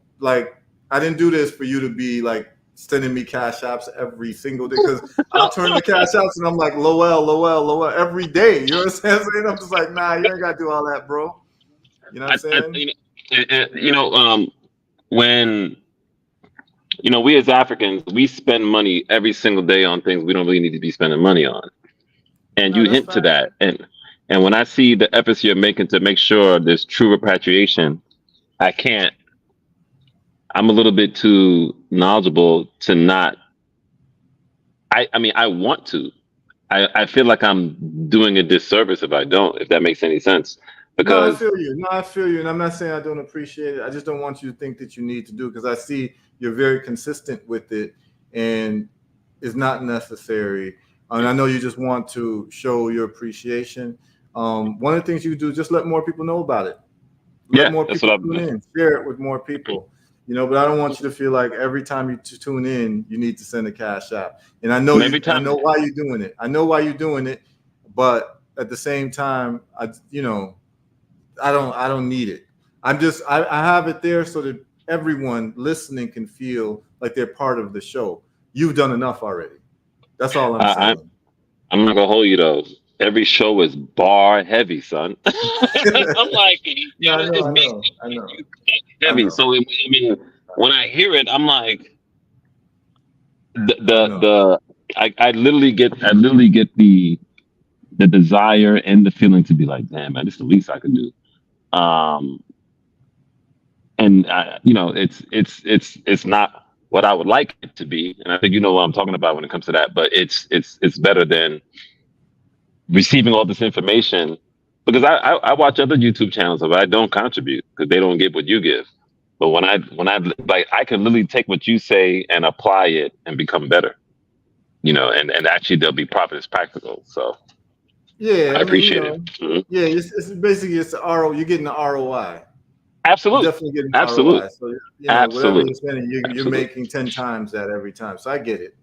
do this for you to be like sending me cash apps every single day because I'll turn the cash apps and I'm like Lowell every day. You know what I'm saying? I'm just like, nah, you ain't gotta do all that, bro. You know what I'm saying? When we as Africans, we spend money every single day on things we don't really need to be spending money on. And you hint to that. And when I see the efforts you're making to make sure there's true repatriation, I'm a little bit too knowledgeable to not. I want to. I feel like I'm doing a disservice if I don't, if that makes any sense. Because I feel you. And I'm not saying I don't appreciate it. I just don't want you to think that you need to do it because I see you're very consistent with it and it's not necessary. And I know you just want to show your appreciation. One of the things you do, just let more people know about it. Let more people tune in, share it with more people. You know, but I don't want you to feel like every time you tune in, you need to send a cash app. And I know I know why you're doing it. I know why you're doing it, but at the same time, I don't need it. I have it there so that everyone listening can feel like they're part of the show. You've done enough already. That's all I'm saying. I'm not gonna hold you though. Every show is bar heavy, son. I'm like, I know. Heavy. So when I hear it, I'm like, I literally get the desire and the feeling to be like, damn, man, this is the least I can do. And it's not what I would like it to be, and I think you know what I'm talking about when it comes to that. But it's better than receiving all this information because I watch other YouTube channels, but I don't contribute because they don't get what you give. But when I like, I can literally take what you say and apply it and become better, and actually there'll be profit. It's practical. So yeah, I appreciate it. Mm-hmm. Yeah, it's basically it's the ROI. You're getting the ROI. Absolutely. You're definitely getting the ROI. So whatever you're spending, you're making 10 times that every time. So I get it.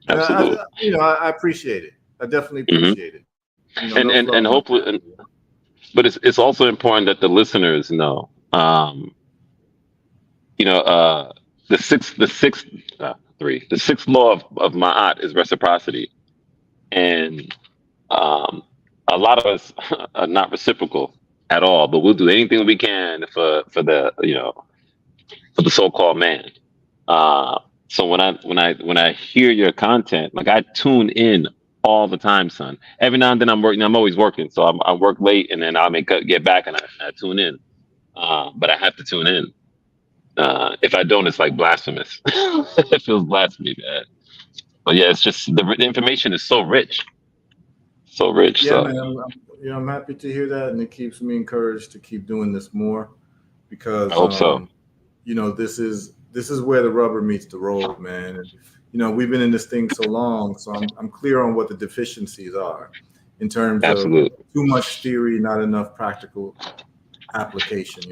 Absolutely. I appreciate it. I definitely appreciate it. And hopefully, but it's also important that the listeners know. The sixth law of Ma'at is reciprocity, and a lot of us are not reciprocal at all. But we'll do anything we can for the so-called man. So when I hear your content, like I tune in all the time, son. Every now and then I'm working. I'm always working, so I work late, and then I may get back and I tune in. But I have to tune in. If I don't, it's like blasphemous. It feels blasphemy, man. But yeah, it's just the information is so rich, so rich. Yeah, So man. I'm happy to hear that, and it keeps me encouraged to keep doing this more I because hope so. this is where the rubber meets the road, man. And we've been in this thing so long, so I'm clear on what the deficiencies are in terms of Absolutely. too much theory, not enough practical application.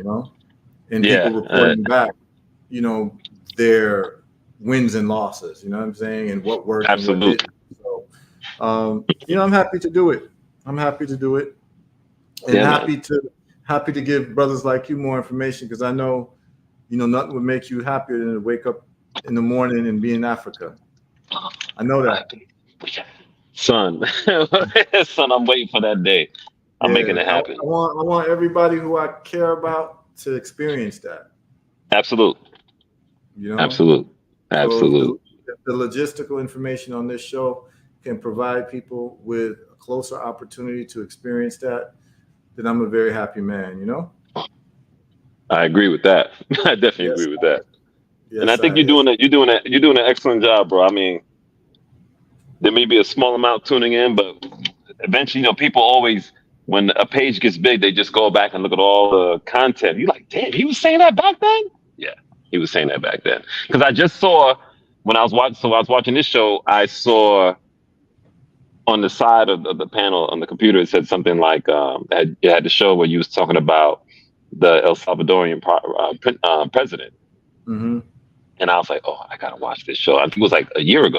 And people Yeah. reporting back, their wins and losses. You know what I'm saying, and what worked and what Absolutely. didn't. So, I'm happy to do it. I'm happy to do it, and Yeah, man. happy to give brothers like you more information because I know, nothing would make you happier than to wake up in the morning and be in Africa. I know that. Son, son, I'm waiting for that day. I'm Yeah, making it I happen. want everybody who I care about to experience that. Absolute. You know, Absolute. so if Absolute. the logistical information on this show can provide people with a closer opportunity to experience that, then I'm a very happy man. I agree with that. I definitely Yes, agree with that. And I yes, think I yes. you're doing an excellent job, bro. I mean, there may be a small amount tuning in, but eventually, people always, when a page gets big, they just go back and look at all the content. You're like, damn, he was saying that back then? Yeah, he was saying that back then. Because I just saw when I was watching this show, I saw on the side of the panel on the computer, it said something like it had the show where you was talking about the El Salvadorian president, Mm-hmm. and I was like, oh, I gotta watch this show. I think it was like a year or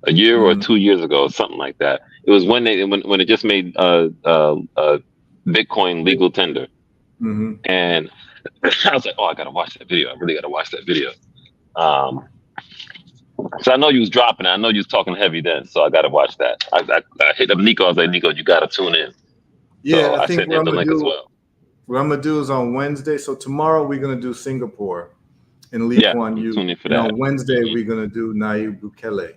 Mm-hmm. 2 years ago, something like that. It was when it just made Bitcoin legal tender, Mm-hmm. and I was like, oh, I gotta watch that video. I really gotta watch that video. Um, so I know you was dropping it. I know you was talking heavy then, so I gotta watch that. I hit up Nico. I was like, Nico, you gotta tune in. So Yeah, I I think sent him the link as well. what I'm gonna do is on Wednesday. So tomorrow we're gonna do Singapore and Lee Yeah, Kuan I'm Yew, tuning in for and that. on Wednesday we're gonna do Nayib Bukele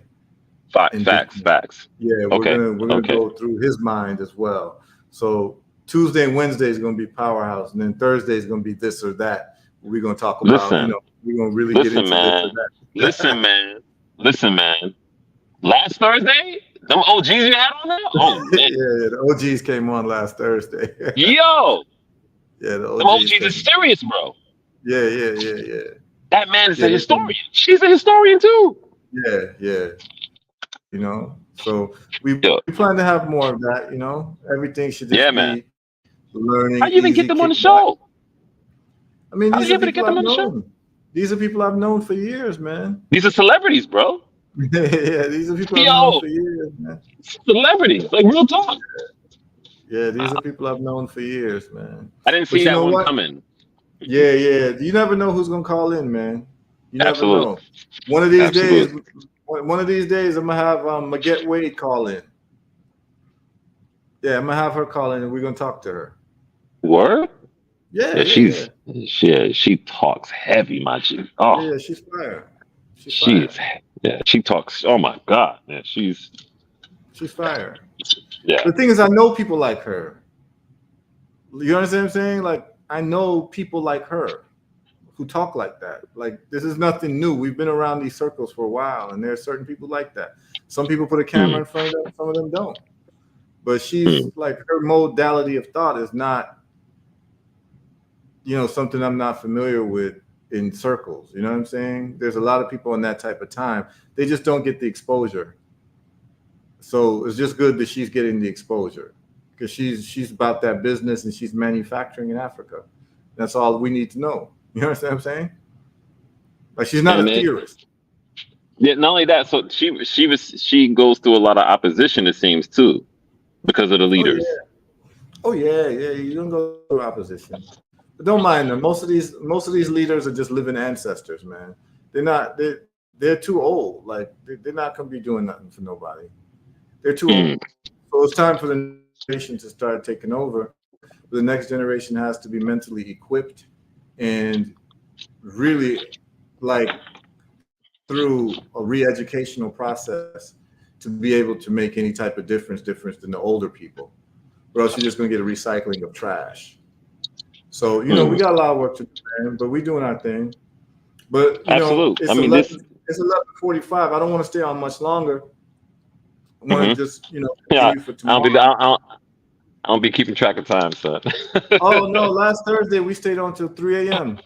and Bitcoin. Facts. Yeah, Okay, we're gonna okay. go through his mind as well. So Tuesday and Wednesday is gonna be powerhouse, and then Thursday is gonna be this or that. We're gonna talk about, Listen, we're gonna really get listen, into this or man. that. Listen, man. Last Thursday, them OGs you had on there. Oh man, Yeah, the OGs came on last Thursday. yo, Yeah, the them OGs OGs is came. serious, bro. Yeah. That man is Yeah, a they've been, historian. She's a historian too. yeah. So we Yo, plan to have more of that. Everything should yeah, just man. be learning, How you even get easy, them on the kickback. show? I mean, How are these you are able to people get them I've on the show? known. These are people I've known for years, man. These are celebrities, bro. Yeah, these are people I've known Yo, for years, man. celebrities, like real talk. Yeah, these are people I've known for years, man. I didn't But see you that know one what? coming. Yeah. You never know who's gonna call in, man. You never Absolutely, know. One of these days, absolutely. I'm gonna have Maget Wade call in. Yeah, I'm gonna have her call in, and we're gonna talk to her. Word? Yeah, Yeah, yeah, she talks heavy, my G. Oh, yeah. She's fire. She's she is. fire. Yeah, she talks. Oh my God, yeah, she's. She's fire. Yeah. The thing is, I know people like her. You understand what I'm saying? Like, I know people like her who talk like that. Like, this is nothing new. We've been around these circles for a while, and there are certain people like that. Some people put a camera in front of them, some of them don't. But she's like, her modality of thought is not, something I'm not familiar with in circles. You know what I'm saying? There's a lot of people in that type of time. They just don't get the exposure. So it's just good that she's getting the exposure because she's about that business and she's manufacturing in Africa. That's all we need to know. You understand what I'm saying? Like, she's not a theorist. Yeah, not only that, so she goes through a lot of opposition, it seems, too, because of the leaders. Oh yeah. You don't go through opposition. But don't mind them. Most of these leaders are just living ancestors, man. They're too old. Like, they're not gonna be doing nothing for nobody. They're too old. So it's time for the generation to start taking over. The next generation has to be mentally equipped and really, like, through a re-educational process to be able to make any type of difference than the older people, or else you're just going to get a recycling of trash. So, you know, we got a lot of work to do, man, but we're doing our thing. But, you know, Absolutely. I mean, this. it's 11:45. I don't want to stay on much longer. I want to just, you know, Yeah, continue for I don't tomorrow. I don't be keeping track of time, son. Oh, no, last Thursday we stayed on till 3 a.m.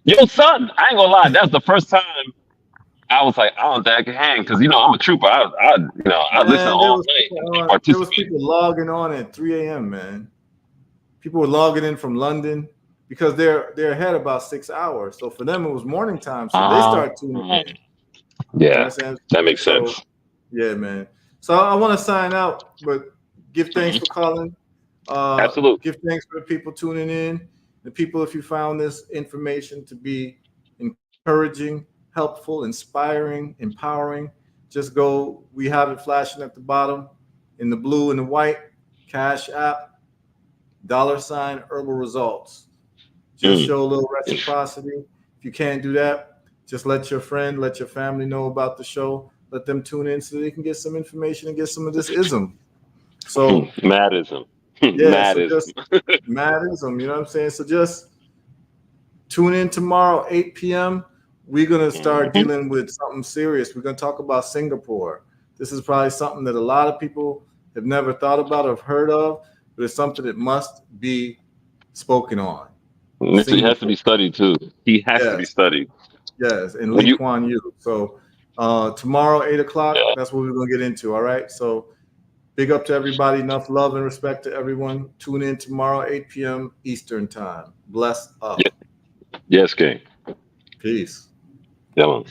Yo, son, I ain't gonna lie. That's the first time I was like, I don't think I can hang because you know I'm a trooper. I listen Man, all night and there was participate. people logging on at 3 a.m., man. People were logging in from London because they're ahead about 6 hours. So for them it was morning time. So they start tuning in. You know what Yeah, I'm saying? that makes So sense. yeah, man. So I want to sign out, but give thanks for calling. Absolutely. Give thanks for the people tuning in. The people, if you found this information to be encouraging, helpful, inspiring, empowering, just go. We have it flashing at the bottom in the blue and the white. Cash App, $ herbal results. Just show a little reciprocity. If you can't do that, just let your friend, let your family know about the show. Let them tune in so they can get some information and get some of this ism. So Madism. yeah, so Madism. just madism, you know what I'm saying? So just tune in tomorrow, 8 p.m. We're gonna start dealing with something serious. We're gonna talk about Singapore. This is probably something that a lot of people have never thought about or have heard of, but it's something that must be spoken on. He has to be studied too. He has to be Yes, studied. yes, and When Lee you, Kuan Yew. So tomorrow, 8 o'clock, yeah, that's what we're gonna get into. All right. So big up to everybody. Enough love and respect to everyone. Tune in tomorrow, 8 p.m. Eastern time. Bless up. yes, King. Peace. Yeah, man.